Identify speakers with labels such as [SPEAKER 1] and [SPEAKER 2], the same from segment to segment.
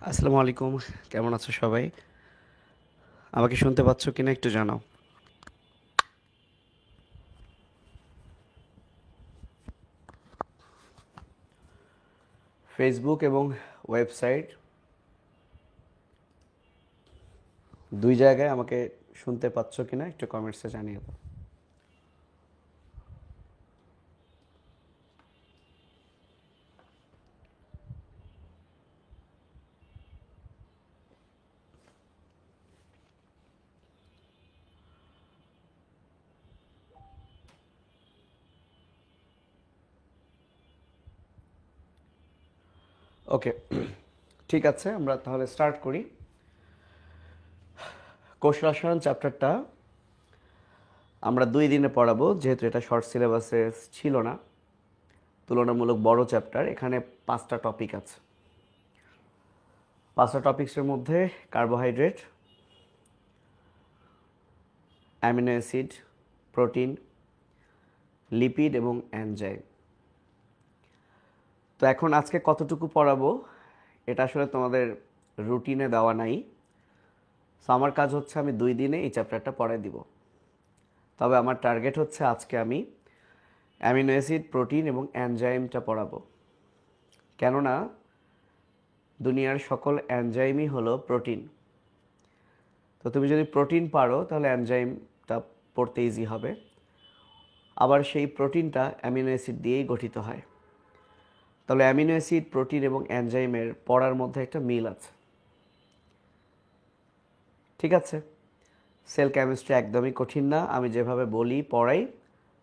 [SPEAKER 1] আসসালামু আলাইকুম। কেমন আছো সবাই? আমাকে শুনতে পাচ্ছ কিনা একটু জানাও। ফেসবুক এবং ওয়েবসাইট দুই জায়গায় আমাকে শুনতে পাচ্ছ কিনা একটু কমেন্টসে জানিয়ে দাও। ওকে, ঠিক আছে, আমরা তাহলে স্টার্ট করি। কোষ রসায়ন চ্যাপ্টারটা আমরা 2 দিনে পড়াবো, যেহেতু এটা শর্ট সিলেবাসে ছিল না, তুলনামূলক বড় চ্যাপ্টার। এখানে 5টা টপিক আছে। 5টা টপিক্সের মধ্যে carbohydrate, amino acid, protein, lipid এবং এনজাইম। তো এখন আজকে কতটুকু পড়াবো এটা আসলে তোমাদের রুটিনে দেওয়া নাই। সো আমার কাজ হচ্ছে আমি 2 দিনে এই চ্যাপ্টারটা পড়াই দিব। তবে আমার টার্গেট হচ্ছে আজকে আমি অ্যামিনো অ্যাসিড, প্রোটিন এবং এনজাইমটা পড়াবো। কেননা দুনিয়ার সকল এনজাইমই হলো প্রোটিন। তো তুমি যদি প্রোটিন পারো তাহলে এনজাইমটা পড়তে ইজি হবে। আবার সেই প্রোটিনটা অ্যামিনো অ্যাসিড দিয়েই গঠিত হয়। তাহলে অ্যামিনো অ্যাসিড, প্রোটিন এবং এনজাইমের পড়ার মধ্যে একটা মিল আছে। ঠিক আছে, সেল কেমিস্ট্রি একদমই কঠিন না। আমি যেভাবে বলি পড়াই,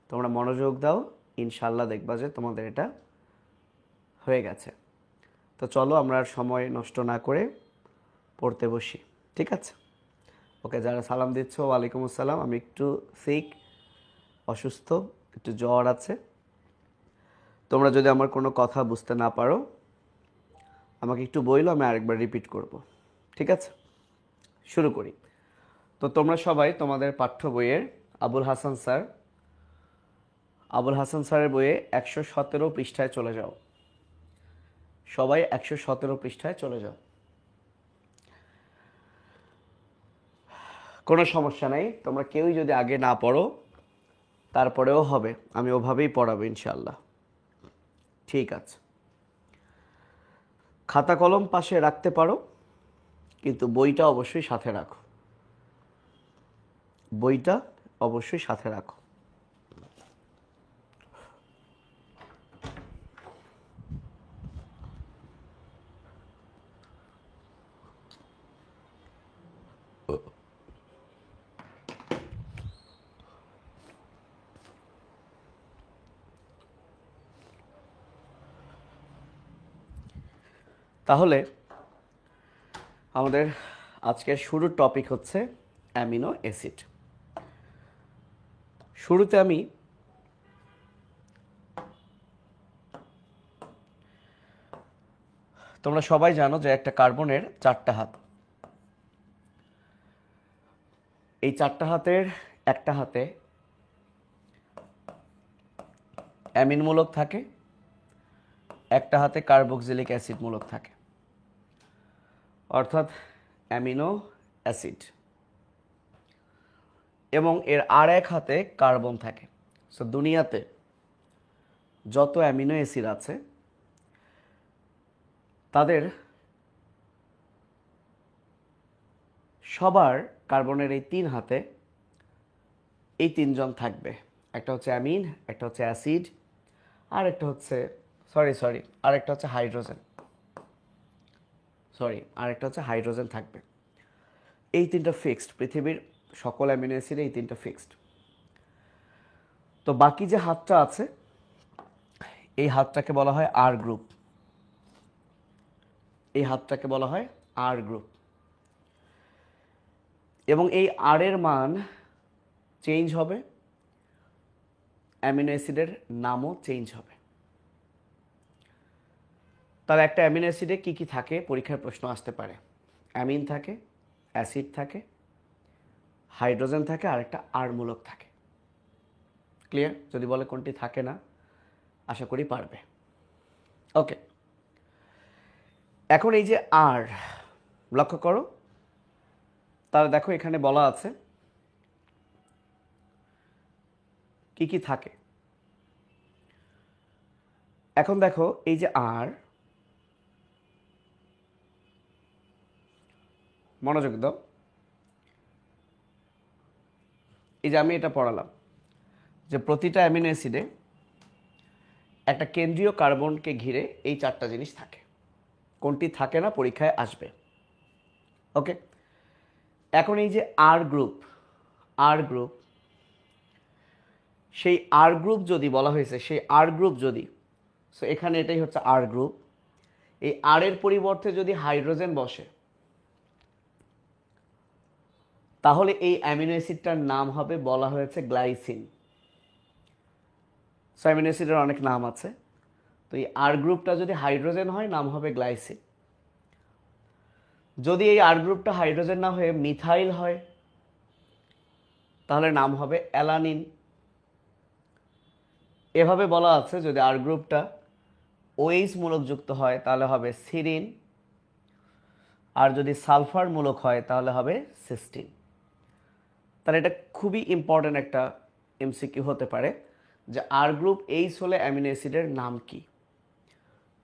[SPEAKER 1] তোমরা মনোযোগ দাও, ইনশাল্লাহ দেখবা যে তোমাদের এটা হয়ে গেছে। তো চলো আমরা আর সময় নষ্ট না করে পড়তে বসি। ঠিক আছে? ওকে, যারা সালাম দিচ্ছ ওয়ালাইকুম আসসালাম। আমি একটু সিক, অসুস্থ, একটু জ্বর আছে। তোমরা যদি আমার কোনো কথা বুঝতে না পারো আমাকে একটু বইলো, আমি আরেকবার রিপিট করব। ঠিক আছে, শুরু করি। তো তোমরা সবাই তোমাদের পাঠ্য বইয়ের আবুল হাসান স্যারের বইয়ে 117 পৃষ্ঠায় চলে যাও। সবাই 117 পৃষ্ঠায় চলে যাও। কোনো সমস্যা নেই, তোমরা কেউই যদি আগে না পড়ো তারপরেও হবে, আমি ওভাবেই পড়াবো ইনশাল্লাহ। ঠিক আছে, খাতা কলম পাশে রাখতে পারো, কিন্তু বইটা অবশ্যই সাথে রাখো। বইটা অবশ্যই সাথে রাখো। তাহলে আমাদের আজকের শুরুর টপিক হচ্ছে অ্যামিনো অ্যাসিড। শুরুতে আমি তোমরা সবাই জানো যে একটা কার্বনের 4টা হাত। এই 4টা হাতের একটা হাতে অ্যামিন মূলক থাকে, একটা হাতে কার্বক্সিলিক অ্যাসিড মূলক থাকে, অর্থাৎ অ্যামিনো অ্যাসিড। এবং এর আর এক হাতে কার্বন থাকে। সো দুনিয়াতে যত অ্যামিনো অ্যাসিড আছে তাদের সবার কার্বনের এই 3 হাতে এই 3জন থাকবে। একটা হচ্ছে অ্যামিন, একটা হচ্ছে অ্যাসিড, আর একটা হচ্ছে আরেকটা হচ্ছে হাইড্রোজেন। আরেকটা হচ্ছে হাইড্রোজেন থাকবে। এই 3টা ফিক্সড, পৃথিবীর সকল অ্যামিনো অ্যাসিডে এই 3টা ফিক্সড। তো বাকি যে হাতটা আছে এই হাতটাকে বলা হয় আর গ্রুপ। এই হাতটাকে বলা হয় আর গ্রুপ। এবং এই আর এর মান চেঞ্জ হবে, অ্যামিনো অ্যাসিডের নামও চেঞ্জ হবে। তাহলে একটা অ্যামিনো অ্যাসিডে কী কী থাকে পরীক্ষার প্রশ্ন আসতে পারে। অ্যামিন থাকে, অ্যাসিড থাকে, হাইড্রোজেন থাকে, আর একটা আর মূলক থাকে। ক্লিয়ার? যদি বলে কোনটি থাকে না, আশা করি পারবে। ওকে, এখন এই যে আর, লক্ষ্য করো, তাহলে দেখো এখানে বলা আছে কি কি থাকে। এখন দেখো এই যে আর, মনোযোগ দাও, এই যে আমি এটা পড়ালাম যে প্রতিটা অ্যামিনো অ্যাসিডে একটা কেন্দ্রীয় কার্বনকে ঘিরে এই চারটা জিনিস থাকে। কোনটি থাকে না পরীক্ষায় আসবে। ওকে, এখন এই যে আর গ্রুপ, আর গ্রুপ, সেই আর গ্রুপ যদি বলা হয়েছে, সেই আর গ্রুপ যদি, সো এখানে এটাই হচ্ছে আর গ্রুপ, এই আর এর পরিবর্তে যদি হাইড্রোজেন বসে তাহলে এই অ্যামিনো অ্যাসিডটার নাম হবে, বলা হয়েছে গ্লাইসিন। সো অ্যামিনো অ্যাসিডের অনেক নাম আছে, তো এই আর গ্রুপটা যদি হাইড্রোজেন হয় নাম হবে গ্লাইসিন। যদি এই আর গ্রুপটা হাইড্রোজেন না হয়ে মিথাইল হয় তাহলে নাম হবে অ্যালানিন। এভাবে বলা আছে যদি আর গ্রুপটা ওএইচ মূলকযুক্ত হয় তাহলে হবে সিরিন, আর যদি সালফার মূলক হয় তাহলে হবে সিস্টিন। তাহলে এটা খুবই ইম্পর্ট্যান্ট একটা এমসিকিউ হতে পারে যে আর গ্রুপ এইচ হলে অ্যামিনো অ্যাসিডের নাম কি।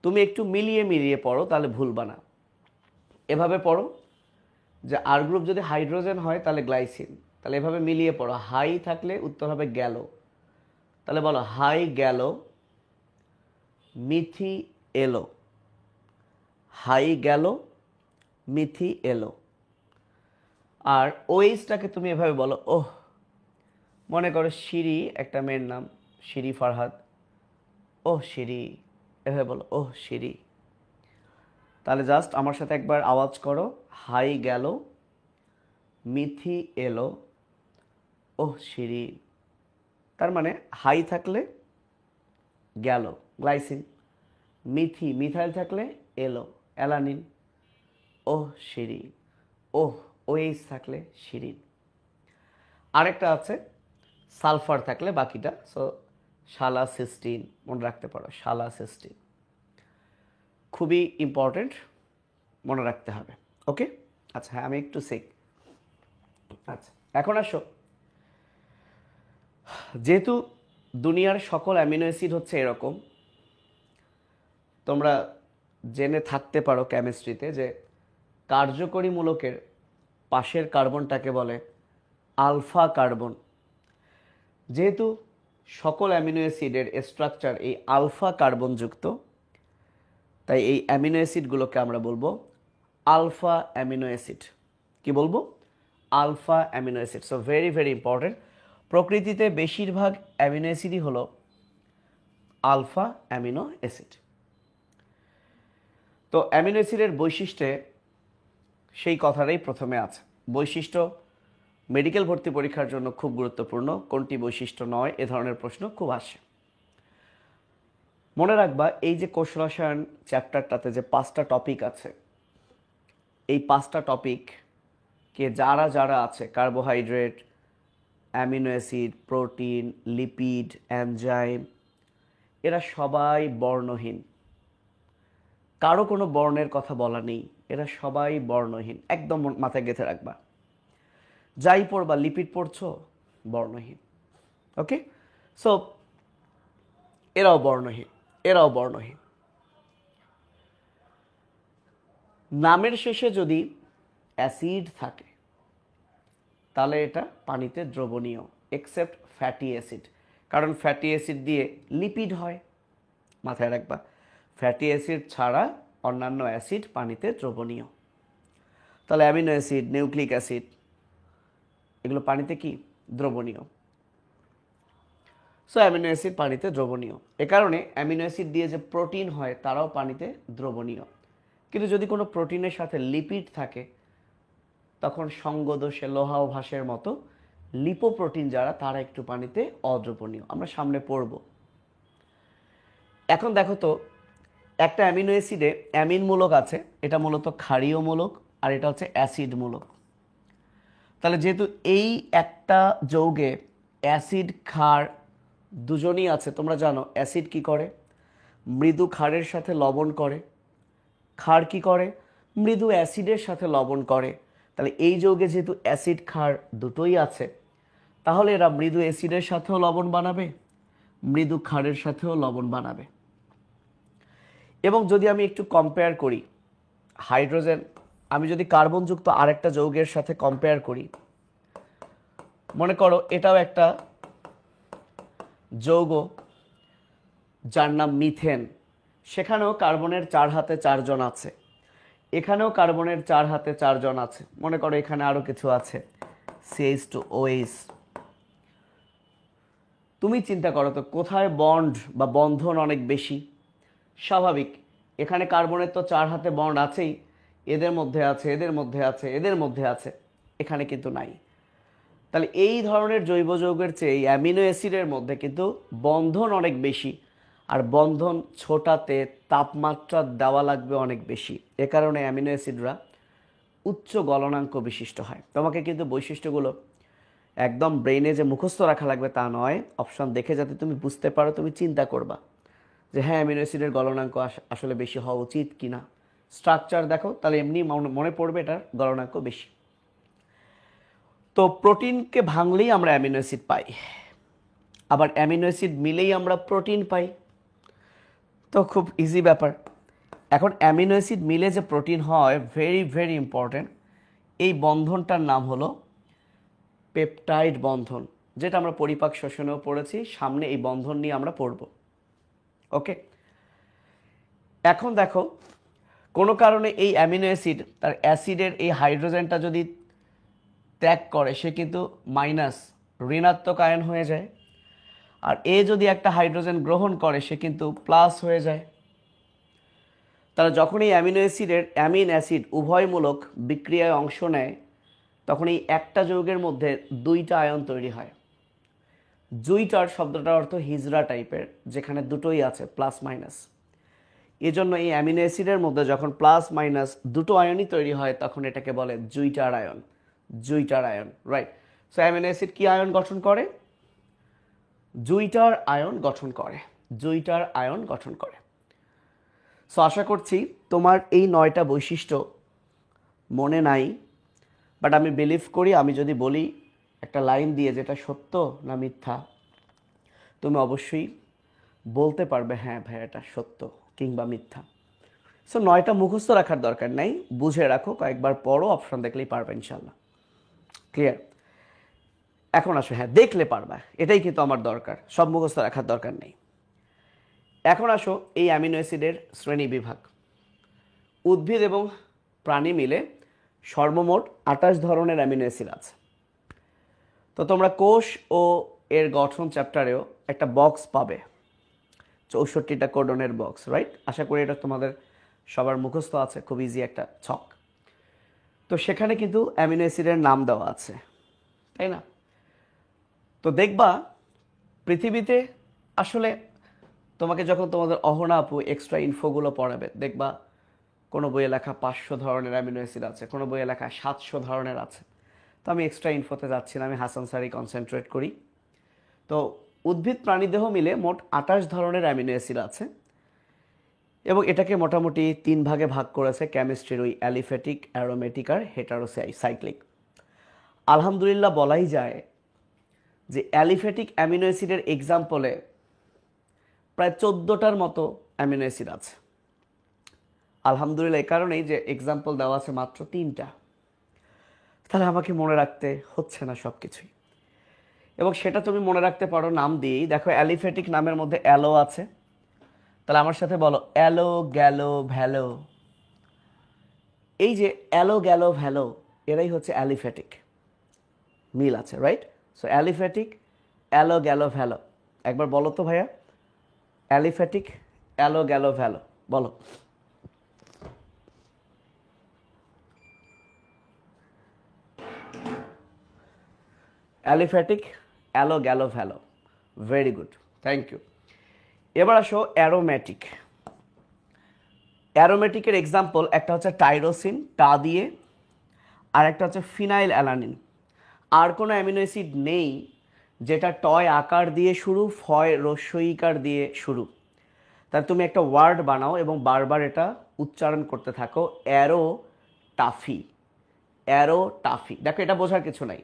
[SPEAKER 1] তুমি একটু মিলিয়ে মিলিয়ে পড়ো তাহলে ভুলবা না। এভাবে পড়ো যে আর গ্রুপ যদি হাইড্রোজেন হয় তাহলে গ্লাইসিন, তাহলে এভাবে মিলিয়ে পড়ো। হাই থাকলে উত্তর হবে গেল, তাহলে বলো হাই গেল মিথি এলো, হাই গেল মিথি এলো। আর ওএইচটাকে তুমি এভাবে বলো ওহ, মনে করো শিরি একটা মেয়ের নাম, শিরি ফারহাদ, ওহ শিরি, এভাবে বলো ওহ শিরি। তাহলে জাস্ট আমার সাথে একবার আওয়াজ করো, হাই গেল মিথি এলো ওহ শিরি। তার মানে হাই থাকলে গেল গ্লাইসিন, মিথি মিথাইল থাকলে এলো অ্যালানিন, ওহ শিরি, ওহ ওএইচ থাকলে শিরিন। আরেকটা আছে সালফার থাকলে বাকিটা, সো শালা সিস্টিন, মনে রাখতে পারো শালা সিস্টিন। খুবই ইম্পর্টেন্ট, মনে রাখতে হবে। ওকে, আচ্ছা হ্যাঁ আমি একটু সিক। আচ্ছা এখন আসো, যেহেতু দুনিয়ার সকল অ্যামিনো অ্যাসিড হচ্ছে এরকম, তোমরা জেনে থাকতে পারো কেমিস্ট্রিতে যে কার্যকরী মূলকের পাশের কার্বনটাকে বলে আলফা কার্বন। যেহেতু সকল অ্যামিনো অ্যাসিডের স্ট্রাকচার এই আলফা কার্বনযুক্ত, তাই এই অ্যামিনো অ্যাসিডগুলোকে আমরা বলবো আলফা অ্যামিনো অ্যাসিড। কি বলবো? Alpha amino acid. So very very important. প্রকৃতিতে বেশিরভাগ অ্যামিনো অ্যাসিডই হলো আলফা অ্যামিনো অ্যাসিড। তো অ্যামিনো অ্যাসিডের বৈশিষ্ট্যে সেই কথাটাই প্রথমে আছে। বৈশিষ্ট্য মেডিকেল ভর্তি পরীক্ষার জন্য খুব গুরুত্বপূর্ণ, কোনটি বৈশিষ্ট্য নয় এ ধরনের প্রশ্ন খুব আসে। মনে রাখবা এই যে কোষ রসায়ন চ্যাপ্টারটাতে যে 5টা টপিক আছে, এই 5টা টপিককে যারা যারা আছে carbohydrate, amino acid, protein, lipid, enzyme, এরা সবাই বর্ণহীন। কারো কোনো বর্ণের কথা বলা নেই, এরা সবাই বর্ণহীন, একদম মাথায় গেঁথে রাখবা। যাই পড়বা, লিপিড পড়ছো বর্ণহীন। ওকে, সো এরাও বর্ণহীন, এরাও বর্ণহীন। নামের শেষে যদি অ্যাসিড থাকে তাহলে এটা পানিতে দ্রবণীয়, এক্সেপ্ট ফ্যাটি অ্যাসিড, কারণ ফ্যাটি অ্যাসিড দিয়ে লিপিড হয়। মাথায় রাখবা, ফ্যাটি অ্যাসিড ছাড়া অন্যান্য অ্যাসিড পানিতে দ্রবণীয়। তাহলে অ্যামিনো অ্যাসিড, নিউক্লিক অ্যাসিড, এগুলো পানিতে কি দ্রবণীয়। সো অ্যামিনো অ্যাসিড পানিতে দ্রবণীয়। এ কারণে অ্যামিনো অ্যাসিড দিয়ে যে প্রোটিন হয় তারাও পানিতে দ্রবণীয়। কিন্তু যদি কোনো প্রোটিনের সাথে লিপিড থাকে তখন সঙ্গদোষে লোহা ও ভাসের মতো লিপোপ্রোটিন যারা, তারা একটু পানিতে অদ্রবণীয়। আমরা সামনে পড়ব। এখন দেখো তো, একটা অ্যামিনো অ্যাসিডে অ্যামিন মূলক আছে, এটা মূলত ক্ষারীয় মূলক, আর এটা হচ্ছে অ্যাসিড মূলক। তাহলে যেহেতু এই একটা যৌগে অ্যাসিড ক্ষার দুজনই আছে, তোমরা জানো অ্যাসিড কি করে, মৃদু ক্ষারের সাথে লবণ করে, ক্ষার কি করে? মৃদু অ্যাসিডের সাথে লবণ করে। তাহলে এই যৌগে যেহেতু অ্যাসিড ক্ষার দুটোই আছে, তাহলে এরা মৃদু অ্যাসিডের সাথেও লবণ বানাবে, মৃদু ক্ষারের সাথেও লবণ বানাবে। এবং যদি আমি একটু কম্পেয়ার করি হাইড্রোজেন, আমি যদি কার্বনযুক্ত আরেকটা যৌগের সাথে কম্পেয়ার করি, মনে করো এটাও একটা যৌগ যার নাম মিথেন, সেখানেও কার্বনের 4 হাতে 4 জন আছে, এখানেও কার্বনের 4 হাতে 4 জন আছে, মনে করো এখানে আরো কিছু আছে CH2OH। তুমি চিন্তা করো তো কোথায় বন্ড বা বন্ধন অনেক বেশি? স্বাভাবিক, এখানে কার্বনের তো 4 হাতে বন্ড আছেই, এদের মধ্যে আছে, এদের মধ্যে আছে, এদের মধ্যে আছে, এখানে কিন্তু নাই। তাহলে এই ধরনের জৈব যৌগের চেয়ে এই অ্যামিনো অ্যাসিডের মধ্যে কিন্তু বন্ধন অনেক বেশি, আর বন্ধন ছোটাতে তাপমাত্রা দেওয়া লাগবে অনেক বেশি। এ কারণে অ্যামিনো অ্যাসিডরা উচ্চ গলনাঙ্ক বিশিষ্ট হয়। তোমাকে কিন্তু বৈশিষ্ট্যগুলো একদম ব্রেইনে যে মুখস্থ রাখা লাগবে তা নয়, অপশন দেখে যাতে তুমি বুঝতে পারো, তুমি চিন্তা করবা যে হ্যাঁ অ্যামিনো অ্যাসিডের গলনাঙ্ক আসলে বেশি হওয়া উচিত কিনা। স্ট্রাকচার দেখো, তাহলে এমনি মনে পড়বে এটার গলনাঙ্ক বেশি। তো প্রোটিনকে ভাঙলেই আমরা অ্যামিনো অ্যাসিড পাই, আবার অ্যামিনো অ্যাসিড মিলেই আমরা প্রোটিন পাই। তো খুব ইজি ব্যাপার। এখন অ্যামিনো অ্যাসিড মিলে যে প্রোটিন হয়, ভেরি ভেরি ইম্পর্ট্যান্ট, এই বন্ধনটার নাম হলো পেপটাইড বন্ধন, যেটা আমরা পরিপাক শ্বসনেও পড়েছি, সামনে এই বন্ধন নিয়ে আমরা পড়ব। ওকে, এখন দেখো কোনো কারণে এই অ্যামিনো অ্যাসিড তার অ্যাসিডের এই হাইড্রোজেনটা যদি ত্যাগ করে, সে কিন্তু মাইনাস ঋণাত্মক আয়ন হয়ে যায়, আর এ যদি একটা হাইড্রোজেন গ্রহণ করে সে কিন্তু প্লাস হয়ে যায়। তাহলে যখন এই অ্যামিনো অ্যাসিডের অ্যামিন অ্যাসিড উভয়মূলক বিক্রিয়ায় অংশ নেয়, তখন এই একটা যৌগের মধ্যে 2টা আয়ন তৈরি হয়। জুইটার শব্দটার অর্থ হিজড়া টাইপের, যেখানে দুটোই আছে প্লাস মাইনাস। এজন্য এই অ্যামিনো অ্যাসিডের মধ্যে যখন প্লাস মাইনাস দুটো আয়নই তৈরি হয়, তখন এটাকে বলে জুইটার ion. জুইটার ion, right. So amino acid কি আয়ন গঠন করে? জুইটার আয়ন গঠন করে, জুইটার আয়ন গঠন করে। সো আশা করছি তোমার এই 9টা বৈশিষ্ট্য মনে নাই, বাট আমি বিলিভ করি আমি যদি বলি একটা লাইন দিয়ে যেটা সত্য না মিথ্যা, তুমি অবশ্যই বলতে পারবে হ্যাঁ ভাই এটা সত্য কিংবা মিথ্যা। সো 9টা মুখস্থ রাখার দরকার নাই, বুঝে রাখো, কয়েকবার পড়ো, অপশন দেখলেই পারবে ইনশাল্লাহ। ক্লিয়ার? এখন আসো, হ্যাঁ দেখলে পারবা, এটাই কিন্তু আমার দরকার, সব মুখস্থ রাখার দরকার নেই। এখন আসো এই অ্যামিনো অ্যাসিডের শ্রেণী বিভাগ। উদ্ভিদ এবং প্রাণী মিলে সর্বমোট 28 ধরনের অ্যামিনো অ্যাসিড আছে। তো তোমরা কোষ ও এর গঠন চ্যাপ্টারেও একটা বক্স পাবে, 64টা কোডনের বক্স, রাইট? আশা করি এটা তোমাদের সবার মুখস্থ আছে, খুব ইজি একটা ছক। তো সেখানে কিন্তু অ্যামিনো অ্যাসিডের নাম দেওয়া আছে, তাই না? তো দেখবা পৃথিবীতে আসলে তোমাকে যখন তোমাদের অহনা আপু এক্সট্রা ইনফোগুলো পড়াবে, দেখবা কোনো বইয়ে লেখা 500 ধরনের অ্যামিনো অ্যাসিড আছে, কোনো বইয়ে লেখা 700 ধরনের আছে। তো আমি এক্সট্রা ইনফোতে যাচ্ছি না, আমি হাসান স্যারই কনসেন্ট্রেট করি। তো উদ্ভিদ প্রাণীদেহ মিলে মোট 28 ধরনের অ্যামিনো অ্যাসিড আছে, এবং এটাকে মোটামুটি 3 ভাগে ভাগ করেছে কেমিস্ট্রির ওই অ্যালিফ্যাটিক, অ্যারোমেটিক আর হেটারোসাইক্লিক। আলহামদুলিল্লাহ বলাই যায় যে অ্যালিফ্যাটিক অ্যামিনো অ্যাসিডের এক্সাম্পলে প্রায় 14টার মতো অ্যামিনো অ্যাসিড আছে। আলহামদুলিল্লাহ, এই কারণেই যে এক্সাম্পল দেওয়া আছে মাত্র 3টা। তাহলে আমাকে মনে রাখতে হচ্ছে না সব কিছুই, এবং সেটা তুমি মনে রাখতে পারো নাম দিয়েই। দেখো অ্যালিফ্যাটিক নামের মধ্যে অ্যালো আছে, তাহলে আমার সাথে বলো অ্যালো গ্যালো ভ্যালো। এই যে অ্যালো গ্যালো ভ্যালো, এরাই হচ্ছে অ্যালিফ্যাটিক, মিল আছে, রাইট? সো অ্যালিফ্যাটিক, অ্যালো গ্যালো ভ্যালো। একবার বলো তো ভাইয়া, অ্যালিফ্যাটিক, অ্যালো গ্যালো ভ্যালো, বলো। অ্যালিফ্যাটিক, অ্যালো গ্যালো ভ্যালো, ভেরি গুড, থ্যাংক ইউ। এবার আসো অ্যারোম্যাটিক। অ্যারোমেটিকের এক্সাম্পল একটা হচ্ছে টাইরোসিন, টা দিয়ে, আর একটা হচ্ছে ফিনাইল অ্যালানিন। আর কোনো অ্যামিনো অ্যাসিড নেই যেটা টয় আকার দিয়ে শুরু, ফয় রস্যইকার দিয়ে শুরু। তাহলে তুমি একটা ওয়ার্ড বানাও এবং বারবার এটা উচ্চারণ করতে থাকো অ্যারো টাফি, অ্যারো টাফি। দেখো এটা বোঝার কিছু নাই।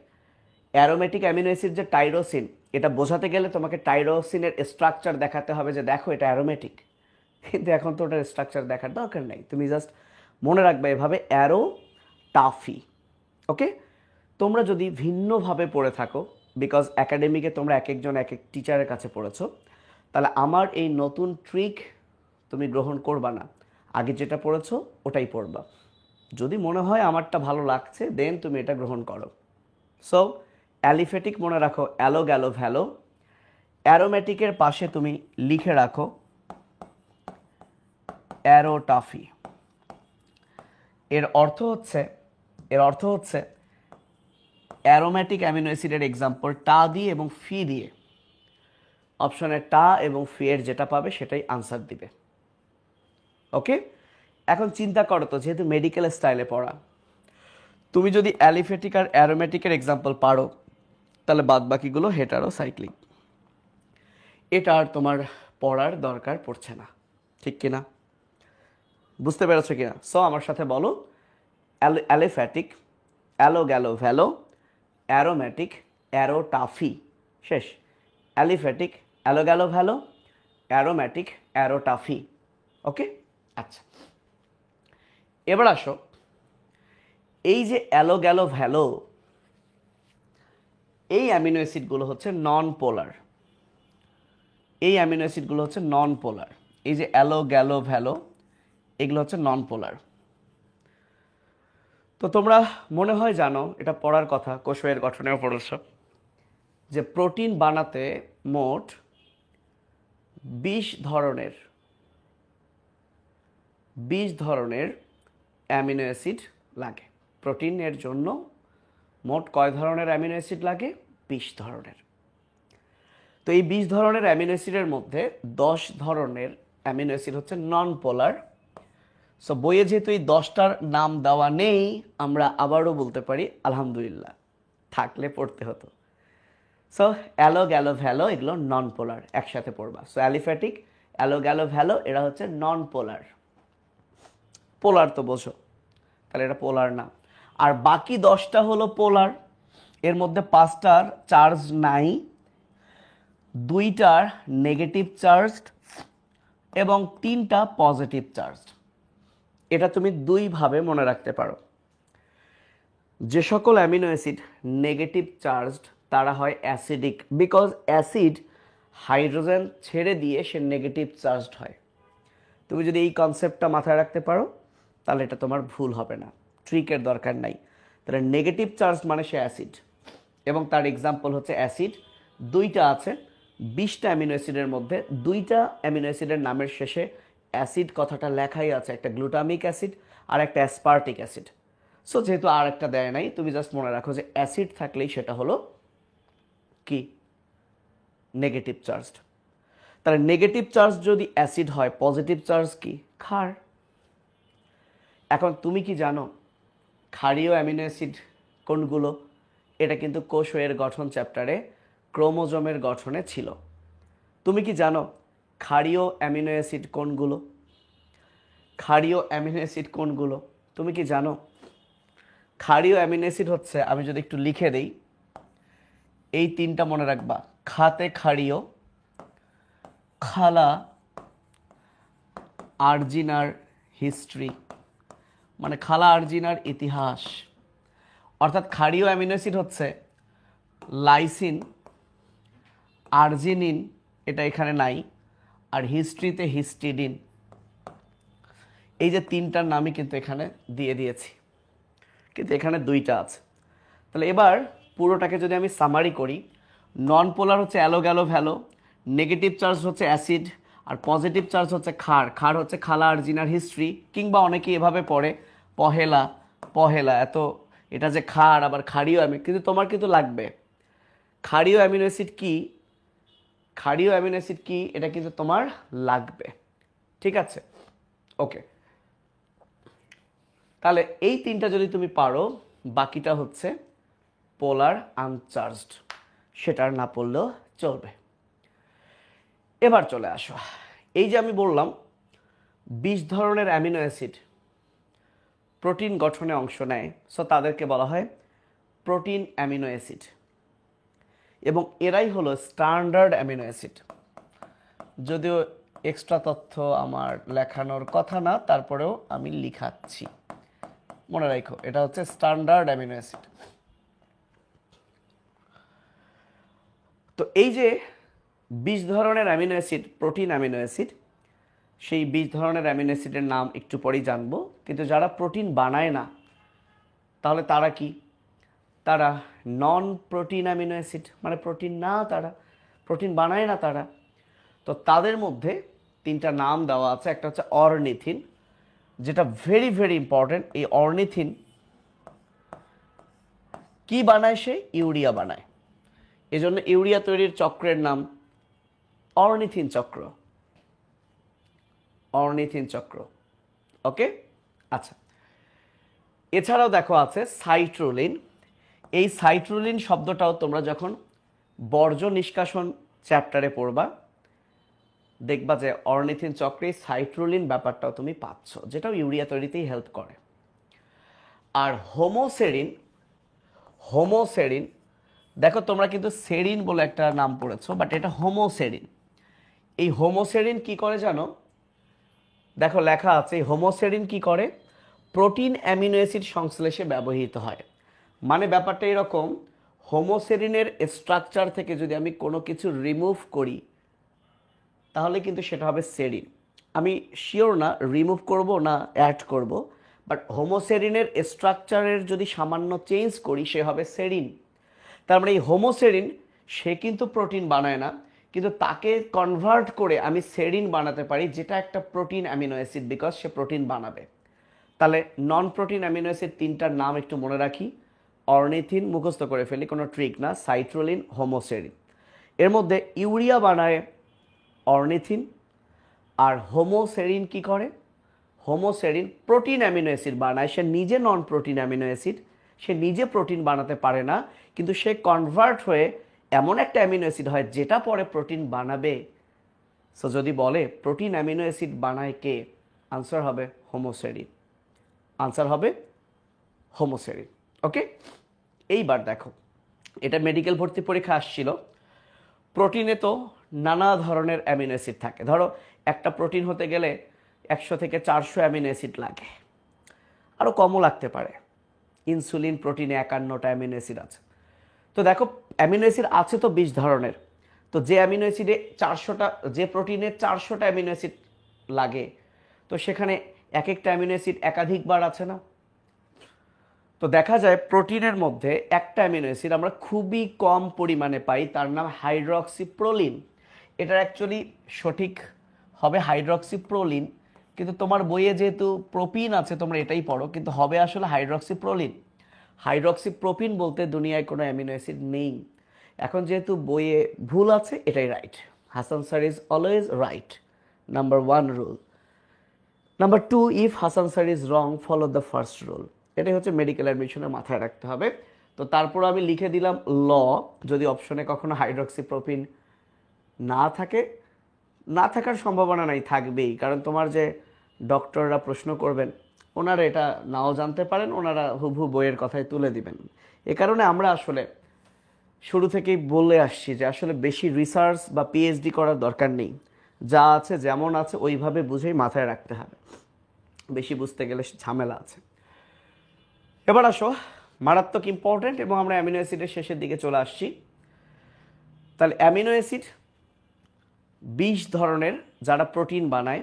[SPEAKER 1] অ্যারোমেটিক অ্যামিনো অ্যাসিড যে টাইরোসিন, এটা বোঝাতে গেলে তোমাকে টাইরোসিনের স্ট্রাকচার দেখাতে হবে যে দেখো এটা অ্যারোমেটিক, কিন্তু এখন তো ওটার স্ট্রাকচার দেখার দরকার নাই, তুমি জাস্ট মনে রাখবে এভাবে অ্যারো টাফি। ওকে, তোমরা যদি ভিন্নভাবে পড়ে থাকো, বিকজ একাডেমিকে তোমরা এক একজন এক এক টিচারের কাছে পড়েছো, তাহলে আমার এই নতুন ট্রিক তুমি গ্রহণ করবা না, আগে যেটা পড়েছো ওটাই পড়বা। যদি মনে হয় আমারটা ভালো লাগছে দেন তুমি এটা গ্রহণ করো। সো অ্যালিফেটিক মনে রাখো অ্যালো গ্যালো ভ্যালো, অ্যারোমেটিকের পাশে তুমি লিখে রাখো অ্যারো টাফি। এর অর্থ হচ্ছে অ্যারোমেটিক অ্যামিনো অ্যাসিডের এক্সাম্পল টা দিয়ে এবং ফি দিয়ে, অপশনে টা এবং ফি এর যেটা পাবে সেটাই আনসার দিবে। ওকে, এখন চিন্তা করো তো, যেহেতু মেডিকেল স্টাইলে পড়া, তুমি যদি অ্যালিফেটিক আর অ্যারোমেটিকের এক্সাম্পল পারো তাহলে বাদ বাকিগুলো হেটারো সাইক্লিক, এটা আর তোমার পড়ার দরকার পড়ছে না, ঠিক কিনা? বুঝতে পেরেছো কিনা? সো আমার সাথে বলো, অ্যালিফ্যাটিক অ্যালো গ্যালো ভ্যালো, অ্যারোমেটিক অ্যারো টাফি, শেষ। অ্যালিফ্যাটিক অ্যালো গ্যালো ভ্যালো, অ্যারোমেটিক অ্যারো টাফি। ওকে, আচ্ছা এবার আসো, এই যে অ্যালো গ্যালো ভ্যালো, এই অ্যামিনো অ্যাসিডগুলো হচ্ছে নন পোলার, এই অ্যামিনো অ্যাসিডগুলো হচ্ছে নন পোলার। এই যে অ্যালো গ্যালো ভ্যালো এগুলো হচ্ছে নন পোলার। তো তোমরা মনে হয় জানো, এটা পড়ার কথা, কোষের গঠনেও পড়েছ, যে প্রোটিন বানাতে মোট 20 ধরনের অ্যামিনো অ্যাসিড লাগে। প্রোটিনের জন্য মোট কয় ধরনের অ্যামিনো অ্যাসিড লাগে? 20 ধরনের। তো এই 20 ধরনের অ্যামিনো অ্যাসিডের মধ্যে 10 ধরনের অ্যামিনো অ্যাসিড হচ্ছে নন পোলার। সো বইয়ে যেহেতু এই 10টার নাম দেওয়া নেই, আমরা আবারও বলতে পারি আলহামদুলিল্লাহ, থাকলে পড়তে হতো। সো অ্যালো গ্যালো ভ্যালো এগুলো নন পোলার, একসাথে পড়বা। সো অ্যালিফ্যাটিক অ্যালো গ্যালো ভ্যালো এরা হচ্ছে নন পোলার। পোলার তো বোঝো, তাহলে এটা পোলার না। আর বাকি 10টা হলো পোলার, এর মধ্যে 5টার চার্জ নাই, 2টার নেগেটিভ চার্জড এবং 3টা পজিটিভ চার্জড। এটা তুমি দুইভাবে মনে রাখতে পারো। যে সকল অ্যামিনো অ্যাসিড নেগেটিভ চার্জড তারা হয় অ্যাসিডিক, বিকজ অ্যাসিড হাইড্রোজেন ছেড়ে দিয়ে সে নেগেটিভ চার্জড হয়। তুমি যদি এই কনসেপ্টটা মাথায় রাখতে পারো তাহলে এটা তোমার ভুল হবে না, ট্রিকের দরকার নাই। তাহলে নেগেটিভ চার্জ মানে সে অ্যাসিড, এবং তার এক্সাম্পল হচ্ছে অ্যাসিড। 2টা আছে 20টা অ্যামিনো অ্যাসিডের মধ্যে, 2টা অ্যামিনো অ্যাসিডের নামের শেষে অ্যাসিড কথাটা লেখাই আছে, একটা গ্লুটামিক অ্যাসিড আর একটা অ্যাসপার্টিক অ্যাসিড। সো যেহেতু আর একটা দেয় নাই, তুমি জাস্ট মনে রাখো যে অ্যাসিড থাকলেই সেটা হলো কি? Negative charged. তাহলে নেগেটিভ চার্জ যদি অ্যাসিড হয়, পজিটিভ চার্জ কি? ক্ষার। এখন তুমি কি জানো ক্ষারীয় অ্যামিনো অ্যাসিড কোনগুলো? এটা কিন্তু কোষের গঠন চ্যাপ্টারে ক্রোমোজোমের গঠনে ছিল। তুমি কি জানো ক্ষারীয় অ্যামিনো অ্যাসিড কোনগুলো? ক্ষারীয় অ্যামিনো অ্যাসিড কোনগুলো তুমি কি জানো? ক্ষারীয় অ্যামিনো অ্যাসিড হচ্ছে, আমি যদি একটু লিখে দেই, এই 3টা মনে রাখবা। খাতে ক্ষারীয়, খালা আর্জিনার হিস্ট্রি, মানে খালা আর্জিনার ইতিহাস। অর্থাৎ ক্ষারীয় অ্যামিনো অ্যাসিড হচ্ছে লাইসিন, আর্জিনিন, এটা এখানে নাই, আর হিস্ট্রিতে হিস্টিডিন। এই যে 3টার নামই কিন্তু এখানে দিয়ে দিয়েছি, কিন্তু এখানে 2টা আছে। তাহলে এবার পুরোটাকে যদি আমি সামারি করি, নন পোলার হচ্ছে অ্যালো গ্যালো ভ্যালো, নেগেটিভ চার্জ হচ্ছে অ্যাসিড, আর পজিটিভ চার্জ হচ্ছে ক্ষার। ক্ষার হচ্ছে খালা আর্জিনার হিস্ট্রি, কিংবা অনেকে এভাবে পড়ে পহেলা পহেলা। এত এটা যে ক্ষার আবার ক্ষারীয় অ্যামিনো, কিন্তু তোমার কিন্তু লাগবে ক্ষারীয় অ্যামিনো অ্যাসিড কি, ক্ষারীয় অ্যামিনো অ্যাসিড কি, এটা কিন্তু তোমার লাগবে। ঠিক আছে, ওকে। তাহলে এই 3টা যদি তুমি পারো, বাকিটা হচ্ছে পোলার আনচার্জড, সেটার না পড়লেও চলবে। এবার চলে আসো, এই যে আমি বললাম 20 ধরনের অ্যামিনো অ্যাসিড প্রোটিন গঠনে অংশ নেয়, সো তাদেরকে বলা হয় প্রোটিন অ্যামিনো অ্যাসিড, এবং এরাই হলো স্ট্যান্ডার্ড অ্যামিনো অ্যাসিড। যদিও এক্সট্রা তথ্য আমার লেখানোর কথা না, তারপরেও আমি লিখাচ্ছি, মনে রাখো এটা হচ্ছে স্ট্যান্ডার্ড অ্যামিনো অ্যাসিড। তো এই যে 20 ধরনের amino acid protein amino acid, সেই 20 ধরনের অ্যামিনো অ্যাসিডের নাম একটু পরেই জানবো। কিন্তু যারা প্রোটিন বানায় না, তাহলে তারা কি? তারা নন প্রোটিন অ্যামিনো অ্যাসিড, মানে প্রোটিন না, তারা প্রোটিন বানায় না তারা। তো তাদের মধ্যে 3টা নাম দেওয়া আছে। একটা হচ্ছে অরনিথিন, যেটা ভেরি ভেরি ইম্পর্টেন্ট। এই অরনিথিন কি বানায়? সে ইউরিয়া বানায়। এজন্য ইউরিয়া তৈরির চক্রের নাম অরনিথিন চক্র। অরনিথিন চক্র, ওকে। আচ্ছা, এছাড়াও দেখো আছে সাইট্রোলিন। এই সাইট্রোলিন শব্দটাও তোমরা যখন বর্জ্য নিষ্কাশন চ্যাপ্টারে পড়বা, দেখবা যে অরনিথিন চক্রে সাইট্রোলিন ব্যাপারটাও তুমি পাচ্ছ, যেটাও ইউরিয়া তৈরিতেই হেল্প করে। আর হোমোসেরিন, হোমোসেরিন দেখো তোমরা কিন্তু সেরিন বলে একটা নাম পড়েছো, বাট এটা হোমোসেরিন। এই হোমোসেরিন কি করে জানো? দেখো লেখা আছে, এই হোমোসেরিন কি করে? প্রোটিন অ্যামিনো অ্যাসিড সংশ্লেষে ব্যবহৃত হয়। মানে ব্যাপারটা এরকম, হোমোসেরিনের স্ট্রাকচার থেকে যদি আমি কোনো কিছু রিমুভ করি, তাহলে কিন্তু সেটা হবে সেরিন। আমি শিওর না রিমুভ করব না অ্যাড করব, বাট হোমোসেরিনের স্ট্রাকচারের যদি সামান্য চেঞ্জ করি, সে হবে সেরিন। তার মানে এই হোমোসেরিন, সে কিন্তু প্রোটিন বানায় না, কিন্তু তাকে কনভার্ট করে আমি সেরিন বানাতে পারি, যেটা একটা protein amino acid, because say protein বানাবে। তাহলে নন প্রোটিন অ্যামিনো অ্যাসিড 3টার নাম একটু মনে রাখি। অরনিথিন মুখস্থ করে ফেলি, কোনো ট্রিক না। সাইট্রোলিন, হোমোসেরিন। এর মধ্যে ইউরিয়া বানায় অরনিথিন, আর হোমোসেরিন কি করে? হোমোসেরিন প্রোটিন অ্যামিনো অ্যাসিড বানায়। সে নিজে নন প্রোটিন অ্যামিনো অ্যাসিড, সে নিজে প্রোটিন বানাতে পারে না, কিন্তু সে কনভার্ট হয়ে এমন একটা অ্যামিনো অ্যাসিড হয় যেটা পরে প্রোটিন বানাবে। সো যদি বলে প্রোটিন অ্যামিনো অ্যাসিড বানায় কে, আনসার হবে হোমোসেরিন। আনসার হবে হোমোসেরিন, ওকে। এইবার দেখো, এটা মেডিকেল ভর্তি পরীক্ষা আসছিল। প্রোটিনে তো নানা ধরনের অ্যামিনো অ্যাসিড থাকে। ধরো একটা প্রোটিন হতে গেলে 100 থেকে 400 অ্যামিনো অ্যাসিড লাগে, আরও কমও লাগতে পারে। ইনসুলিন প্রোটিনে 51টা অ্যামিনো অ্যাসিড আছে। তো দেখো অ্যামিনো অ্যাসিড আছে তো 20 ধরনের। তো যে অ্যামিনো অ্যাসিডে 400টা, যে প্রোটিনে 400টা অ্যামিনো অ্যাসিড লাগে, তো সেখানে এক একটা অ্যামিনো অ্যাসিড একাধিকবার আছে না? তো দেখা যায় প্রোটিনের মধ্যে একটা অ্যামিনো অ্যাসিড আমরা খুবই কম পরিমাণে পাই, তার নাম হাইড্রক্সিপ্রোলিন। এটার অ্যাকচুয়ালি সঠিক হবে হাইড্রক্সিপ্রোলিন, কিন্তু তোমার বইয়ে যেহেতু প্রোপিন আছে তোমরা এটাই পড়ো, কিন্তু হবে আসলে হাইড্রক্সিপ্রোলিন। হাইড্রক্সিপ্রোপিন বলতে দুনিয়ায় কোনো অ্যামিনো অ্যাসিড নেই। এখন যেহেতু বইয়ে ভুল আছে, এটাই right. Hasan sir is always right, number 1 rule. Number 2, if Hasan sir is wrong, follow the first rule. এটাই হচ্ছে মেডিকেল অ্যাডমিশনে মাথায় রাখতে হবে। তো তারপর আমি লিখে দিলাম ল, যদি অপশনে কখনো হাইড্রক্সিপ্রোপিন না থাকে, না থাকার সম্ভাবনা নাই, থাকবেই, কারণ তোমার যে ডক্টররা প্রশ্ন করবেন, ওনারা এটা নাও জানতে পারেন, ওনারা হুবহু বইয়ের কথাই তুলে দিবেন। এ কারণে আমরা আসলে শুরু থেকেই বলে আসছি যে আসলে বেশি রিসার্চ বা পিএইচডি করার দরকার নেই, যা আছে যেমন আছে ওইভাবে বুঝেই মাথায় রাখতে হবে, বেশি বুঝতে গেলে ঝামেলা আছে। এবার আসো, মারাত্মক ইম্পর্টেন্ট, এবং আমরা অ্যামিনো অ্যাসিডের শেষের দিকে চলে আসছি। তাহলে অ্যামিনো অ্যাসিড 20 ধরনের যারা প্রোটিন বানায়।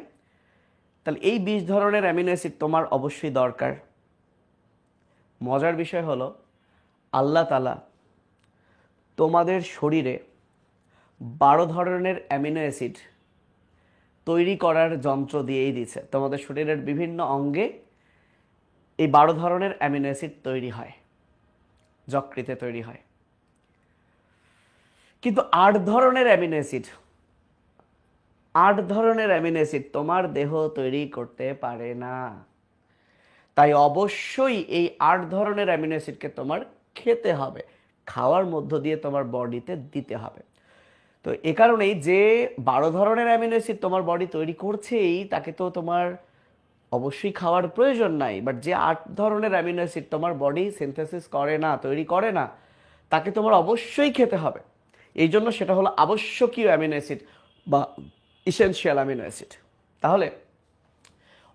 [SPEAKER 1] তাহলে এই 20 ধরনের অ্যামিনো অ্যাসিড তোমার অবশ্যই দরকার। মজার বিষয় হলো, আল্লাহ তাআলা তোমাদের শরীরে 12 ধরনের অ্যামিনো অ্যাসিড তৈরি করার যন্ত্র দিয়েই দিচ্ছে। তোমাদের শরীরের বিভিন্ন অঙ্গে এই 12 ধরনের অ্যামিনো অ্যাসিড তৈরি হয়, যকৃতে তৈরি হয়। কিন্তু 8 ধরনের অ্যামিনো অ্যাসিড, 8 ধরনের অ্যামিনো অ্যাসিড তোমার দেহ তৈরি করতে পারে না। তাই অবশ্যই এই 8 ধরনের অ্যামিনো অ্যাসিডকে তোমার খেতে হবে, খাওয়ার মধ্য দিয়ে তোমার বডিতে দিতে হবে। তো এ কারণেই যে 12 ধরনের অ্যামিনো অ্যাসিড তোমার বডি তৈরি করছেই তাকে তো তোমার অবশ্যই খাওয়ার প্রয়োজন নাই, বাট যে 8 ধরনের অ্যামিনো অ্যাসিড তোমার বডি সিনথেসিস করে না, তৈরি করে না, তাকে তোমার অবশ্যই খেতে হবে। এই জন্য সেটা হলো আবশ্যকীয় অ্যামিনো অ্যাসিড বা ইসেনশিয়াল অ্যামিনো অ্যাসিড। তাহলে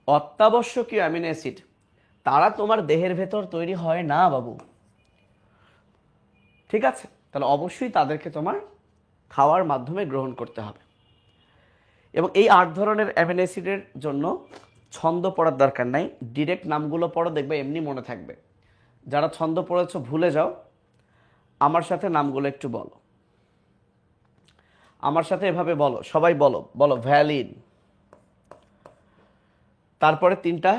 [SPEAKER 1] অত্যাবশ্যকীয় অ্যামিনো অ্যাসিড তারা তোমার দেহের ভেতর তৈরি হয় না বাবু, ঠিক আছে? তাহলে অবশ্যই তাদেরকে তোমার খাওয়ার মাধ্যমে গ্রহণ করতে হবে। এবং এই 8 ধরনের অ্যামিনো অ্যাসিডের জন্য ছন্দ পড়ার দরকার নাই, ডিরেক্ট নামগুলো পড়ো, দেখবে এমনি মনে থাকবে। যারা ছন্দ পড়েছো ভুলে যাও, আমার সাথে নামগুলো একটু বলো, আমার সাথে এভাবে বলো, সবাই বলো, বলো ভ্যালিন। তারপরে 3টা,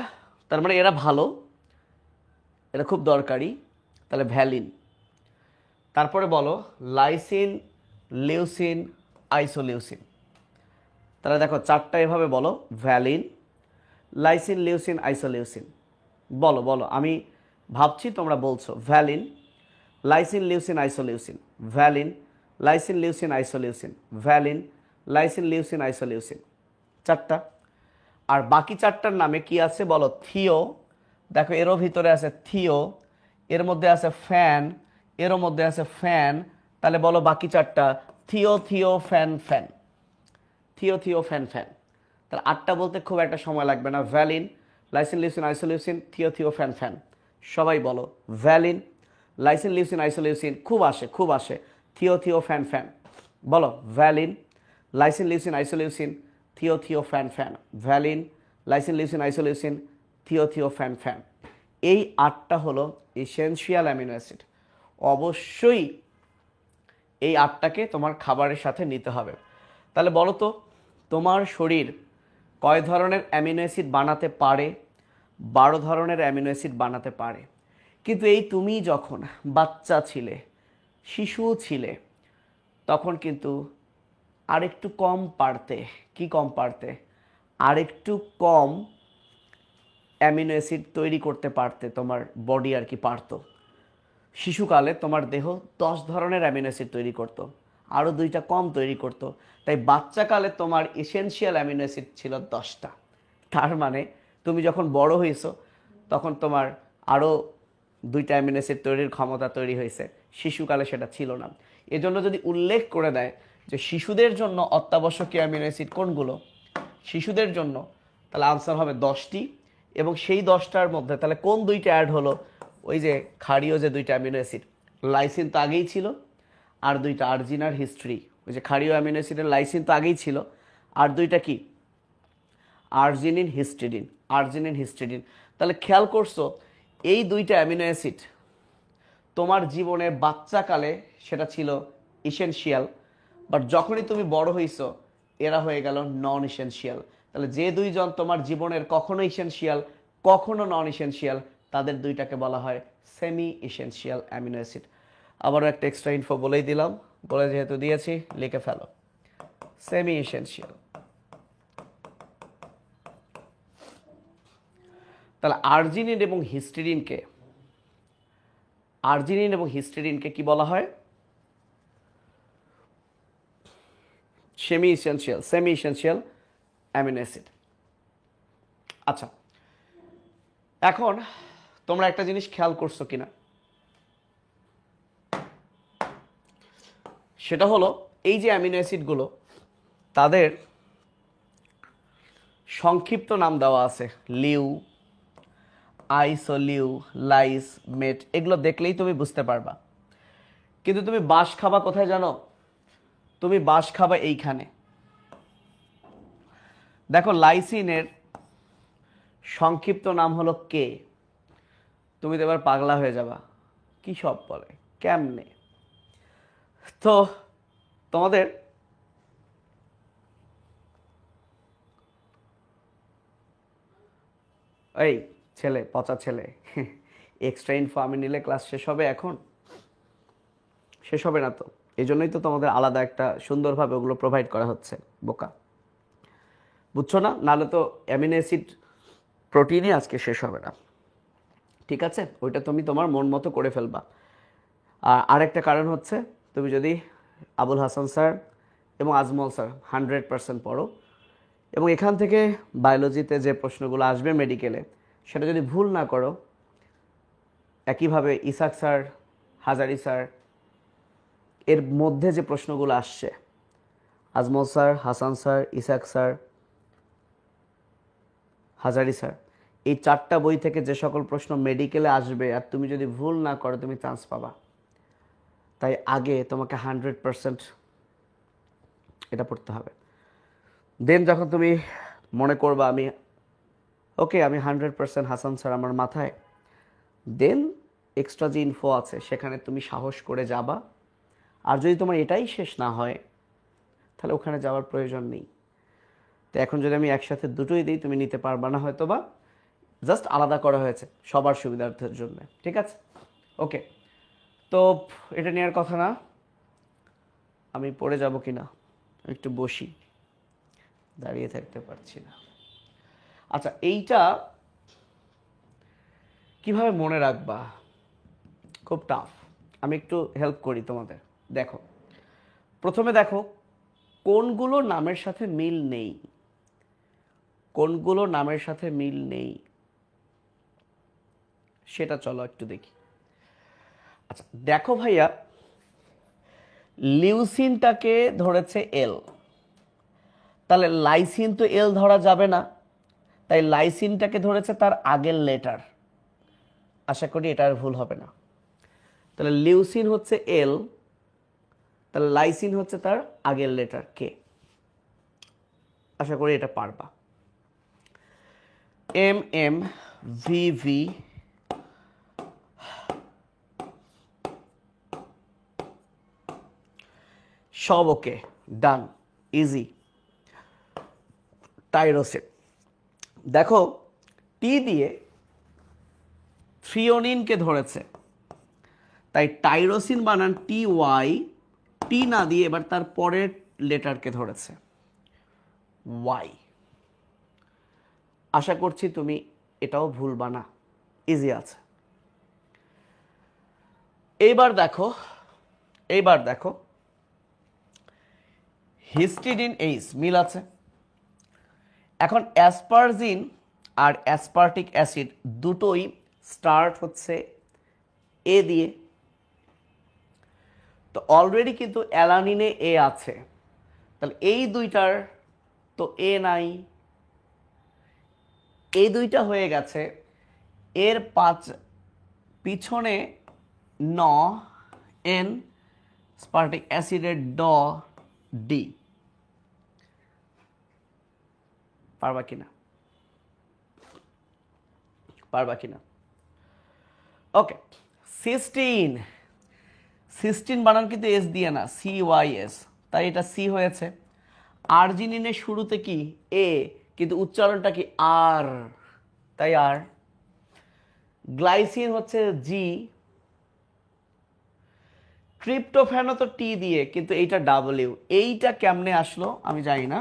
[SPEAKER 1] তার মানে এরা ভালো, এরা খুব দরকারি, তাহলে ভ্যালিন। তারপরে বলো লাইসিন, লিউসিন, আইসোলিউসিন। তাহলে দেখো 4টা এভাবে বলো, ভ্যালিন, লাইসিন, লিউসিন, আইসোলিউসিন। বলো বলো, আমি ভাবছি তোমরা বলছো। Valine, lysine, leucine, isoleucine, valine, lysine, leucine, isoleucine, valine, lysine, leucine, isoleucine. 4টা। আর বাকি 4টার নামে কি আছে বলো? থিও, দেখো এরও ভিতরে আছে থিও, এর মধ্যে আছে ফ্যান, এরও মধ্যে আছে ফ্যান। তাহলে বলো বাকি 4টা, Theo, Theo, fan, fan, Theo, Theo, fan, fan. তাহলে 8টা বলতে খুব একটা সময় লাগবে না। Valine, lysine, leucine, isoleucine, Theo, Theo, fan, fan. সবাই বলো ভ্যালিন, লাইসিন, লিউসিন, আইসোলিউসিন, খুব আসে, খুব আসে, থিও, থিও, ফ্যান, ফ্যান। বলো valine, lysine, leucine, isoleucine, Theo, Theo, fan, fan. Valine, lysine, leucine, isoleucine, Theo, Theo, fan, fan. এই 8টা হলো essential amino acid. অবশ্যই এই 8টাকে তোমার খাবারের সাথে নিতে হবে। তাহলে বলো তো, তোমার শরীর কয় ধরনের অ্যামিনো অ্যাসিড বানাতে পারে? 12 ধরনের অ্যামিনো অ্যাসিড বানাতে পারে। কিন্তু এই তুমি যখন বাচ্চা ছিলে, শিশু ছিলে, তখন কিন্তু আরেকটু কম পারতে। কি কম পারতে? আরেকটু কম অ্যামিনো অ্যাসিড তৈরি করতে পারতে, তোমার বডি আর কি পারতো। শিশুকালে তোমার দেহ 10 ধরনের অ্যামিনো অ্যাসিড তৈরি করতো, আরও 2টা কম তৈরি করতো। তাই বাচ্চাকালে তোমার এসেনশিয়াল অ্যামিনো অ্যাসিড ছিল 10টা। তার মানে তুমি যখন বড় হয়েছো তখন তোমার আরও 2টা অ্যামিনো অ্যাসিড তৈরির ক্ষমতা তৈরি হয়েছে, শিশুকালে সেটা ছিল না। এজন্য যদি উল্লেখ করে দেয় যে শিশুদের জন্য অত্যাবশ্যকীয় অ্যামিনো অ্যাসিড কোনগুলো, শিশুদের জন্য, তাহলে আনসার হবে 10টি। এবং সেই 10টার মধ্যে তাহলে কোন 2টা অ্যাড হলো? ওই যে ক্ষারীয় যে 2টা অ্যামিনো অ্যাসিড, লাইসিন তো আগেই ছিল, আর 2টা আর্জিন আর হিস্ট্রি। ওই যে ক্ষারীয় অ্যামিনো অ্যাসিডের লাইসিন তো আগেই ছিল, আর 2টা কি? Arginine, histidine, arginine, histidine. তাহলে খেয়াল করছো এই 2টা অ্যামিনো অ্যাসিড তোমার জীবনে বাচ্চাকালে সেটা ছিল ইসেনশিয়াল, বাট যখনই তুমি বড় হইছো এরা হয়ে গেল নন ইসেনশিয়াল। তাহলে যে 2জন তোমার জীবনের কখনো ইসেনশিয়াল, কখনো নন ইসেনশিয়াল, তাদের 2টাকে বলা হয় সেমি ইসেনশিয়াল অ্যামিনো অ্যাসিড। আবারও একটা এক্সট্রা ইনফো বলেই দিলাম, বলে যেহেতু দিয়েছি লিখে ফেলো, সেমি ইসেনশিয়াল। তাহলে আর্জিনিন এবং হিস্টিডিনকে, আর্জিনিন এবং হিস্টিডিনকে কি বলা হয়? Semi essential amino acid. আচ্ছা, এখন তোমরা একটা জিনিস খেয়াল করছো কিনা, সেটা হলো এই যে অ্যামিনো অ্যাসিডগুলো, তাদের সংক্ষিপ্ত নাম দেওয়া আছে, লিউ, আইসোলিউ, লাইস, মেট। এগুলো দেখলেই তুমি বুঝতে পারবা। কিন্তু তুমি বাঁশ খাবা কোথায় জানো? তুমি বাঁশ খাবা এইখানে। দেখো লাইসিনের সংক্ষিপ্ত নাম হলো কে। তুমি তো এবার পাগলা হয়ে যাবা, কি সব বলে, কেমনে? তো তোমাদের এই ছেলে, পচা ছেলে, এক্সট্রা ইনফো আমি নিলে ক্লাস শেষ হবে? এখন শেষ হবে না তো। এই জন্যই তো তোমাদের আলাদা একটা সুন্দরভাবে ওগুলো প্রোভাইড করা হচ্ছে, বোকা, বুঝছো না? নাহলে তো অ্যামিনো অ্যাসিড প্রোটিনই আজকে শেষ হবে না, ঠিক আছে? ওইটা তুমি তোমার মন মতো করে ফেলবা। আর আরেকটা কারণ হচ্ছে, তুমি যদি আবুল হাসান স্যার এবং আজমল স্যার 100% পড়ো। এবং এখান থেকে বায়োলজিতে যে প্রশ্নগুলো আসবে মেডিকেলে সেটা যদি ভুল না করো, একইভাবে ইসাক স্যার, হাজারি স্যার এর মধ্যে যে প্রশ্নগুলো আসছে, Ajmal sir, Hasan sir, Ishaq sir, Hazari sir, এই 4টা বই থেকে যে সকল প্রশ্ন মেডিকেলে আসবে আর তুমি যদি ভুল না করো তুমি চান্স পাবা। তাই আগে তোমাকে 100% এটা পড়তে হবে। দেন যখন তুমি মনে করবা আমি ওকে আমি 100% হাসান স্যার আমার মাথায়, দেন এক্সট্রা যে ইনফো আছে সেখানে তুমি সাহস করে যাবা। আর যদি তোমার এটাই শেষ না হয় তাহলে ওখানে যাওয়ার প্রয়োজন নেই। তো এখন যদি আমি একসাথে দুটোই দিই তুমি নিতে পারবা না হয়তো, বা জাস্ট আলাদা করা হয়েছে সবার সুবিধার্থের জন্য, ঠিক আছে? ওকে, তো এটা নেওয়ার কথা না। আমি পড়ে যাব কি না একটু বসি, দাঁড়িয়ে থাকতে পারছি না। আচ্ছা, এইটা কিভাবে মনে রাখবা, খুব টাফ। আমি একটু হেল্প করি তোমাদের। দেখো, প্রথমে দেখো কোনগুলো নামের সাথে মিল নেই, কোনগুলো নামের সাথে মিল নেই সেটা চলো একটু দেখি। আচ্ছা দেখো ভাইয়া, লিউসিনটাকে ধরেছে এল, তাহলে লাইসিন তো এল ধরা যাবে না, তাই লাইসিনটাকে ধরেছে তার আগের লেটার। আশা করি এটা আর ভুল হবে না। তাহলে লিউসিন হচ্ছে এল, তাহলে লাইসিন হচ্ছে তার আগের লেটার কে। আশা করি এটা পারবা। এম এম ভি ভি সব ওকে, ডান, ইজি। টাইরোসিন, দেখো টি দিয়ে থ্রিওনিনকে ধরেছে, তাই টাইরোসিন বানান টি ওয়াই, টি না দিয়ে এবার তার পরের লেটারকে ধরেছে ওয়াই। আশা করছি তুমি এটাও ভুলবা না, ইজি আছে। এইবার দেখো হিস্টিডিন এইচ মিল আছে। এখন অ্যাসপারজিন আর অ্যাসপার্টিক অ্যাসিড দুটোই স্টার্ট হচ্ছে এ দিয়ে, তো অলরেডি কিন্তু অ্যালানিনে এ আছে, তাহলে এই দুইটার তো এ নাই, এই দুইটা হয়ে গেছে। এর পিছনে ন এন, স্পার্টিক অ্যাসিডের ড ডি। পারবা কিনা? ওকে, সিস্টিন, সিস্টিন বানান কিন্তু এস দিয়ে না, সি ওয়াই এস, তাই এটা সি হয়েছে। আর্জিনিনের শুরুতে কি এ, কিন্তু উচ্চারণটা কি আর, তাই আর। গ্লাইসিন হচ্ছে জি, ট্রিপ্টোফ্যানও তো টি দিয়ে, কিন্তু এইটা ডাব্লিউ, এইটা কেমনে আসলো আমি জানি না,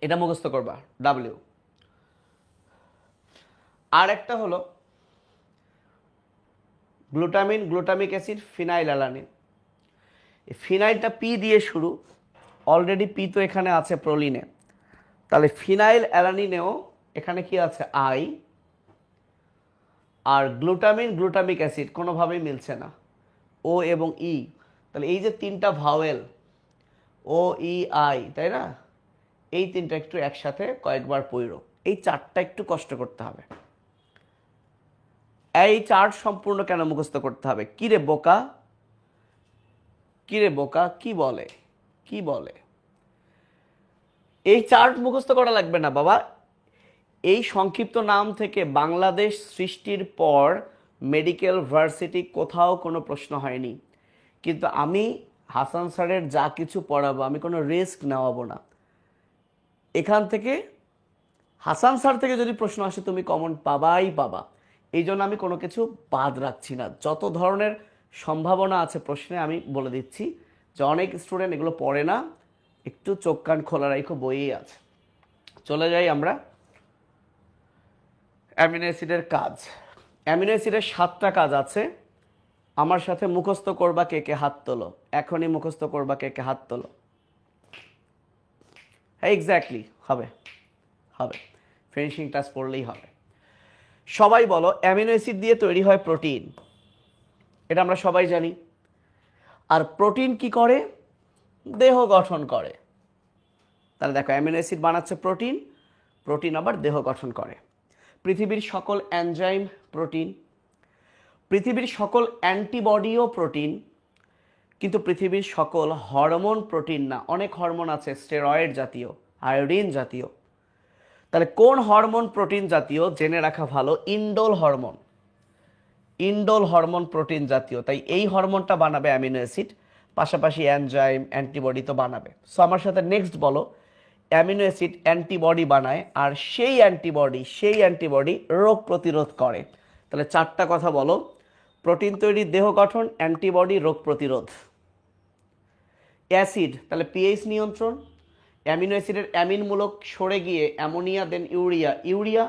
[SPEAKER 1] এটা মুখস্থ করবা ডাব্লিউ। আর একটা হলো glutamine, glutamic acid, phenylalanine. ফিনাইলটা পি দিয়ে শুরু, অলরেডি পি তো এখানে আছে প্রোলিনে, তাহলে ফিনাইল অ্যালানিনেও এখানে কি আছে আই। আর গ্লুটামিন, গ্লুটামিক অ্যাসিড কোনোভাবেই মিলছে না, ও এবং ই। তাহলে এই যে তিনটা ভাওয়েল ও ই আই, তাই না, এই তিনটা একটু একসাথে কয়েকবার পড়ো। এই চারটা একটু কষ্ট করতে হবে। এই চার্ট সম্পূর্ণ কেন মুখস্থ করতে হবে? কিরে বোকা, কি বলে এই চার্ট মুখস্থ করা লাগবে না বাবা। এই সংক্ষিপ্ত নাম থেকে বাংলাদেশ সৃষ্টির পর মেডিকেল ভার্সিটি কোথাও কোনো প্রশ্ন হয়নি, কিন্তু আমি হাসান স্যারের যা কিছু পড়াবো আমি কোনো রিস্ক নেওয়াবো না। এখান থেকে হাসান স্যার থেকে যদি প্রশ্ন আসে তুমি কমন পাবা। এই জন্য আমি কোনো কিছু বাদ রাখছি না, যত ধরনের সম্ভাবনা আছে প্রশ্নে আমি বলে দিচ্ছি যে অনেক স্টুডেন্ট এগুলো পড়ে না, একটু চোখ কান খোলা রাখো, বইই আছে। চলে যাই আমরা অ্যামিনো অ্যাসিডের কাজ। অ্যামিনো অ্যাসিডের 7টা কাজ আছে, আমার সাথে মুখস্থ করবা কে কে হাত তোলো, এখনই মুখস্থ করবা কে কে হাত তোলো। হ্যাঁ এক্স্যাক্টলি, হবে হবে, ফিনিশিং টাচ পড়লেই হবে। সবাই বলো অ্যামিনো অ্যাসিড দিয়ে তৈরি হয় প্রোটিন, এটা আমরা সবাই জানি। আর প্রোটিন কি করে? দেহ গঠন করে। তাহলে দেখো অ্যামিনো অ্যাসিড বানাচ্ছে প্রোটিন, প্রোটিন আবার দেহ গঠন করে। পৃথিবীর সকল এনজাইম প্রোটিন, পৃথিবীর সকল অ্যান্টিবডিও প্রোটিন, কিন্তু পৃথিবীর সকল হরমোন প্রোটিন না। অনেক হরমোন আছে স্টেরয়েড জাতীয়, আয়োডিন জাতীয়। তাহলে কোন হরমোন প্রোটিন জাতীয়? জেনে রাখা ভালো, indole hormone. Indole hormone protein জাতীয়, তাই এই হরমোনটা বানাবে অ্যামিনো অ্যাসিড, পাশাপাশি এনজাইম অ্যান্টিবডি তো বানাবে। সো আমার সাথে নেক্সট বলো, অ্যামিনো অ্যাসিড অ্যান্টিবডি বানায়, আর সেই অ্যান্টিবডি রোগ প্রতিরোধ করে। তাহলে চারটা কথা বলো, প্রোটিন তৈরি, দেহ গঠন, অ্যান্টিবডি, রোগ প্রতিরোধ। অ্যাসিড, তাহলে পিএইচ নিয়ন্ত্রণ। অ্যামিনো অ্যাসিডের অ্যামিনমূলক সরে গিয়ে অ্যামোনিয়া, দেন ইউরিয়া।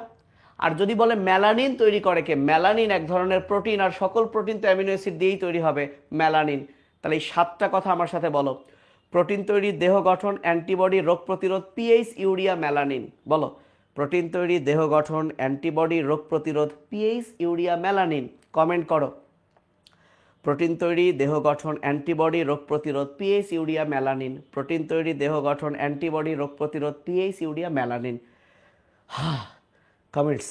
[SPEAKER 1] আর যদি বলে মেলানিন তৈরি করে কে? মেলানিন এক ধরনের প্রোটিন, আর সকল প্রোটিন তো অ্যামিনো অ্যাসিড দিয়েই তৈরি হবে, মেলানিন। তাহলে এই সাতটা কথা আমার সাথে বলো, প্রোটিন তৈরি, দেহ গঠন, অ্যান্টিবডি, রোগ প্রতিরোধ, পিএইচ, ইউরিয়া, মেলানিন। বলো, প্রোটিন তৈরি, দেহ গঠন, অ্যান্টিবডি, রোগ প্রতিরোধ, পিএইচ, ইউরিয়া, মেলানিন। কমেন্ট করো। প্রোটিন তৈরি, দেহ গঠন, অ্যান্টিবডি, রোগ প্রতিরোধ, পিএইচ, ইউরিয়া, মেলানিন। প্রোটিন তৈরি, দেহ গঠন, অ্যান্টিবডি, রোগ প্রতিরোধ, পিএইচ, ইউরিয়া, মেলানিন। কমেন্টস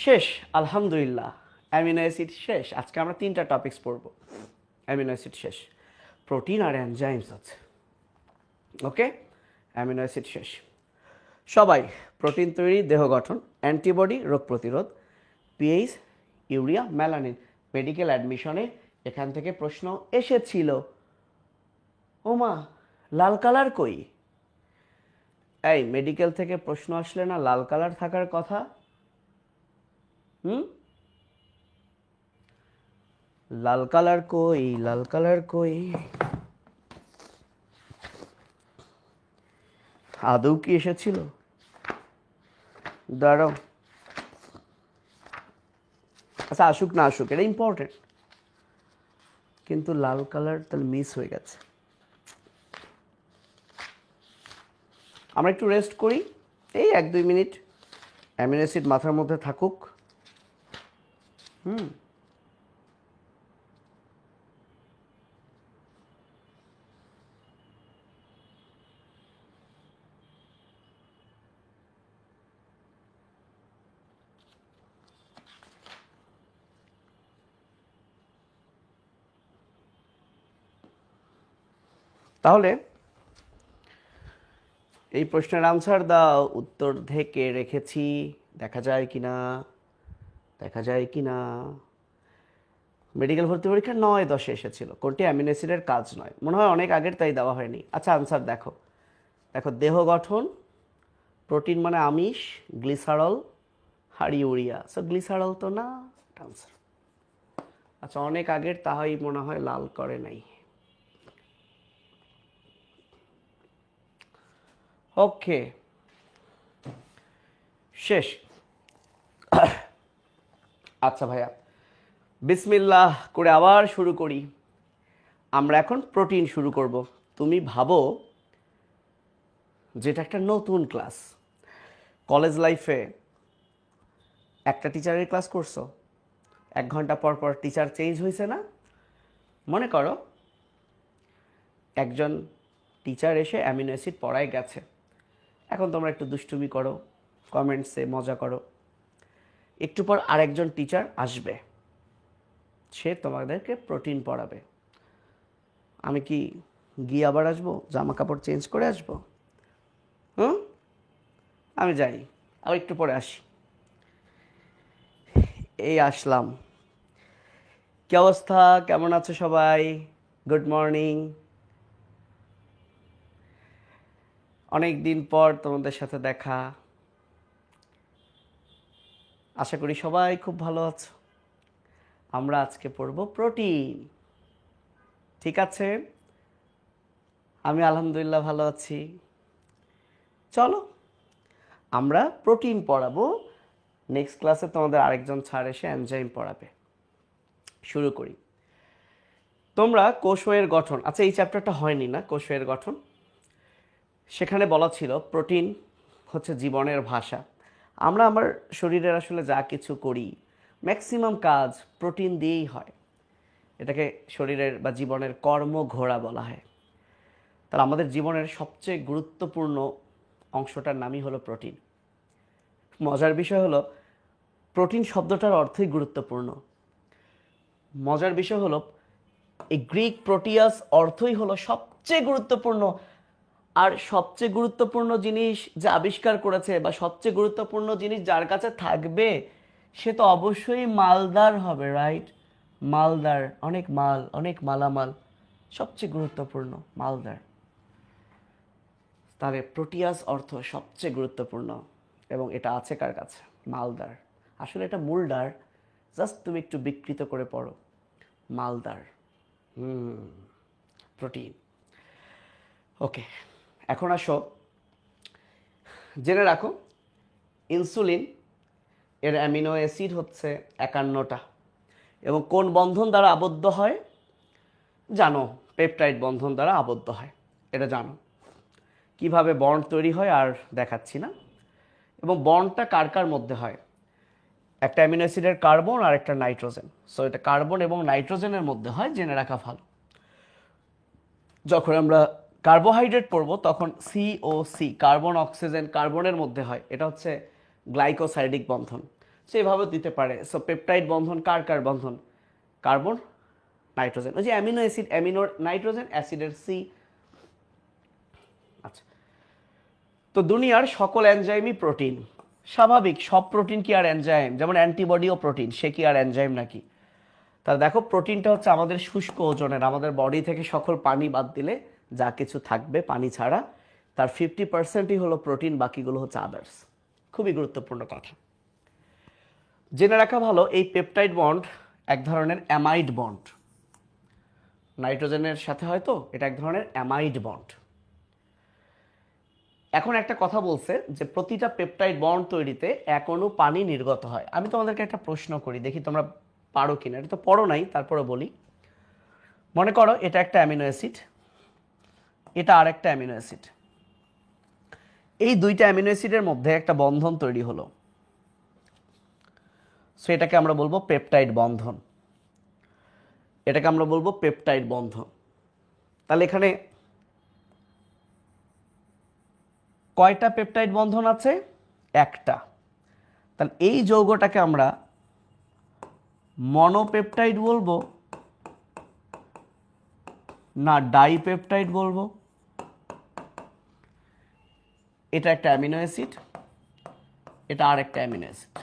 [SPEAKER 1] শেষ, আলহামদুলিল্লাহ। অ্যামিনো অ্যাসিড শেষ। আজকে আমরা 3টা টপিকস পড়বো, অ্যামিনো অ্যাসিড শেষ, প্রোটিন আর এনজাইমস আছে। ওকে, অ্যামিনো অ্যাসিড শেষ। সবাই প্রোটিন তৈরি, দেহ গঠন, অ্যান্টিবডি, রোগ প্রতিরোধ, পিএইচ, ইউরিয়া, মেলানিন। মেডিকেল অ্যাডমিশনে এখান থেকে প্রশ্ন এসেছিল, ওমা লাল কালার কই? এই মেডিকেল থেকে প্রশ্ন আসলে না লাল কালার থাকার কথা? লাল কালার কই, লাল কালার কই? আদৌ কি এসেছিল? দাঁড়াও, আচ্ছা আসুক না আসুক, এটা ইম্পর্টেন্ট, কিন্তু লাল কালার তাহলে মিস হয়ে গেছে। আমরা একটু রেস্ট করি, এই 1-2 মিনিট, অ্যামিনো অ্যাসিড মাথার মধ্যে থাকুক। তাহলে এই প্রশ্নের আনসার দাও, উত্তর থেকে রেখেছি, দেখা যায় কিনা, দেখা যায় কিনা। মেডিকেল ভর্তি পরীক্ষা 9-10 এসেছিল, কোনটি অ্যামিনো অ্যাসিডের কাজ নয়, মনে হয় অনেক আগের, তাই দেওয়া হয়নি। আচ্ছা আনসার দেখো, দেখো দেহ গঠন, প্রোটিন মানে আমিষ, গ্লিসারল আর ইউরিয়া। সো গ্লিসারল তো না, আনসার। আচ্ছা অনেক আগের, তাই মনে হয় লাল করে নাই। ওকে, শেষ। আচ্ছা ভাইয়া, বিসমিল্লাহ করে আবার শুরু করি। আমরা এখন প্রোটিন শুরু করব। তুমি ভাবো যেটা একটা নতুন ক্লাস, কলেজ লাইফে একটা টিচারের ক্লাস করছো, 1 ঘন্টা পর পর টিচার চেঞ্জ হয়েছে না? মনে করো একজন টিচার এসে অ্যামিনো অ্যাসিড পড়ায় গেছে, এখন তোমরা একটু দুষ্টুমি করো, কমেন্টসে মজা করো। একটু পর আরেকজন টিচার আসবে, সে তোমাদেরকে প্রোটিন পড়াবে। আমি কি গিয়ে আবার আসবো, জামা কাপড় চেঞ্জ করে আসবো? আমি যাই, আবার একটু পরে আসি। এই আসলাম। কি অবস্থা, কেমন আছো সবাই? Good morning. অনেক দিন পর তোমাদের সাথে দেখা, আশা করি সবাই খুব ভালো আছো। আমরা আজকে পড়ব প্রোটিন, ঠিক আছে? আমি আলহামদুলিল্লাহ ভালো আছি। চলো আমরা প্রোটিন পড়াবো, নেক্সট ক্লাসে তোমাদের আরেকজন স্যার এসে এনজাইম পড়াবে। শুরু করি। তোমরা কোষের গঠন, আচ্ছা এই চ্যাপ্টারটা হয়নি না, কোষের গঠন, সেখানে বলা ছিল প্রোটিন হচ্ছে জীবনের ভাষা। আমরা আমার শরীরের আসলে যা কিছু করি ম্যাক্সিমাম কাজ প্রোটিন দিয়েই হয়। এটাকে শরীরের বা জীবনের কর্মঘোড়া বলা হয়। তাহলে আমাদের জীবনের সবচেয়ে গুরুত্বপূর্ণ অংশটার নামই হলো প্রোটিন। মজার বিষয় হলো প্রোটিন শব্দটার অর্থই গুরুত্বপূর্ণ। মজার বিষয় হলো এই গ্রিক প্রোটিয়াস অর্থই হলো সবচেয়ে গুরুত্বপূর্ণ। আর সবচেয়ে গুরুত্বপূর্ণ জিনিস যা আবিষ্কার করেছে বা সবচেয়ে গুরুত্বপূর্ণ জিনিস যার কাছে থাকবে সে তো অবশ্যই মালদার হবে, রাইট? মালদার, অনেক মাল, অনেক মালামাল, সবচেয়ে গুরুত্বপূর্ণ মালদার। তাহলে প্রোটিয়াস অর্থ সবচেয়ে গুরুত্বপূর্ণ এবং এটা আছে কার কাছে? মালদার। আসলে এটা মূলদার, জাস্ট তুমি একটু বিকৃত করে পড়ো, মালদার। প্রোটিন। ওকে, এখন আসো, জেনে রাখো ইনসুলিন এর অ্যামিনো অ্যাসিড হচ্ছে 51টা এবং কোন বন্ধন দ্বারা আবদ্ধ হয় জানো? পেপটাইড বন্ধন দ্বারা আবদ্ধ হয়, এটা জানো। কিভাবে বন্ড তৈরি হয় আর দেখাচ্ছি না। এবং বন্ডটা কার কার মধ্যে হয়? একটা অ্যামিনো অ্যাসিডের কার্বন আর একটা নাইট্রোজেন। সো এটা কার্বন এবং নাইট্রোজেনের মধ্যে হয়, জেনে রাখা ভালো। যখন আমরা কার্বোহাইড্রেট পড়ব তখন COC, কার্বন অক্সিজেন, কার্বনের মধ্যে হয়, এটা হচ্ছে গ্লাইকোসাইডিক বন্ধন। সেভাবে দিতে পারে। সো পেপটাইড বন্ধন কার কার বন্ধন? Carbon, nitrogen. ওই যে অ্যামিনো অ্যাসিড, অ্যামিনোর নাইট্রোজেন, অ্যাসিডের C। আচ্ছা, তো দুনিয়ার সকল এনজাইমই প্রোটিন। স্বাভাবিক, সব প্রোটিন কি আর এনজাইম? যেমন অ্যান্টিবডিও প্রোটিন, সে কি আর এনজাইম নাকি? তাহলে দেখো প্রোটিনটা হচ্ছে আমাদের শুষ্ক ওজনের, আমাদের বডি থেকে সকল পানি বাদ দিলে যা কিছু থাকবে পানি ছাড়া তার 50%ই হলো প্রোটিন, বাকিগুলো হচ্ছে আদার্স। খুবই গুরুত্বপূর্ণ কথা জেনে রাখা ভালো। এই পেপটাইড বন্ড এক ধরনের অ্যামাইড বন্ড, নাইট্রোজেনের সাথে হয়তো এটা এক ধরনের অ্যামাইড বন্ড। এখন একটা কথা বলছে যে প্রতিটা পেপটাইড বন্ড তৈরিতে এক অণু পানি নির্গত হয়। আমি তোমাদেরকে একটা প্রশ্ন করি, দেখি তোমরা পারো কিনা। এটা তো পড়ো নাই, তারপরে বলি। মনে করো এটা একটা অ্যামিনো অ্যাসিড, এটা আর একটা অ্যামিনো অ্যাসিড। এই দুইটা অ্যামিনো অ্যাসিডের মধ্যে একটা বন্ধন তৈরি হলো, সো এটাকে আমরা বলবো পেপটাইড বন্ধন। এটাকে আমরা বলবো পেপটাইড বন্ধন। তাহলে এখানে কয়টা পেপটাইড বন্ধন আছে? একটা। তাহলে এই যৌগটাকে আমরা মনোপেপটাইড বলবো না ডাইপেপটাইড বলবো? এটা একটা অ্যামিনো অ্যাসিড, এটা আর একটা অ্যামিনো অ্যাসিড।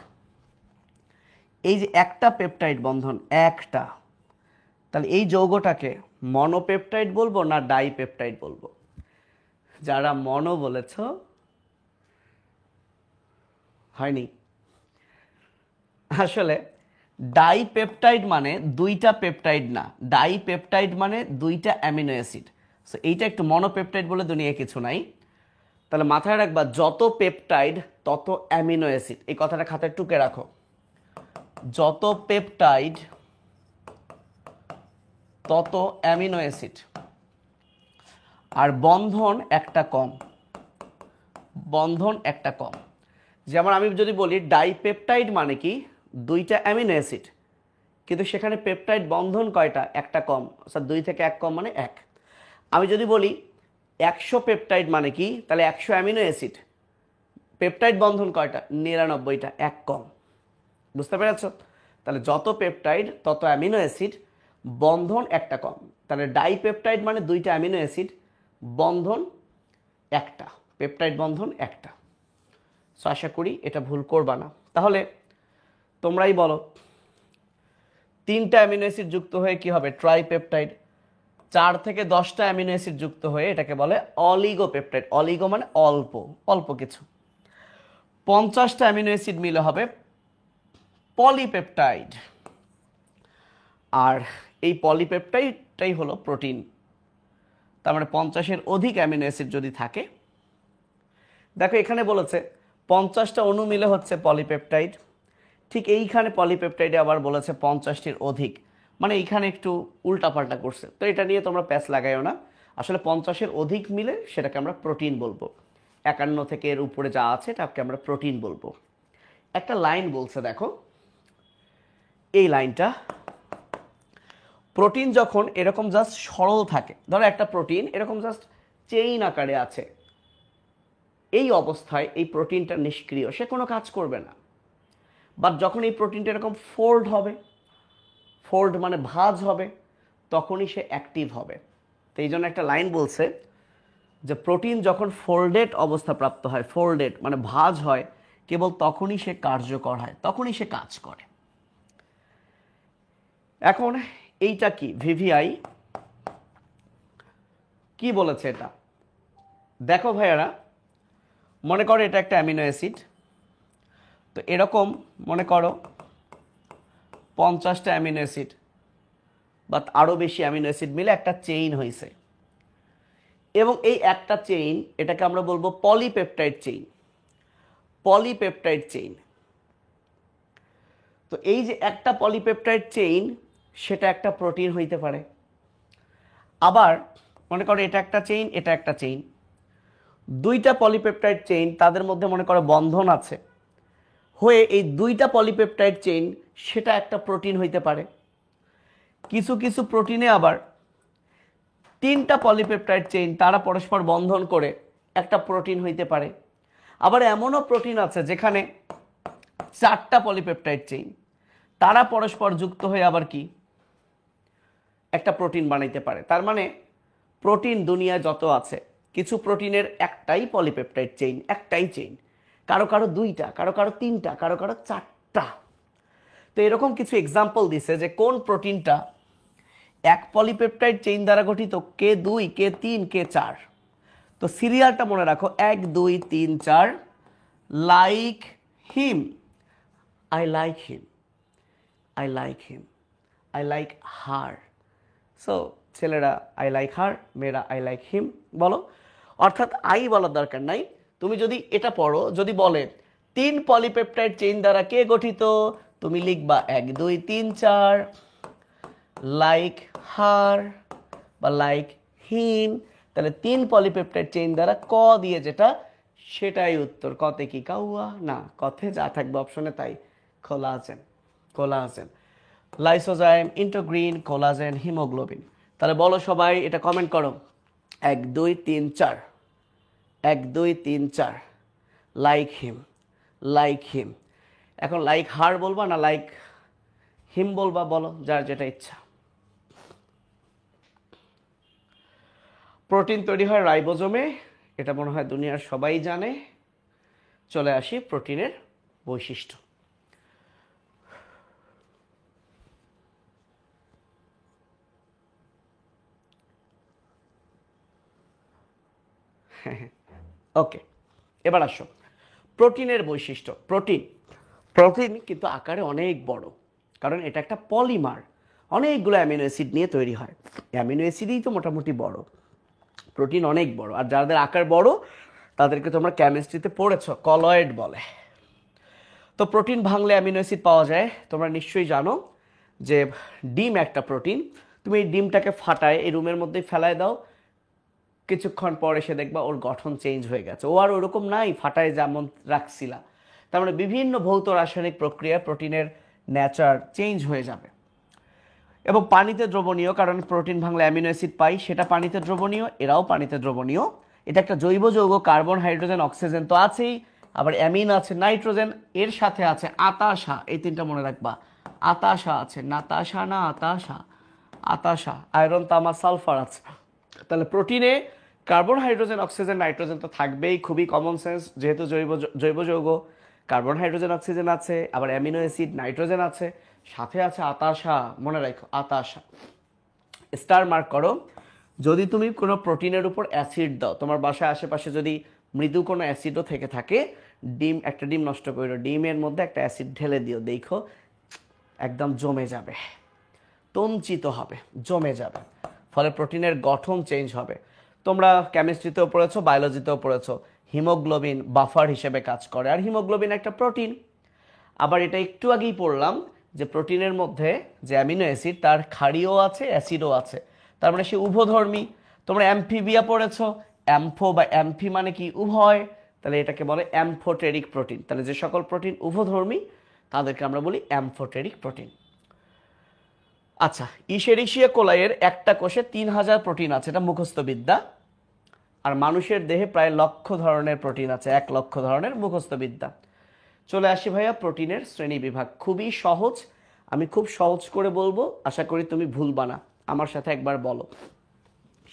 [SPEAKER 1] এই যে একটা পেপটাইড বন্ধন, একটা, তাহলে এই যৌগটাকে মনোপেপটাইড বলবো না ডাইপেপটাইড বলবো? যারা মনো বলেছ হয়নি। আসলে ডাইপেপটাইড মানে দুইটা পেপটাইড না, ডাইপেপটাইড মানে দুইটা অ্যামিনো অ্যাসিড। সো এইটা একটু মনোপেপটাইড বলে দুনিয়ায় কিছু নাই। তাহলে মাথায় রাখবা যত পেপটাইড তত অ্যামিনো অ্যাসিড, এই কথাটা খাতায় টুকে রাখো। যত পেপটাইড তত অ্যামিনো অ্যাসিড, আর বন্ধন একটা কম, বন্ধন একটা কম। যেমন আমি যদি বলি ডাইপেপটাইড মানে কি? দুইটা অ্যামিনো অ্যাসিড, কিন্তু সেখানে পেপটাইড বন্ধন কয়টা? একটা কম, অর্থাৎ 2 থেকে 1 কম মানে 1। আমি যদি বলি 100 পেপটাইড মানে কি? তাহলে 100 অ্যামিনো অ্যাসিড, পেপটাইড বন্ধন কয়টা? 99টা, 1 কম। বুঝতে পেরেছ? তাহলে যত পেপটাইড তত অ্যামিনো অ্যাসিড, বন্ধন একটা কম। তাহলে ডাইপেপটাইড মানে দুইটা অ্যামিনো অ্যাসিড, বন্ধন একটা, পেপটাইড বন্ধন একটা। সো আশা করি এটা ভুল করবা না। তাহলে তোমরাই বলো, 3টা অ্যামিনো অ্যাসিড যুক্ত হয়ে কি হবে? ট্রাইপেপটাইড। 4 থেকে 10টা অ্যামিনো অ্যাসিড যুক্ত হয়ে এটাকে বলে অলিগোপেপটাইড। অলিগো মানে অল্প, অল্প কিছু। 50টা অ্যামিনো অ্যাসিড মিলে হবে পলিপেপটাইড। আর এই পলিপেপটাইডটাই হলো প্রোটিন। তার মানে 50-এর অধিক অ্যামিনো অ্যাসিড যদি থাকে, দেখো এখানে বলেছে 50টা অণু মিলে হচ্ছে পলিপেপটাইড। ঠিক এইখানে পলিপেপটাইডে আবার বলেছে 50টির অধিক, মানে এইখানে একটু উল্টাপাল্টা করছে, তো এটা নিয়ে তোমরা প্যাচ লাগাইও না। আসলে 50-এর অধিক মিলে সেটাকে আমরা প্রোটিন বলবো, 51 থেকে এর উপরে যা আছে তাকে আমরা প্রোটিন বলবো। একটা লাইন বলছে, দেখো এই লাইনটা, প্রোটিন যখন এরকম জাস্ট সরল থাকে, ধরো একটা প্রোটিন এরকম জাস্ট চেইন আকারে আছে, এই অবস্থায় এই প্রোটিনটা নিষ্ক্রিয়, সে কোনো কাজ করবে না। বাট যখন এই প্রোটিনটা এরকম ফোল্ড হবে, ফোল্ড মানে ভাঁজ হবে, তখনই সে অ্যাক্টিভ হবে। তো এই জন্য একটা লাইন বলছে যে প্রোটিন যখন ফোল্ডেড অবস্থা প্রাপ্ত হয়, ফোল্ডেড মানে ভাঁজ হয়, কেবল তখনই সে কার্যকর হয়, তখনই সে কাজ করে। এখন এইটা কি ভিভিআই কি বলেছে এটা দেখো ভাইয়ারা, মনে করো এটা একটা অ্যামিনো অ্যাসিড, তো এরকম মনে করো 50টা অ্যামিনো অ্যাসিড বা আরও বেশি অ্যামিনো অ্যাসিড মিলে একটা চেইন হয়েছে, এবং এই একটা চেইন এটাকে আমরা বলবো পলিপেপটাইড চেইন, পলিপেপটাইড চেইন। তো এই যে একটা পলিপেপটাইড চেইন, সেটা একটা প্রোটিন হইতে পারে। আবার মনে করো এটা একটা চেইন, এটা একটা চেইন, দুইটা পলিপেপটাইড চেইন, তাদের মধ্যে মনে করো বন্ধন আছে, হয়ে এই দুইটা পলিপেপটাইড চেইন সেটা একটা প্রোটিন হইতে পারে। কিছু কিছু প্রোটিনে আবার তিনটা পলিপেপটাইড চেইন, তারা পরস্পর বন্ধন করে একটা প্রোটিন হইতে পারে। আবার এমনও প্রোটিন আছে যেখানে চারটা পলিপেপটাইড চেইন, তারা পরস্পর যুক্ত হয়ে আবার কি একটা প্রোটিন বানাইতে পারে। তার মানে প্রোটিন দুনিয়ায় যত আছে, কিছু প্রোটিনের একটাই পলিপেপটাইড চেইন, একটাই চেইন, কারো কারো দুইটা, কারো কারো তিনটা, কারো কারো চারটা। তো এরকম কিছু এক্সাম্পল দিছে যে কোন প্রোটিনটা এক পলিপেপটাইড চেইন দ্বারা গঠিত, কে 2, কে 3, কে 4। তো সিরিয়ালটা মনে রাখো, 1 2 3 4, like him, I like him, I like him, I like her. So ছেলেরা আই লাইক হার, মেয়েরা আই লাইক হিম বলো। অর্থাৎ আই বলার দরকার নাই, তুমি যদি এটা পড়ো, যদি বলে 3 পলিপেপটাইড চেইন দ্বারা কে গঠিত, তুমি লিখবা 1 2 3 4, লাইক হার বা লাইক হিম। তাহলে 3 পলিপেপটাইড চেইন দ্বারা ক দিয়ে যেটা, সেটাই উত্তর। কতে কি কাউয়া না, কথে যা থাকবে অপশনে তাই, collagen, collagen, lysozyme, integrin, collagen, haemoglobin. তাহলে বলো সবাই, এটা কমেন্ট করো, 1 2 3 4, 1 2 3 4, লাইক হিম, লাইক হিম। এখন লাইক হার বলবা না লাইক হিম বলবা, বলো যার যেটা ইচ্ছা। প্রোটিন তৈরি হয় রাইবোজোমে, এটা মনে হয় দুনিয়ার সবাই জানে। চলে আসি প্রোটিনের বৈশিষ্ট্য। ওকে, এবার আসো প্রোটিনের বৈশিষ্ট্য। প্রোটিন, প্রোটিন কিন্তু আকারে অনেক বড়, কারণ এটা একটা পলিমার, অনেকগুলো অ্যামিনো অ্যাসিড নিয়ে তৈরি হয়। অ্যামিনো অ্যাসিডই তো মোটামুটি বড়, প্রোটিন অনেক বড়। আর যাদের আকার বড় তাদেরকে তোমরা কেমিস্ট্রিতে পড়েছ, কলয়েড বলে। তো প্রোটিন ভাঙলে অ্যামিনো অ্যাসিড পাওয়া যায়। তোমরা নিশ্চয়ই জানো যে ডিম একটা প্রোটিন, তুমি এই ডিমটাকে ফাটায় এই রুমের মধ্যেই ফেলায় দাও, কিছুক্ষণ পর এসে দেখবা ওর গঠন চেঞ্জ হয়ে গেছে, ও আর ওরকম নাই ফাটায় যেমন রাখছিলা। তার মানে বিভিন্ন ভৌত রাসায়নিক প্রক্রিয়ায় প্রোটিনের নেচার চেঞ্জ হয়ে যাবে। এবং পানিতে দ্রবণীয়, কারণ প্রোটিন ভাঙলে অ্যামিনো অ্যাসিড পাই, সেটা পানিতে দ্রবণীয়, এরাও পানিতে দ্রবণীয়। এটা একটা জৈব যৌগ, কার্বন হাইড্রোজেন অক্সিজেন তো আছেই, আবার অ্যামিন আছে, নাইট্রোজেন, এর সাথে আছে আতাসা, এই তিনটা মনে রাখবা। আতাসা আছে, নাতাসা না আতাসা, আতাসা, আয়রন, তামা, সালফার আছে। তাহলে প্রোটিনে কার্বন হাইড্রোজেন অক্সিজেন নাইট্রোজেন তো থাকবেই, খুবই কমন সেন্স, যেহেতু জৈব যৌগ, কার্বন হাইড্রোজেন অক্সিজেন আছে, আবার অ্যামিনো অ্যাসিড নাইট্রোজেন আছে, সাথে আছে আতাসা, মনে রাখো আতাসা, স্টার মার্ক করো। যদি তুমি কোনো প্রোটিনের উপর অ্যাসিড দাও, তোমার বাসায় আশেপাশে যদি মৃদু কোনো অ্যাসিডও থেকে থাকে, একটা ডিম নষ্ট করো, ডিমের মধ্যে একটা অ্যাসিড ঢেলে দিও, দেখো একদম জমে যাবে, তঞ্চিত হবে, জমে যাবে, ফলে প্রোটিনের গঠন চেঞ্জ হবে। তোমরা কেমিস্ট্রিতেও পড়েছো, বায়োলজিতেও পড়েছো, হিমোগ্লোবিন বাফার হিসেবে কাজ করে, আর হিমোগ্লোবিন একটা প্রোটিন। আবার এটা একটু আগেই পড়লাম যে প্রোটিনের মধ্যে যে অ্যামিনো অ্যাসিড তার ক্ষারীয় আছে, অ্যাসিডও আছে, তার মানে সে উভধর্মী। তোমরা অ্যাম্ফিবিয়া পড়েছো, অ্যাম্ফো বা অ্যাম্ফি মানে কি উভয়, তাহলে এটাকে বলে অ্যাম্ফোটেরিক প্রোটিন। তাহলে যে সকল প্রোটিন উভধর্মী তাদেরকে আমরা বলি অ্যাম্ফোটেরিক প্রোটিন। আচ্ছা, ইশেরিশিয়া কোলাইয়ের একটা কোষে 3000 প্রোটিন আছে, এটা মুখস্থ বিদ্যা। আর মানুষের দেহে প্রায় লক্ষ ধরনের প্রোটিন আছে, 1 লক্ষ ধরনের, মুখস্থ বিদ্যা। চলে আসি ভাইয়া প্রোটিনের শ্রেণী বিভাগ, খুবই সহজ, আমি খুব সহজ করে বলবো, আশা করি তুমি ভুলবা না, আমার সাথে একবার বলো।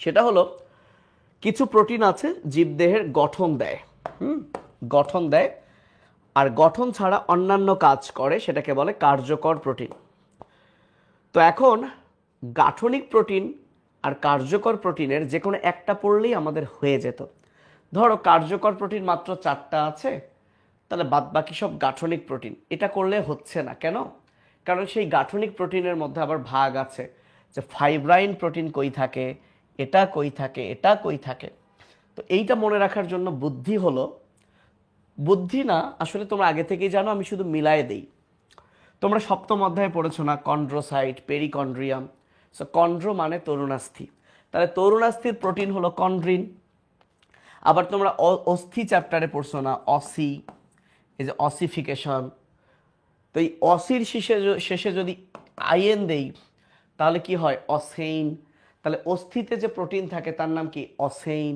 [SPEAKER 1] সেটা হলো কিছু প্রোটিন আছে জীবদেহের গঠন দেয়, গঠন দেয়, আর গঠন ছাড়া অন্যান্য কাজ করে, সেটাকে বলে কার্যকর প্রোটিন। তো এখন গাঠনিক প্রোটিন আর কার্যকর প্রোটিনের যে কোনো একটা পড়লেই আমাদের হয়ে যেত। ধরো কার্যকর প্রোটিন মাত্র 4টা আছে, তাহলে বাদ বাকি সব গাঠনিক প্রোটিন, এটা করলে হচ্ছে না। কেন? কারণ সেই গাঠনিক প্রোটিনের মধ্যে আবার ভাগ আছে, যে ফাইব্রাইন প্রোটিন কই থাকে, এটা কই থাকে, এটা কই থাকে। তো এইটা মনে রাখার জন্য বুদ্ধি হলো, বুদ্ধি না আসলে তোমরা আগে থেকেই জানো, আমি শুধু মিলায়ে দেই। তোমরা সপ্তম অধ্যায়ে পড়েছো না কন্ড্রোসাইট, পেরিকন্ড্রিয়াম। সো কন্ড্রো মানে তরুণাস্থি, তাহলে তরুণাস্থির প্রোটিন হলো কন্ড্রিন। আবার তোমরা অস্থি চ্যাপ্টারে পড়ছো না অসি, এই যে অসিফিকেশন। তো এই অসির শেষে যদি আইএন দেই তাহলে কি হয়? অসেইন। তাহলে অস্থিতে যে প্রোটিন থাকে তার নাম কি? অসেইন।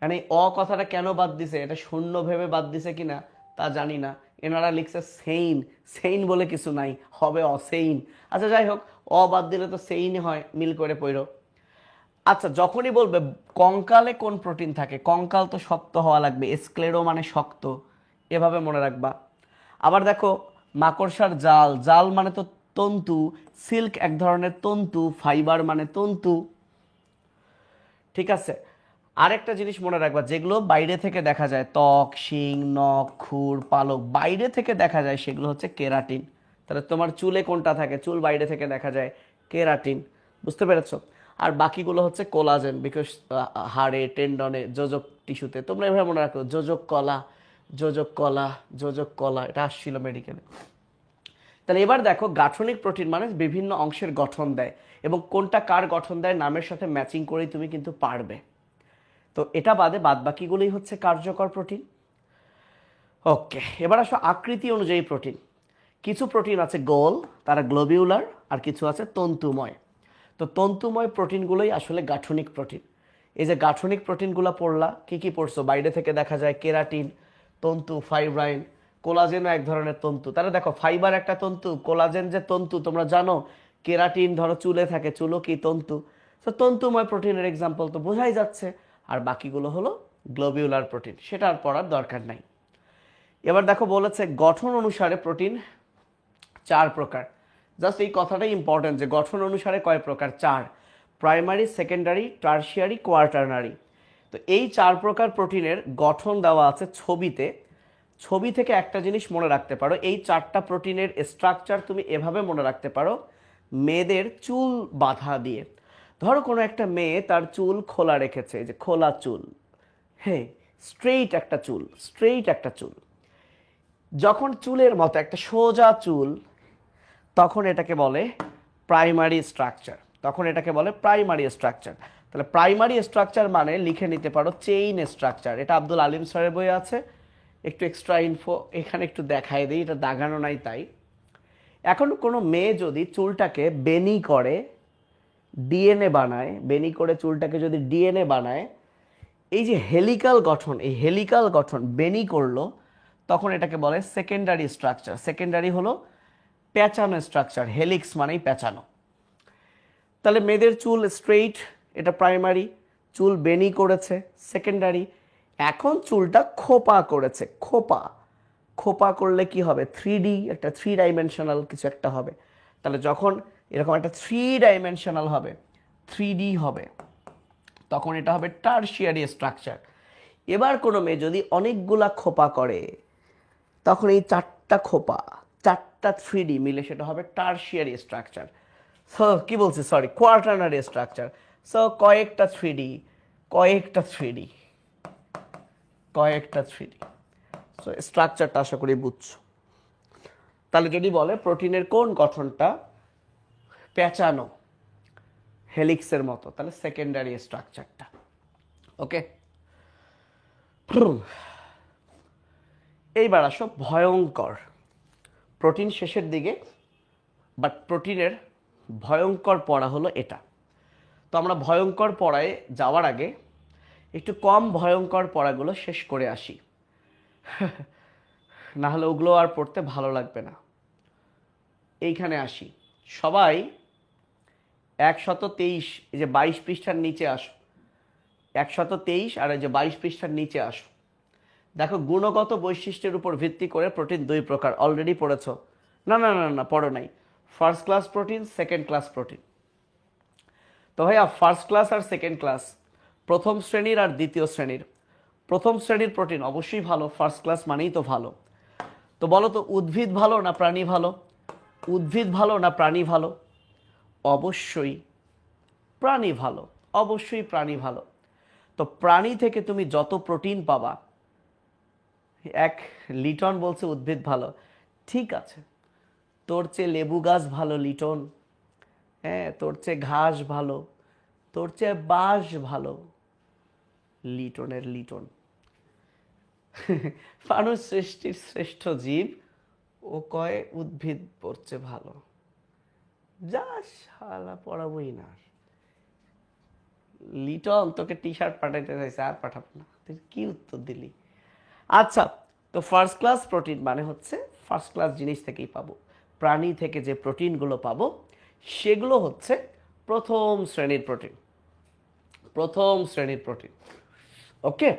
[SPEAKER 1] মানে অ কথাটা কেন বাদ দিছে, এটা শূন্য ভেবে বাদ দিছে কিনা তা জানি না, এনারা লিখছে সেইন, সেইন বলে কিছু নাই, হবে অসেইন। আচ্ছা যাই হোক, অ বাদ দিলে তো সেইনই হয়, মিল করে পড়ো। আচ্ছা, যখনই বলবে কঙ্কালে কোন প্রোটিন থাকে, কঙ্কাল তো শক্ত হওয়া লাগবে, স্ক্লেরো মানে শক্ত, এভাবে মনে রাখবা। আবার দেখো মাকড়সার জাল, জাল মানে তো তন্তু, সিল্ক এক ধরনের তন্তু, ফাইবার মানে তন্তু, ঠিক আছে। আরেকটা জিনিস মনে রাখবা, যেগুলো বাইরে থেকে দেখা যায়, ত্বক, শিং, নখ, খুর, পালক, বাইরে থেকে দেখা যায় সেগুলো হচ্ছে কেরাটিন। তাহলে তোমার চুলে কোনটা থাকে, চুল বাইরে থেকে দেখা যায়, কেরাটিন, বুঝতে পেরেছো? আর বাকিগুলো হচ্ছে কোলাজেন, বিকজ হাড়ে, টেন্ডনে, যোজক টিস্যুতে। তোমরা এভাবে মনে রাখো, যোজক কলা, যোজক কলা, যোজক কলা, এটা আসছিল মেডিকেলে। তাহলে এবার দেখো গাঠনিক প্রোটিন মানে বিভিন্ন অংশের গঠন দেয়, এবং কোনটা কার গঠন দেয় নামের সাথে ম্যাচিং করেই তুমি কিন্তু পারবে। তো এটা বাদে বাদ বাকিগুলোই হচ্ছে কার্যকর প্রোটিন। ওকে, এবার আসো আকৃতি অনুযায়ী প্রোটিন। কিছু প্রোটিন আছে গোল, তারা গ্লোবিউলার, আর কিছু আছে তন্তুময়। তো তন্তুময় প্রোটিনগুলোই আসলে গাঠনিক প্রোটিন। এই যে গাঠনিক প্রোটিনগুলো পড়লা, কি কি পড়ছো? বাইরে থেকে দেখা যায় কেরাটিন, তন্তু, ফাইব্রাইন, কোলাজেনও এক ধরনের তন্তু। তাহলে দেখো ফাইবার একটা তন্তু, কোলাজেন যে তন্তু তোমরা জানো, কেরাটিন ধরো চুলে থাকে, চুলও কি তন্তু। তো তন্তুময় প্রোটিনের এক্সাম্পল তো বোঝাই যাচ্ছে। আর বাকিগুলো হলো গ্লোবিউলার প্রোটিন, সেটা আর পড়ার দরকার নাই। এবার দেখো বলেছে গঠন অনুসারে প্রোটিন 4 প্রকার। জাস্ট এই কথাটাই ইম্পর্টেন্ট যে গঠন অনুসারে কয় প্রকার? 4। Primary, secondary, tertiary, quaternary. তো এই 4 প্রকার প্রোটিনের গঠন দেওয়া আছে ছবিতে। ছবি থেকে একটা জিনিস মনে রাখতে পারো, এই 4টা প্রোটিনের স্ট্রাকচার তুমি এভাবে মনে রাখতে পারো, মেয়েদের চুল বাঁধা দিয়ে। ধরো কোনো একটা মেয়ে তার চুল খোলা রেখেছে, যে খোলা চুল, হ্যাঁ, স্ট্রেইট একটা চুল, স্ট্রেইট একটা চুল। যখন চুলের মতো একটা সোজা চুল, তখন এটাকে বলে প্রাইমারি স্ট্রাকচার, তখন এটাকে বলে প্রাইমারি স্ট্রাকচার। তাহলে প্রাইমারি স্ট্রাকচার মানে লিখে নিতে পারো চেইন স্ট্রাকচার, এটা আব্দুল আলিম স্যারের বই আছে। একটু এক্সট্রা ইনফো এখানে একটু দেখাই দিই, এটা দাগানো নাই তাই। এখন কোনো মেয়ে যদি চুলটাকে বেনি করে, ডিএনএ বানায়, বেনি করে চুলটাকে যদি ডিএনএ বানায়, এই যে হেলিকাল গঠন, এই হেলিকাল গঠন বেনি করলো, তখন এটাকে বলে সেকেন্ডারি স্ট্রাকচার। সেকেন্ডারি হলো পেঁচানো স্ট্রাকচার, হেলিক্স মানেই পেঁচানো। তাহলে মেয়েদের চুল স্ট্রেইট, এটা প্রাইমারি, চুল বেনি করেছে সেকেন্ডারি। এখন চুলটা খোপা করেছে, খোপা, খোপা করলে কি হবে? 3D, একটা 3 ডাইমেনশনাল কিছু একটা হবে। তাহলে যখন এরকম একটা 3 ডাইমেনশনাল হবে, 3D হবে, তখন এটা হবে টারশিয়ারি স্ট্রাকচার। এবার কোনো মেয়ে যদি অনেকগুলা খোপা করে, তখন এই 4টা খোপা, 4টা 3D মিলে সেটা হবে টারশিয়ারি স্ট্রাকচার। সো কি বলছি, সরি, কোয়াটারনারি স্ট্রাকচার। সো কয়েকটা 3D, কয়েকটা 3D, কয়েকটা 3D। সো স্ট্রাকচারটা আশা করি বুঝছো। তাহলে যদি বলে প্রোটিনের কোন গঠনটা পেঁচানো হেলিক্সের মতো, তাহলে সেকেন্ডারি স্ট্রাকচারটা। ওকে, এইবার আসো ভয়ঙ্কর প্রোটিন শেষের দিকে, বাট প্রোটিনের ভয়ঙ্কর পড়া হলো এটা। তো আমরা ভয়ঙ্কর পড়ায় যাওয়ার আগে একটু কম ভয়ঙ্কর পড়াগুলো শেষ করে আসি, না হলে ওগুলো আর পড়তে ভালো লাগবে না। এইখানে আসি, সবাই 123, এই যে 22 পৃষ্ঠার নিচে আসো, 123 আর এই যে 22 পৃষ্ঠার নিচে আসো। দেখো গুণগত বৈশিষ্ট্যের উপর ভিত্তি করে প্রোটিন দুই প্রকার, অলরেডি পড়েছো? না না না না, পড়ো নাই। First class protein, second class protein. তো ভাইয়া ফার্স্ট ক্লাস আর সেকেন্ড ক্লাস, প্রথম শ্রেণীর আর দ্বিতীয় শ্রেণীর। প্রথম শ্রেণীর প্রোটিন অবশ্যই ভালো, ফার্স্ট ক্লাস মানেই তো ভালো। তো বলো তো উদ্ভিদ ভালো না প্রাণী ভালো? উদ্ভিদ ভালো না প্রাণী ভালো? অবশ্যই প্রাণী ভালো, অবশ্যই প্রাণী ভালো। তো প্রাণী থেকে তুমি যত প্রোটিন পাবা, 1 লিটন বলছে উদ্ভিদ ভালো, ঠিক আছে, তোর চেয়ে লেবু গাছ ভালো লিটন, হ্যাঁ, তোর চেয়ে ঘাস ভালো, তোর চেয়ে বাঁশ ভালো, লিটনের লিটন। মানুষ সৃষ্টির শ্রেষ্ঠ জীব, ও কয় উদ্ভিদ পড়ছে ভালো। যা শালা, পড়াবই না। লিটন তোকে টি শার্ট পাঠাইতে চাইছে, আর পাঠাবো না। তুই কি উত্তর দিলি? আচ্ছা, তো ফার্স্ট ক্লাস প্রোটিন মানে হচ্ছে ফার্স্ট ক্লাস জিনিস থেকেই পাবো। প্রাণী থেকে যে প্রোটিনগুলো পাবো সেগুলো হচ্ছে প্রথম শ্রেণীর প্রোটিন, প্রথম শ্রেণীর প্রোটিন। ওকে,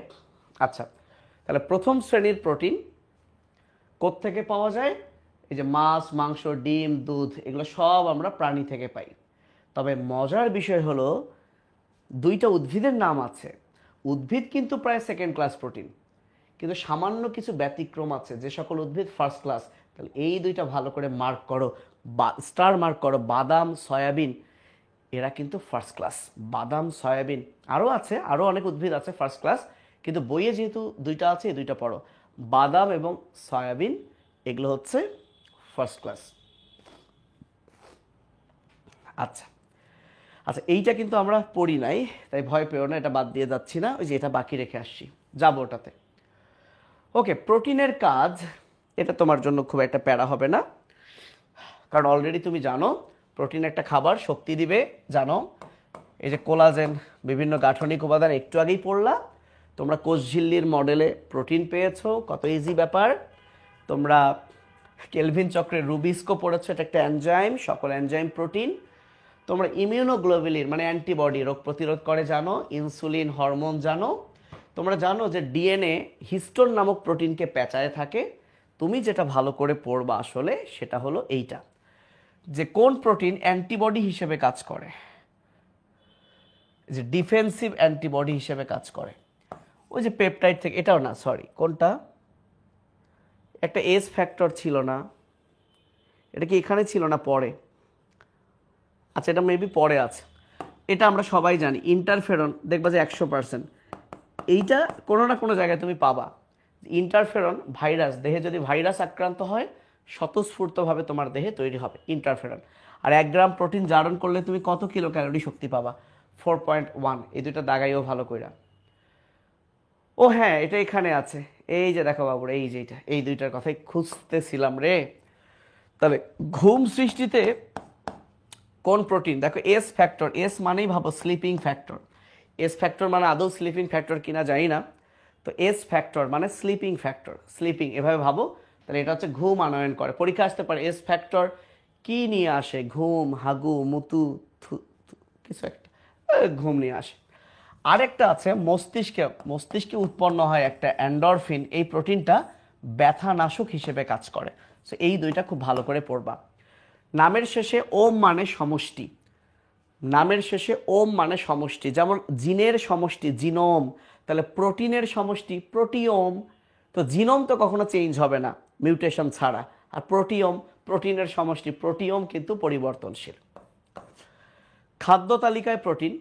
[SPEAKER 1] আচ্ছা, তাহলে প্রথম শ্রেণীর প্রোটিন কোত্থেকে পাওয়া যায়? এই যে মাছ, মাংস, ডিম, দুধ, এগুলো সব আমরা প্রাণী থেকে পাই। তবে মজার বিষয় হলো দুইটা উদ্ভিদের নাম আছে। উদ্ভিদ কিন্তু প্রায় সেকেন্ড ক্লাস প্রোটিন, কিন্তু সামান্য কিছু ব্যতিক্রম আছে, যে সকল উদ্ভিদ ফার্স্ট ক্লাস। তাহলে এই দুইটা ভালো করে মার্ক করো, স্টার মার্ক করো। বাদাম, সয়াবিন, এরা কিন্তু ফার্স্ট ক্লাস। বাদাম, সয়াবিন, আরও আছে, আরও অনেক উদ্ভিদ আছে ফার্স্ট ক্লাস, কিন্তু বইয়ে যেহেতু দুইটা আছে, এই দুইটা পড়ো। বাদাম এবং সয়াবিন এগুলো হচ্ছে ফার্স্ট ক্লাস। আচ্ছা আচ্ছা, এইটা কিন্তু আমরা পড়ি নাই, তাই ভয় পেও না, এটা বাদ দিয়ে যাচ্ছি না, ওই যে এটা বাকি রেখে আসছি, যাবো ওটাতে। ওকে, প্রোটিনের কাজ, এটা তোমার জন্য খুব একটা প্যারা হবে না, কারণ অলরেডি তুমি জানো প্রোটিন একটা খাবার, শক্তি দিবে, জানো। এই যে কোলাজেন, বিভিন্ন গাঠনিক উপাদান একটু আগেই পড়লা। তোমরা কোষঝিল্লির মডেলে প্রোটিন পেয়েছো, কত ইজি ব্যাপার। তোমরা কেলভিন চক্রের রুবিস্কো পড়েছো, এটা একটা এনজাইম, সকল এনজাইম প্রোটিন। তোমরা ইমিউনোগ্লোবুলিন মানে অ্যান্টিবডি, রোগ প্রতিরোধ করে জানো। ইনসুলিন, হরমোন জানো। তোমরা জানো যে ডিএনএ হিস্টোন নামক প্রোটিনকে পেঁচায় থাকে। তুমি যেটা ভালো করে পড়বা আসলে সেটা হলো এইটা, যে কোন প্রোটিন অ্যান্টিবডি হিসেবে কাজ করে, যে ডিফেন্সিভ অ্যান্টিবডি হিসেবে কাজ করে। ওই যে পেপটাইড থেকে, এটাও না, সরি, কোনটা, একটা এস ফ্যাক্টর ছিল না, এটা কি এখানে ছিল না পরে? আচ্ছা, এটা মেবি পরে আছে। এটা আমরা সবাই জানি, ইন্টারফেরন, দেখবা যে 100%। এইটা কোনো না কোনো জায়গায় তুমি পাবা। ইন্টারফেরন ভাইরাস, দেহে যদি ভাইরাস আক্রান্ত হয় স্বতঃস্ফূর্তভাবে তোমার দেহে তৈরি হবে ইন্টারফেরন। আর 1 গ্রাম প্রোটিন জারণ করলে তুমি কত কিলো ক্যালোরি শক্তি পাবা? 4.1। এই দুটো দাগাইও ভালো কইরা। ও হ্যাঁ, এটা এখানে আছে, এই যে দেখো বাবুরা, এই যে এটা, এই দুইটার কথাই খুঁজতেছিলাম রে। তবে ঘুম সৃষ্টিতে কোন প্রোটিন, দেখো এস ফ্যাক্টর, এস মানেই ভাবো স্লিপিং ফ্যাক্টর। এস ফ্যাক্টর মানে আদৌ স্লিপিং ফ্যাক্টর কিনা জানি না, তো এস ফ্যাক্টর মানে স্লিপিং ফ্যাক্টর, স্লিপিং এভাবে ভাবো। তাহলে এটা হচ্ছে ঘুম আনয়ন করে। পরীক্ষা আসতে পারে এস ফ্যাক্টর কি নিয়ে আসে? ঘুম, হাগু, মুতু, কিছু একটা, ঘুম নিয়ে আসে। আরেকটা আছে মস্তিষ্কে, মস্তিষ্কে উৎপন্ন হয় একটা এন্ডরফিন, এই প্রোটিনটা ব্যথানাশক হিসেবে কাজ করে। সো এই দুইটা খুব ভালো করে পড়বা। নামের শেষে ওম মানে সমষ্টি, নামের শেষে ওম মানে সমষ্টি, যেমন জিনের সমষ্টি জিনোম, তাহলে প্রোটিনের সমষ্টি প্রোটিওম। তো জিনোম তো কখনো চেঞ্জ হবে না মিউটেশন ছাড়া, আর প্রোটিওম, প্রোটিনের সমষ্টি প্রোটিওম কিন্তু পরিবর্তনশীল। খাদ্য তালিকায় প্রোটিন,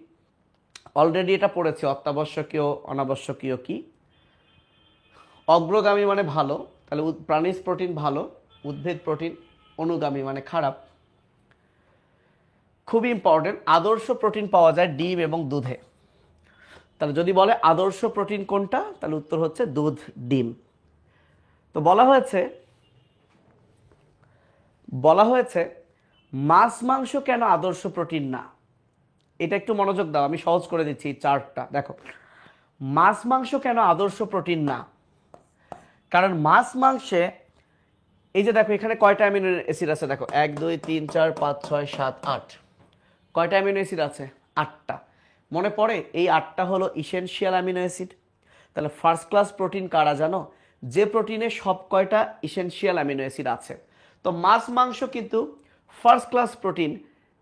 [SPEAKER 1] অলরেডি এটা পড়েছে, অত্যাবশ্যকীয়, অনাবশ্যকীয় কি। অগ্রগামী মানে ভালো, তাহলে প্রাণীজ প্রোটিন ভালো, উদ্ভিদ প্রোটিন অনুগামী মানে খারাপ। খুবই ইম্পর্টেন্ট, আদর্শ প্রোটিন পাওয়া যায় ডিম এবং দুধে। তাহলে যদি বলে আদর্শ প্রোটিন কোনটা, তাহলে উত্তর হচ্ছে দুধ, ডিম। তো বলা হয়েছে মাছ মাংস কেন আদর্শ প্রোটিন না। এটা একটু মনোযোগ দাও, আমি সহজ করে দিচ্ছি চার্টটা দেখো। মাছ মাংস কেন আদর্শ প্রোটিন না, কারণ মাছ মাংসে এই যে দেখো এখানে কয়টা অ্যামিনো অ্যাসিড আছে দেখো, 1 2 3 4 5 6 7 8, কয়টা অ্যামিনো অ্যাসিড আছে, 8টা। মনে পড়ে এই 8টা হলো ইসেনশিয়াল অ্যামিনো অ্যাসিড। তাহলে ফার্স্ট ক্লাস প্রোটিন কারা জানো, যে প্রোটিনে সব কয়টা ইসেনশিয়াল অ্যামিনো অ্যাসিড আছে। তো মাছ মাংস কিন্তু ফার্স্ট ক্লাস প্রোটিন,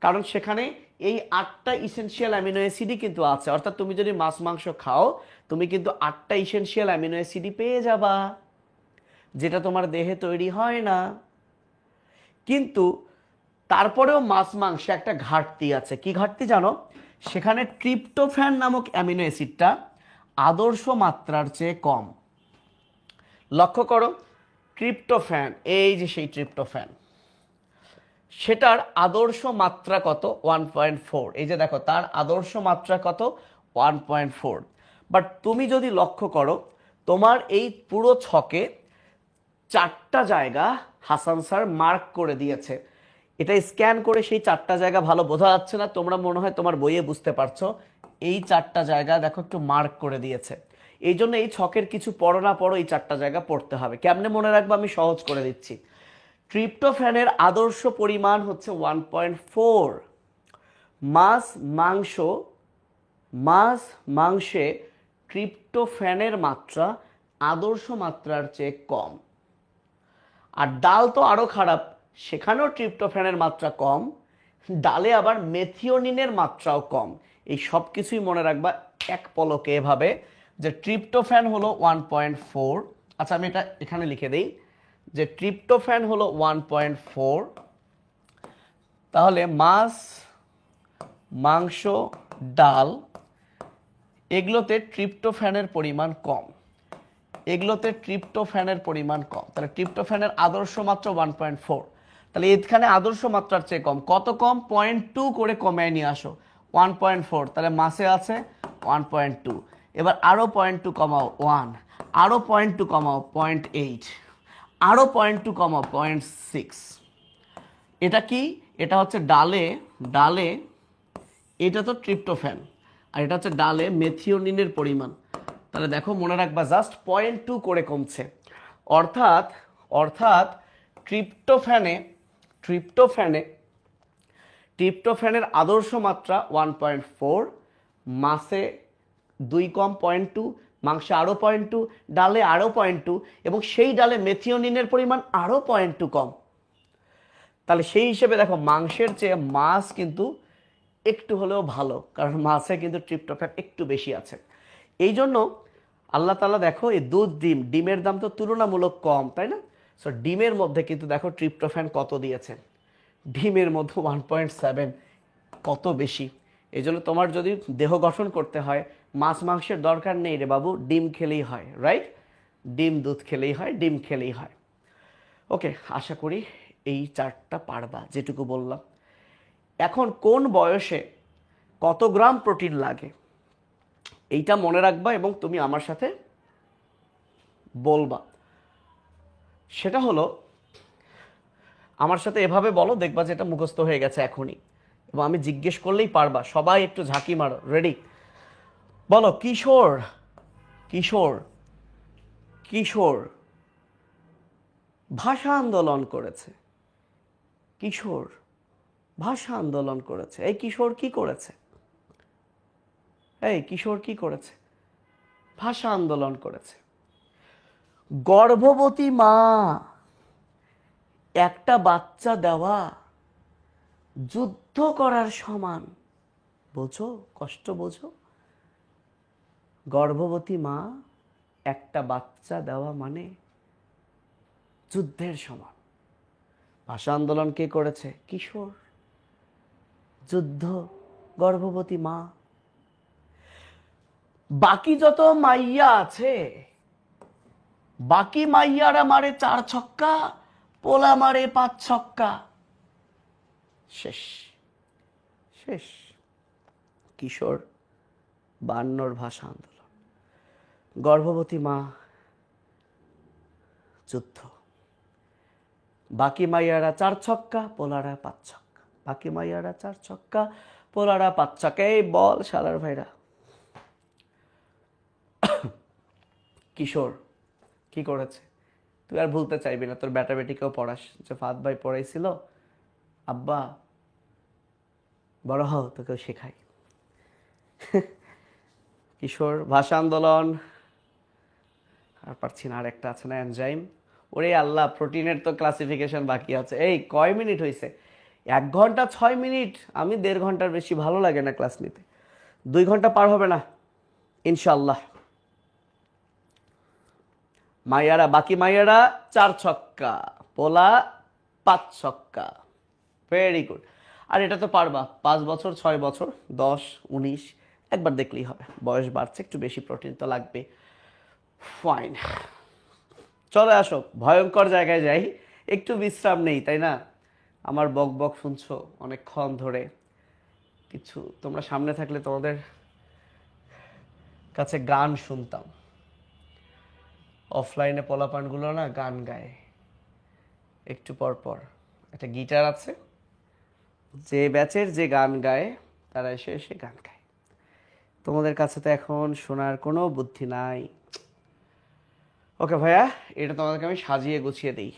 [SPEAKER 1] কারণ সেখানে এই 8টা ইসেনশিয়াল অ্যামিনো অ্যাসিডই কিন্তু আছে। অর্থাৎ তুমি যদি মাছ মাংস খাও তুমি কিন্তু 8টা ইসেনশিয়াল অ্যামিনো অ্যাসিডই পেয়ে যাবা, যেটা তোমার দেহে তৈরি হয় না। কিন্তু তারপরেও মাছ মাংসে একটা ঘাটতি আছে। কি ঘাটতি জানো, সেখানে ট্রিপ্টোফ্যান নামক অ্যামিনো অ্যাসিডটা আদর্শ মাত্রার চেয়ে কম। লক্ষ্য করো, ট্রিপ্টোফ্যান, এই যে সেই ট্রিপ্টোফ্যান, সেটার আদর্শ মাত্রা কত, 1.4। এই যে দেখো তার আদর্শ মাত্রা কত, 1.4। বাট তুমি যদি লক্ষ্য করো তোমার এই পুরো ছকে 4টা জায়গা হাসান স্যার মার্ক করে দিয়েছে। এটা স্ক্যান করে সেই 4টা জায়গা ভালো বোঝা যাচ্ছে না, তোমরা মনে হয় তোমার বইয়ে বুঝতে পারছো। এই 4টা জায়গা দেখো একটু মার্ক করে দিয়েছে। এই জন্য এই ছকের কিছু পড়ো না পড়ো এই 4টা জায়গা পড়তে হবে। কেমনে মনে রাখবো আমি সহজ করে দিচ্ছি। ট্রিপ্টোফ্যানের আদর্শ পরিমাণ হচ্ছে 1.4। মাংসে ট্রিপ্টোফ্যানের মাত্রা আদর্শ মাত্রার চেয়ে কম। আর ডাল তো আরো খারাপ, সেখানেও ট্রিপ্টোফ্যানের মাত্রা কম, ডালে আবার মেথিওনিনের মাত্রাও কম। এই সব কিছুই মনে রাখবা এক পলকে এভাবে, যে ট্রিপ্টোফ্যান হলো 1.4। আচ্ছা আমি এটা এখানে লিখে দিই যে ট্রিপ্টোফ্যান হলো 1.4। তাহলে মাছ, মাংস, ডাল এগুলোতে ট্রিপ্টোফ্যানের পরিমাণ কম, এগুলোতে ট্রিপ্টোফ্যানের পরিমাণ কম। তাহলে ট্রিপ্টোফ্যানের আদর্শ মাত্রা 1.4। তাহলে এখানে আদর্শ মাত্রার চেয়ে কম। কত কম, 0.2 করে কমিয়ে নিয়ে আসো, 1.4। তাহলে মাছে আছে 1.2। এবার আরো 0.2 কমাও 1, আরো 0.2 কমাও 0.8, আরো 0.2 কমাও 0.6। এটা কি, এটা হচ্ছে ডালে এটা তো ট্রিপ্টোফ্যান, আর এটা হচ্ছে ডালে মেথিওনিনের পরিমাণ। তাহলে দেখো মনে রাখবা জাস্ট 0.2 করে কমছে। অর্থাৎ ট্রিপ্টোফ্যানের আদর্শ মাত্রা 1.4, মাছে 2 কম 0.2, মাংসে আরো 0.2, ডালে আরো 0.2, এবং সেই ডালে মেথিওনিনের পরিমাণ আরো 0.2 কম। তাহলে সেই হিসেবে দেখো মাংসের চেয়ে মাছ কিন্তু একটু হলেও ভালো, কারণ মাছে কিন্তু ট্রিপ্টোফ্যান একটু বেশি আছে। এই জন্য আল্লাহ তাআলা দেখো এই দুধ, ডিমের দাম তো তুলনামূলক কম, তাই না? সো ডিমের মধ্যে কিন্তু দেখো ট্রিপ্টোফ্যান কত দিয়েছে, ডিমের মধ্যে 1.7, কত বেশি। এই জন্য তোমার যদি দেহ গঠন করতে হয় মাছ মাংসের দরকার নেই রে বাবু, ডিম খেলেই হয়, রাইট? দুধ খেলেই হয়, ডিম খেলেই হয়। ওকে, আশা করি এই চার্টটা পারবা যেটুকু বললাম। এখন কোন বয়সে কত গ্রাম প্রোটিন লাগে এইটা মনে রাখবা এবং তুমি আমার সাথে বলবা। সেটা হলো, আমার সাথে এভাবে বলো, দেখবা যে এটা মুখস্থ হয়ে গেছে এখনই, এবং আমি জিজ্ঞেস করলেই পারবা। সবাই একটু ঝাঁকি মারো, রেডি? বলো, কিশোর কিশোর কিশোর ভাষা আন্দোলন করেছে। কিশোর ভাষা আন্দোলন করেছে। এই কিশোর কি করেছে? ভাষা আন্দোলন করেছে। গর্ভবতী মা একটা বাচ্চা দেওয়া যুদ্ধ করার সমান। বোঝো, কষ্ট বোঝো? গর্ভবতী মা একটা বাচ্চা দেওয়া মানে যুদ্ধের সমান। ভাষা আন্দোলন কে করেছে? কিশোর। যুদ্ধ, গর্ভবতী মা। বাকি যত মাইয়া আছে, বাকি মাইয়ারা মারে 4 ছক্কা, পোলা মারে 5 ছক্কা, শেষ শেষ। কিশোর 52 ভাষা আন্দোলন, গর্ভবতী মা, যুদ্ধ। বাকি মাইয়ারা 4 ছক্কা, পোলারা 5 ছক্কা, বাকি মাইয়ারা 4 ছক্কা, পোলারা 5 ছক্কা। এই বল শালার ভাইরা। কিশোর কি করেছে তুই আর ভুলতে চাইবি না। তোর বেটা বেটিকেও পড়াস, যে ফাদ ভাই পড়াইছিল, আব্বা বড় হও তোকেও শেখাই। কিশোর ভাষা আন্দোলন, আর পারছি না। আর একটা আছে না, এনজাইম। ওরে আল্লাহ, প্রোটিনের তো ক্লাসিফিকেশন বাকি আছে। এই কয় মিনিট হয়েছে? 1 ঘন্টা 6 মিনিট। আমি 1.5 ঘন্টার বেশি ভালো লাগে না ক্লাস নিতে। 2 ঘন্টা পার হবে না ইনশাল্লাহ। মাইয়ারা, বাকি মাইয়ারা 4 ছক্কা, পোলা 5 ছক্কা। Very good. আর এটা তো পারবা। 5 বছর, 6 বছর, 10, 19 একবার দেখলেই হবে। বয়স বাড়ছে, একটু বেশি প্রোটিন তো লাগবে। ফাইন, চলে আসো, ভয়ঙ্কর জায়গায় যাই, একটু বিশ্রাম নেই, তাই না? আমার বক বক শুনছো অনেকক্ষণ ধরে। কিছু তোমরা সামনে থাকলে তোমাদের কাছে গান শুনতাম। অফলাইনে পোলাপানগুলো না গান গায় একটু পর পর। একটা গিটার আছে, যে ব্যাচের যে গান গায় তারা এসে এসে গান গায়। তোমাদের কাছে তো এখন শোনার কোনো বুদ্ধি নাই। ওকে ভাইয়া, এটা তোমাদেরকে আমি সাজিয়ে গুছিয়ে দিই।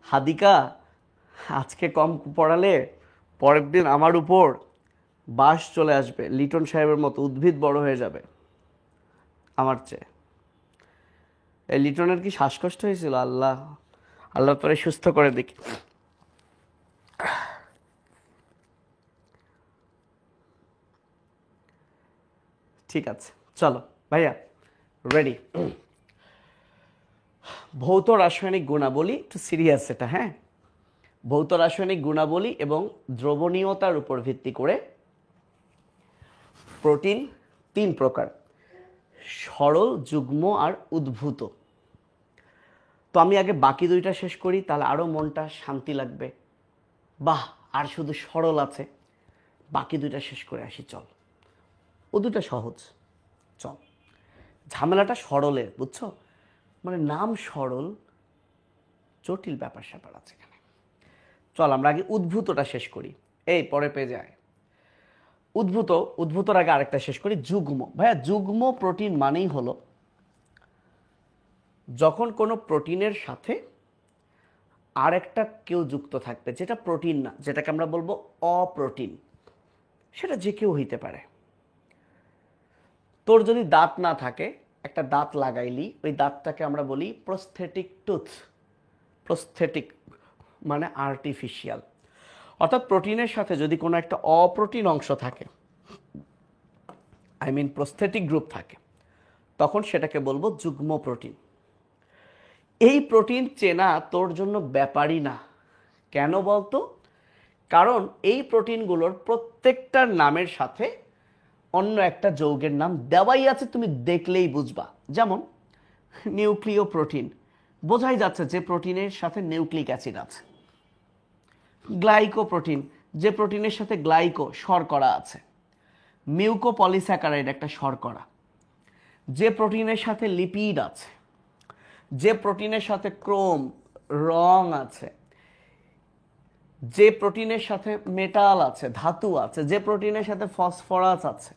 [SPEAKER 1] হাদিকা আজকে কম পড়ালে পরের দিন আমার উপর বাস চলে আসবে, লিটন সাহেবের মতো উদ্ভিদ বড় হয়ে যাবে আমার চেয়ে। এই লিটনের কি শ্বাসকষ্ট হয়েছিল? আল্লাহ আল্লাহ তোরে সুস্থ করে দেখি। ঠিক আছে, চলো ভাইয়া, রেডি। ভৌত রাসায়নিক গুণাবলী, একটু সিরিয়াস এটা, হ্যাঁ। ভৌত রাসায়নিক গুণাবলী এবং দ্রবণীয়তার উপর ভিত্তি করে প্রোটিন 3 প্রকার: সরল, যুগ্ম আর উদ্ভূত। তো আমি আগে বাকি 2টা শেষ করি, তাহলে আরো মনটা শান্তি লাগবে। বাহ, আর শুধু সরল আছে, বাকি 2টা শেষ করে আসি চল। ও 2টা সহজ, চল। ঝামেলাটা সরলের, বুঝছো? মানে নাম সরল, জটিল ব্যাপার স্যাপার আছে এখানে। চল আমরা আগে উদ্ভূতটা শেষ করি। এই পরে পেয়ে যায় উদ্ভূতর আগে আরেকটা শেষ করি, যুগ্ম। ভাইয়া, যুগ্ম প্রোটিন মানেই হলো যখন কোনো প্রোটিনের সাথে আরেকটা কেউ যুক্ত থাকবে, যেটা প্রোটিন না, যেটাকে আমরা বলবো অপ্রোটিন। সেটা যে কেউ হইতে পারে। তোর যদি দাঁত না থাকে, একটা দাঁত লাগাইলি, ওই দাঁতটাকে আমরা বলি প্রস্থেটিক টুথ। প্রস্থেটিক মানে আর্টিফিশিয়াল। অর্থাৎ প্রোটিনের সাথে যদি কোনো একটা অপ্রোটিন অংশ থাকে, আই মিন প্রস্থেটিক গ্রুপ থাকে, তখন সেটাকে বলবো যুগ্ম প্রোটিন। এই প্রোটিন চেনা তোর জন্য ব্যাপারই না। কেন বলতো? কারণ এই প্রোটিনগুলোর প্রত্যেকটার নামের সাথে অন্য একটা যৌগের নাম দেওয়াই আছে, তুমি দেখলেই বুঝবা। যেমন নিউক্লিয় প্রোটিন, বোঝাই যাচ্ছে যে প্রোটিনের সাথে নিউক্লিক অ্যাসিড আছে। গ্লাইকো প্রোটিন, যে প্রোটিনের সাথে গ্লাইকো শর্করা আছে। মিউকোপলিস্যাকারাইড একটা শর্করা। যে প্রোটিনের সাথে লিপিড আছে, যে প্রোটিনের সাথে ক্রোম রং আছে, যে প্রোটিনের সাথে মেটাল আছে, ধাতু আছে, যে প্রোটিনের সাথে ফসফরাস আছে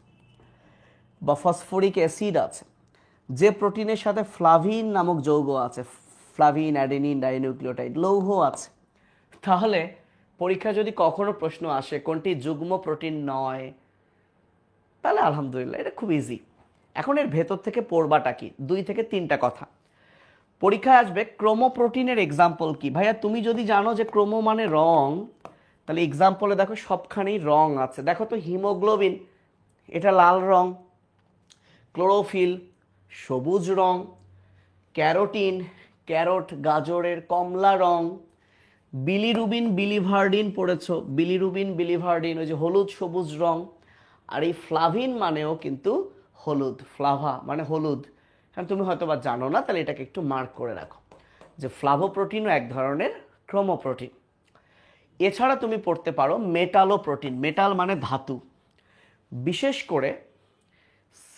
[SPEAKER 1] বা ফসফরিক অ্যাসিড আছে, যে প্রোটিনের সাথে ফ্লাভিন নামক যৌগ আছে, ফ্লাভিন, অ্যাডেনিন, ডাইনিউক্লিওটাইড, লৌহ আছে। তাহলে পরীক্ষা যদি কখনো প্রশ্ন আসে কোনটি যুগ্ম প্রোটিন নয়, তাহলে আলহামদুলিল্লাহ, এটা খুব ইজি। এখন এর ভেতর থেকে পড়বাটা কি? 2 থেকে 3টা কথা। পরীক্ষায় আসবে ক্রোমোপ্রোটিনের এক্সাম্পল কি। ভাইয়া, তুমি যদি জানো যে ক্রোমো মানে রং, তাহলে এক্সাম্পলে দেখো সবখানেই রং আছে। দেখো তো, হিমোগ্লোবিন এটা লাল রং, ক্লোরোফিল সবুজ রং, ক্যারোটিন, ক্যারট গাজরের কমলা রং, বিলিরুবিন বিলিভার্ডিন পড়েছো, বিলিরুবিন বিলিভার্ডিন ওই যে হলুদ সবুজ রং। আর এই ফ্লাভিন মানেও কিন্তু হলুদ, ফ্লাভা মানে হলুদ। কারণ তুমি হয়তো বা জানো না, তাহলে এটাকে একটু মার্ক করে রাখো যে ফ্লাভোপ্রোটিনও এক ধরনের ক্রোমোপ্রোটিন। এছাড়া তুমি পড়তে পারো মেটালোপ্রোটিন, মেটাল মানে ধাতু, বিশেষ করে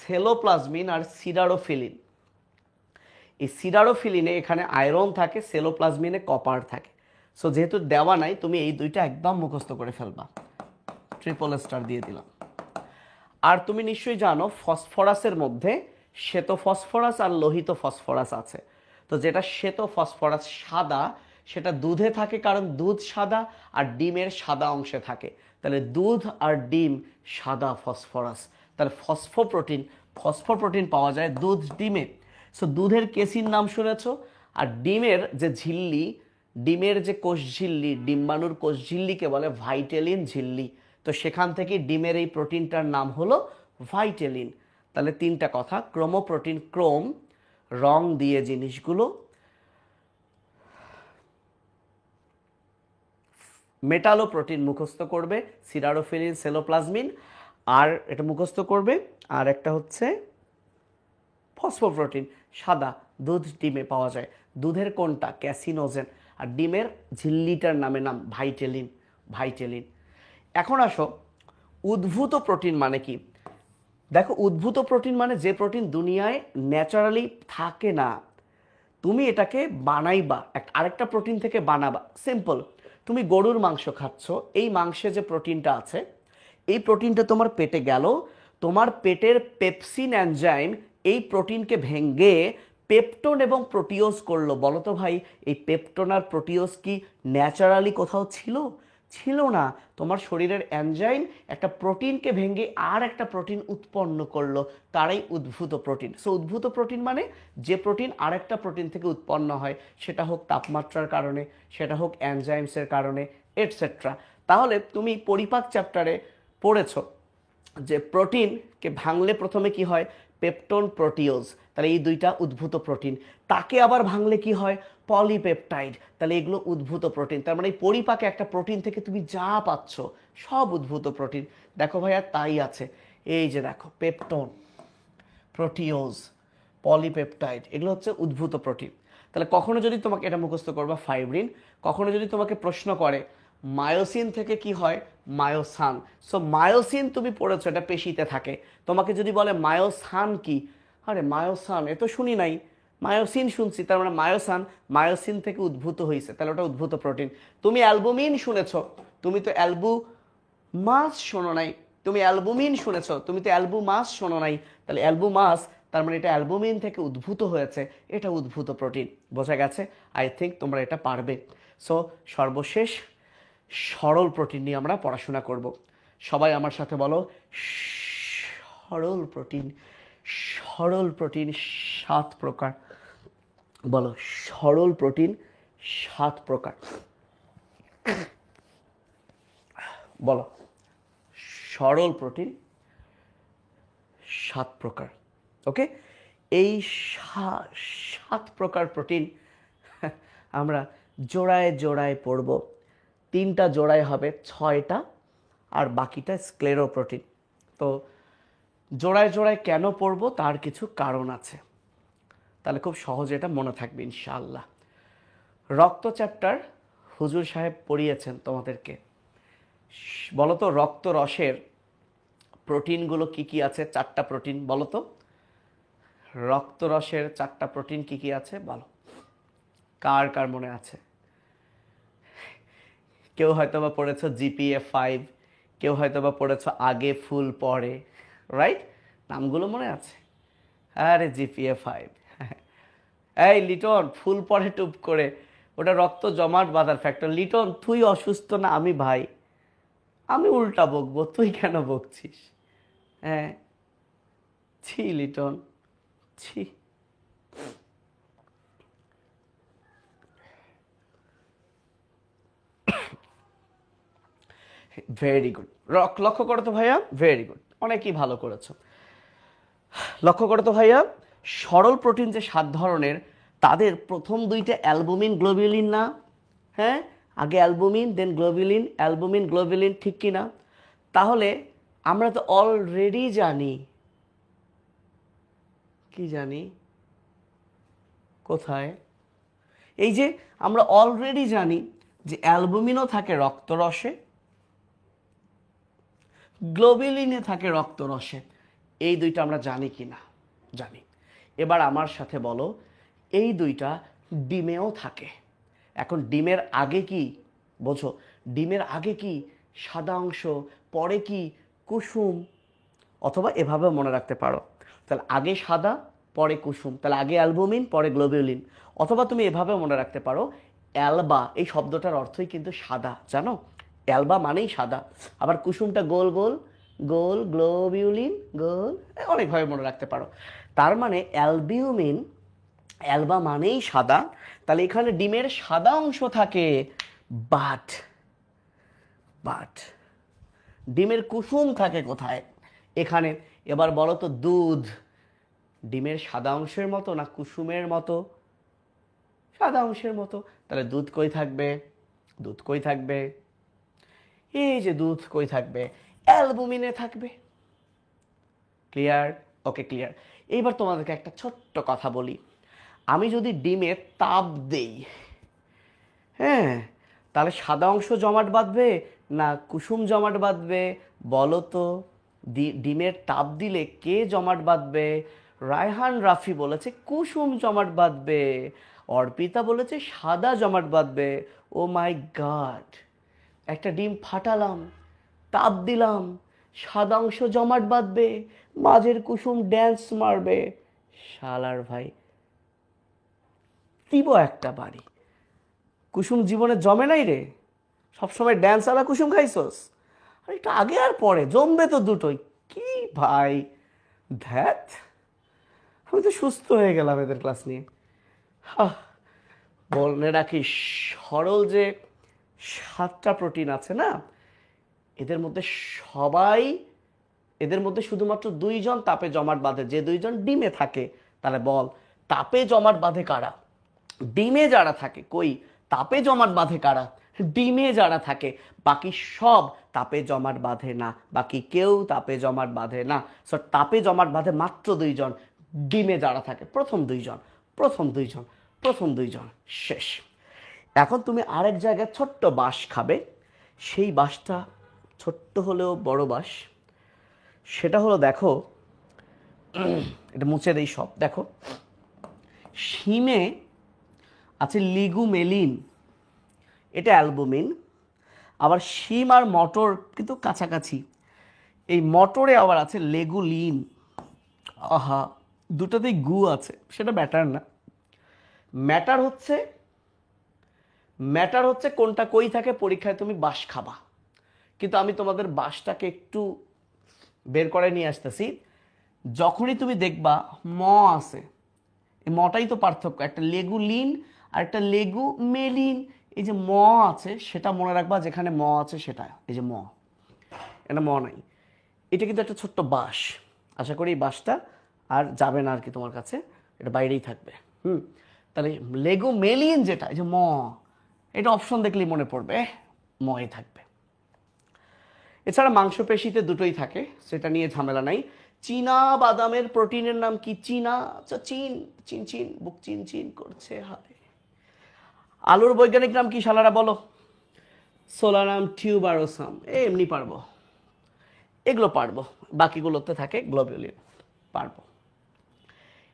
[SPEAKER 1] সেলোপ্লাজমিন আর সিডারোফিলিন। এই সিডারোফিলিনে এখানে আয়রন থাকে, সেলোপ্লাজমিনে কপার থাকে। সো যেহেতু দেওয়া নাই, তুমি এই দুইটা একদম মুখস্থ করে ফেলবা, ট্রিপল স্টার দিয়ে দিলাম। আর তুমি নিশ্চয়ই জানো ফসফরাসের মধ্যে শ্বেত ফসফরাস আর লোহিত ফসফরাস আছে। তো যেটা শ্বেত ফসফরাস সাদা, সেটা দুধে থাকে কারণ দুধ সাদা, আর ডিমের সাদা অংশে থাকে। তাহলে দুধ আর ডিম সাদা ফসফরাস, তাহলে ফসফোপ্রোটিন পাওয়া যায় দুধ ডিমে। সো দুধের কেসিন নাম শুনেছ, আর ডিমের যে ঝিল্লি, ডিমের যে কোষ ঝিল্লি, ডিম্বাণুর কোষ ঝিল্লিকে বলে ভাইটেলিন ঝিল্লি। তো সেখান থেকে ডিমের এই প্রোটিনটার নাম হলো ভাইটেলিন। তাহলে তিনটা কথা, ক্রোমোপ্রোটিন, ক্রোম রং দিয়ে জিনিসগুলো, মেটালোপ্রোটিন মুখস্থ করবে, সিডারোফিলিন সেলোপ্লাজমিন, আর এটা মুখস্থ করবে। আর একটা হচ্ছে ফসফোপ্রোটিন, সাদা, দুধ ডিমে পাওয়া যায়। দুধের কোনটা? ক্যাসিনোজেন। আর ডিমের ঝিল্লিটার নাম ভাইটেলিন, ভাইটেলিন। এখন আসো উদ্ভূত প্রোটিন মানে কি। দেখো, উদ্ভূত প্রোটিন মানে যে প্রোটিন দুনিয়ায় ন্যাচারালি থাকে না, তুমি এটাকে বানাইবা, আরেকটা প্রোটিন থেকে বানাবা। সিম্পল, তুমি গরুর মাংস খাচ্ছ, এই মাংসে যে প্রোটিনটা আছে, এই প্রোটিনটা তোমার পেটে গেল, তোমার পেটের পেপসিন এনজাইম এই প্রোটিনকে ভেঙে পেপটোন এবং প্রোটিওজ করলো। বলো তো ভাই, এই পেপটোন আর প্রোটিওজ কি ন্যাচারালি কোথাও ছিল? ছিল না। তোমার শরীরের এনজাইম একটা প্রোটিনকে ভেঙে আর একটা প্রোটিন উৎপন্ন করলো, তারাই উদ্ভূত প্রোটিন। সো উদ্ভূত প্রোটিন মানে যে প্রোটিন আর একটা প্রোটিন থেকে উৎপন্ন হয়, সেটা হোক তাপমাত্রার কারণে, সেটা হোক এনজাইমসের কারণে, এটসেট্রা। তাহলে তুমি পরিপাক চ্যাপ্টারে পড়েছো যে প্রোটিনকে ভাঙলে প্রথমে কি হয়? Peptone, proteose. তাহলে এই দুইটা উদ্ভূত প্রোটিন। তাকে আবার ভাঙলে কি হয়? পলিপেপটাইড। তাহলে এগুলো উদ্ভূত প্রোটিন। তার মানে এই পরিপাকে একটা প্রোটিন থেকে তুমি যা পাচ্ছ সব উদ্ভূত প্রোটিন। দেখো ভাইয়া, তাই আছে। এই যে দেখো, পেপটোন, প্রোটিওজ, পলিপেপটাইড, এগুলো হচ্ছে উদ্ভূত প্রোটিন। তাহলে কখনো যদি তোমাকে, এটা মুখস্থ করবা, ফাইব্রিন। কখনো যদি তোমাকে প্রশ্ন করে মায়োসিন থেকে কি হয়? মায়োসান। সো মায়োসিন তুমি পড়েছো, এটা পেশিতে থাকে। তোমাকে যদি বলে মায়োসান কি, আরে মায়োসান এ তো শুনি নাই, মায়োসিন শুনছি, তার মানে মায়োসান, মায়োসিন থেকে উদ্ভূত হয়েছে, তাহলে ওটা উদ্ভূত প্রোটিন। তুমি অ্যালবুমিন শুনেছো, তুমি তো মাস শোনো নাই। তুমি অ্যালবুমিন শুনেছো, তুমি তো অ্যালবুমাস শোনো নাই। তাহলে অ্যালবুমাস, তার মানে এটা অ্যালবুমিন থেকে উদ্ভূত হয়েছে, এটা উদ্ভূত প্রোটিন। বোঝা গেছে? আই থিঙ্ক তোমরা এটা পারবে। সো সর্বশেষ সরল প্রোটিন নিয়ে আমরা পড়াশোনা করব। সবাই আমার সাথে বলো, সরল প্রোটিন। সরল প্রোটিন 7 প্রকার। বলো, সরল প্রোটিন 7 প্রকার। বলো, সরল প্রোটিন 7 প্রকার। ওকে, এই 7 প্রকার প্রোটিন আমরা জোড়ায় জোড়ায় পড়ব। 3টা জোড়ায় হবে 6টা, আর বাকিটা স্ক্লেরোপ্রোটিন। তো জোড়ায় জোড়ায় কেন পড়ব, তার কিছু কারণ আছে। তাহলে খুব সহজে এটা মনে থাকবে ইনশাআল্লাহ। রক্ত চ্যাপ্টার হুজুর সাহেব পড়িয়েছেন তোমাদেরকে। বলো তো, রক্ত রসের প্রোটিনগুলো কি কি আছে? 4টা প্রোটিন বলো তো। রক্ত রসের 4টা প্রোটিন কি কি আছে বলো, কার কার মনে আছে? কেউ হয়তো বা পড়েছো GPA5, কেউ হয়তো বা পড়েছো আগে ফুল পরে, রাইট? নামগুলো মনে আছে? আরে GPA5, এই লিটন, ফুল পরে টুপ করে, ওটা রক্ত জমাট বাঁধার ফ্যাক্টর। লিটন, তুই অসুস্থ না আমি ভাই, আমি উল্টা বকবো, তুই কেন বকছিস? হ্যাঁ, ছি লিটন, ছি। Very good. লক্ষ্য করো তো ভাইয়া, ভেরি গুড, অনেকই ভালো করেছো। লক্ষ্য করো তো ভাইয়া, সরল প্রোটিন যে 7 ধরনের, তাদের প্রথম 2টা অ্যালবুমিন গ্লোবিউলিন না? হ্যাঁ, আগে অ্যালবুমিন দেন গ্লোবুলিন, অ্যালবুমিন গ্লোবুলিন, ঠিক কি না? তাহলে আমরা তো অলরেডি জানি, কি জানি, কোথায়, এই যে আমরা অলরেডি জানি যে অ্যালবুমিনও থাকে রক্তরসে, গ্লোবুলিনে থাকে রক্তরসে। এই দুইটা আমরা জানি কি না? জানি। এবার আমার সাথে বলো, এই দুইটা ডিমেও থাকে। এখন ডিমের আগে কি বোঝো? ডিমের আগে কি সাদা অংশ, পরে কি কুসুম, অথবা এভাবে মনে রাখতে পারো, তাহলে আগে সাদা পরে কুসুম, তাহলে আগে অ্যালবুমিন পরে গ্লোবিউলিন। অথবা তুমি এভাবে মনে রাখতে পারো, অ্যালবা এই শব্দটার অর্থই কিন্তু সাদা, জানো? অ্যালবা মানেই সাদা। আবার কুসুমটা গোল গোল, গোল, গ্লোবিউলিন গোল, অনেকভাবে মনে রাখতে পারো। তার মানে অ্যালবিউমিন, অ্যালবা মানেই সাদা, তাহলে এখানে ডিমের সাদা অংশ থাকে, বাট বাট ডিমের কুসুম থাকে কোথায়? এখানে। এবার বলো তো, দুধ ডিমের সাদা অংশের মতো না কুসুমের মতো? সাদা অংশের মতো। তাহলে দুধ কই থাকবে? দুধ কই থাকবে? এই যে দুধ কই থাকবে? অ্যালবুমিনে থাকবে। ক্লিয়ার? ওকে, ক্লিয়ার। এইবার তোমাদেরকে একটা ছোট্ট কথা বলি। আমি যদি ডিমে তাপ দেই, হ্যাঁ, তাহলে সাদা অংশ জমাট বাঁধবে না কুসুম জমাট বাঁধবে? বলো তো। ডিমের তাপ দিলে কে জমাট বাঁধবে? রায়হান রাফি বলেছে কুসুম জমাট বাঁধবে, অর্পিতা বলেছে সাদা জমাট বাঁধবে। ও মাই গড, একটা ডিম ফাটালাম, তাপ দিলাম, সাদা অংশ জমাট বাঁধবে, মাঝের কুসুম ড্যান্স মারবে। শালার ভাই, দিব একটা বাড়ি। কুসুম জীবনে জমে নাই রে, সবসময় ড্যান্স আলা কুসুম খাইছস? আর একটু আগে আর পরে জমবে তো দুটোই। কি ভাই, ধ্যাত, আমি তো সুস্থ হয়ে গেলাম এদের ক্লাস নিয়ে। বলে রাখি, সরল যে 7টা প্রোটিন আছে না, এদের মধ্যে সবাই, এদের মধ্যে শুধুমাত্র 2জন তাপে জমাট বাঁধে, যে 2জন ডিমে থাকে। তাহলে বল, তাপে জমাট বাঁধে কারা? ডিমে যারা থাকে। কই, তাপে জমাট বাঁধে কারা? ডিমে যারা থাকে। বাকি সব তাপে জমাট বাঁধে না, বাকি কেউ তাপে জমাট বাঁধে না। সো তাপে জমাট বাঁধে মাত্র 2জন, ডিমে যারা থাকে প্রথম 2জন, প্রথম 2জন, প্রথম 2জন, শেষ। এখন তুমি আরেক জায়গায় ছোট্ট বাঁশ খাবে, সেই বাঁশটা ছোট্ট হলেও বড় বাঁশ। সেটা হলো, দেখো, এটা মুছে দেই সব, দেখো, শিমে আছে লিগুমেলিন, এটা অ্যালবুমিন। আবার শিম আর মটর কিন্তু কাছাকাছি, এই মটরে আবার আছে লেগুলিন। আহা, দুটাতেই গু আছে, সেটা ম্যাটার না। ম্যাটার হচ্ছে, ম্যাটার হচ্ছে কোনটা কই থাকে। পরীক্ষায় তুমি বাঁশ খাবা, কিন্তু আমি তোমাদের বাঁশটাকে একটু বের করে নিয়ে আসতেছি। যখনই তুমি দেখবা ম আছে, এই মটাই তো পার্থক্য, একটা লেগুলিন আর একটা লেগুমেলিন। এই যে ম আছে সেটা মনে রাখবা, যেখানে ম আছে সেটা, এই যে ম, এটা ম নাই। এটা কিন্তু একটা ছোট্ট বাঁশ। আশা করি এই বাঁশটা আর যাবে না আর কি তোমার কাছে, এটা বাইরেই থাকবে। তাহলে লেগুমেলিন যেটা, এই যে ম, এটা অপশন দেখলেই মনে পড়বে, ময়ে থাকবে। এছাড়া মাংসপেশিতে দুটোই থাকে, সেটা নিয়ে ঝামেলা নাই। চীনা বাদামের প্রোটিনের নাম কি? চীনা, আচ্ছা, চীন চীন চীন, বুক চিন চিন করছে, হায়। আলুর বৈজ্ঞানিক নাম কি শালারা বলো? সোলানাম টিউবারোসাম। এমনি পারবো, এগুলো পারবো, বাকিগুলোতে থাকে গ্লোবিউলিন, পারবো।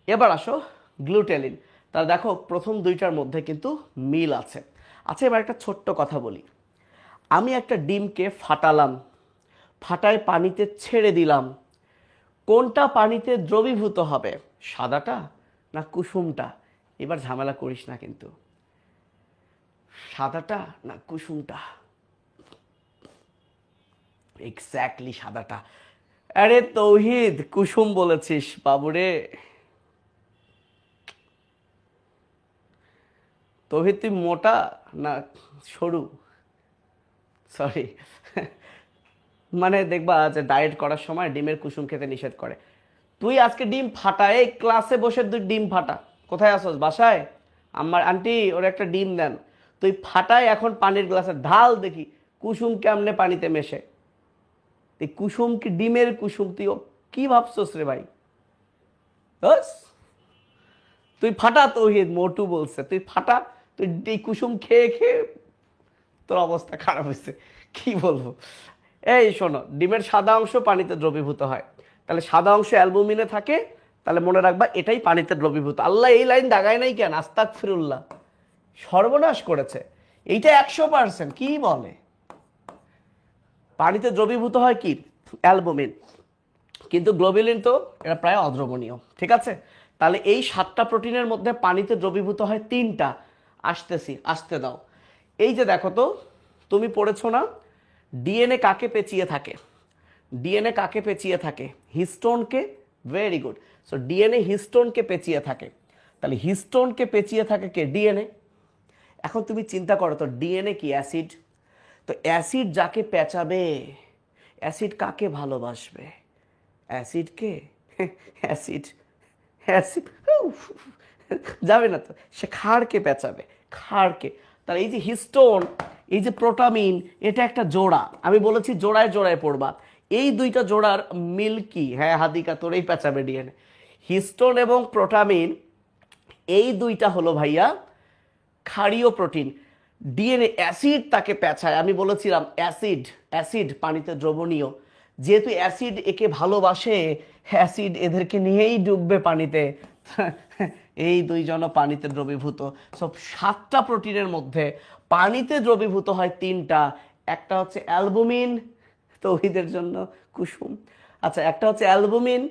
[SPEAKER 1] এবার আসো গ্লুটেলিন। তা দেখো, প্রথম দুইটার মধ্যে কিন্তু মিল আছে। আচ্ছা, এবার একটা ছোট্ট কথা বলি। আমি একটা ডিমকে ফাটালাম, ফাটায় পানিতে ছেড়ে দিলাম, কোনটা পানিতে দ্রবীভূত হবে? সাদাটা না কুসুমটা? এবার ঝামেলা করিস না কিন্তু, সাদাটা না কুসুমটা? এক্স্যাক্টলি সাদাটা। আরে তৌহিদ, কুসুম বলেছিস বাবুরে। তৌহিদ, তুই মোটা না সরু? সরি, মানে দেখবা যে ডায়েট করার সময় ডিমের কুসুম খেতে নিষেধ করে। তুই আজকে ডিম ফাটা, এই ক্লাসে বসে তুই ডিম ফাটা। কোথায় আসোস? বাসায়? আমার আন্টি ওর একটা ডিম দেন। তুই ফাটায় এখন পানির গ্লাসে ঢাল দেখি কুসুম কেমনে পানিতে মেশে। তুই কুসুম কি ডিমের কুসুম, তুই কি ভাবছস রে ভাই? বাস, তুই ফাটা। তৌহিদ মোটু বলছে তুই ফাটা। তুই এই কুসুম খেয়ে খেয়ে তোর অবস্থা খারাপ হয়েছে, কি বলবো। এই শোনো, ডিমের সাদা অংশ পানিতে দ্রবীভূত হয়, তাহলে সাদা অংশ অ্যালবুমিনে থাকে, তাহলে মনে রাখবা এটাই পানিতে দ্রবীভূত। আল্লাহ এই লাইন দাগায় নাই কেন? আস্তাগফিরুল্লাহ, সর্বনাশ করেছে। এইটা 100%। কি বলে? পানিতে দ্রবীভূত হয় কি? অ্যালবুমিন, কিন্তু গ্লোবুলিন তো এটা প্রায় অদ্রবণীয়, ঠিক আছে? তাহলে এই 7টা প্রোটিনের মধ্যে পানিতে দ্রবীভূত হয় 3টা। আসতেছি, আসতে দাও। এই যে দেখো তো, তুমি পড়েছো না ডিএনএ কাকে পেঁচিয়ে থাকে? ডিএনএ কাকে পেঁচিয়ে থাকে? হিস্টোনকে। Very good. সো ডিএনএ হিস্টোনকে পেঁচিয়ে থাকে। তাহলে হিস্টোনকে পেঁচিয়ে থাকে কে? ডিএনএ। এখন তুমি চিন্তা করো তো, ডিএনএ কি? অ্যাসিড। তো অ্যাসিড যাকে পেঁচাবে, অ্যাসিড কাকে ভালোবাসবে? অ্যাসিডকে। অ্যাসিড, অ্যাসিড যাবে না তো, সে ক্ষারকে পেঁচাবে, ক্ষারকে। তাহলে এই যে হিস্টোন, এই যে প্রোটামিন, এটা একটা জোড়া। আমি বলেছি জোড়ায় জোড়ায় পড়বা। এই দুইটা জোড়ার মিল কি? হ্যাঁ হাদিকা, তোরেই পেঁচাবে ডিএনএ। হিস্টোন এবং প্রোটামিন, এই দুইটা হলো ভাইয়া ক্ষারীয় প্রোটিন। ডিএনএ অ্যাসিড তাকে পেঁচায়। আমি বলেছিলাম অ্যাসিড, অ্যাসিড পানিতে দ্রবণীয়। যেহেতু অ্যাসিড একে ভালোবাসে, অ্যাসিড এদেরকে নিয়েই ডুববে পানিতে। এই দুইজনও পানিতে দ্রবীভূত। সব 7টা প্রোটিনের মধ্যে পানিতে দ্রবীভূত হয় 3টা। একটা হচ্ছে অ্যালবুমিন, তৌহিদের জন্য কুসুম। আচ্ছা, একটা হচ্ছে অ্যালবুমিন,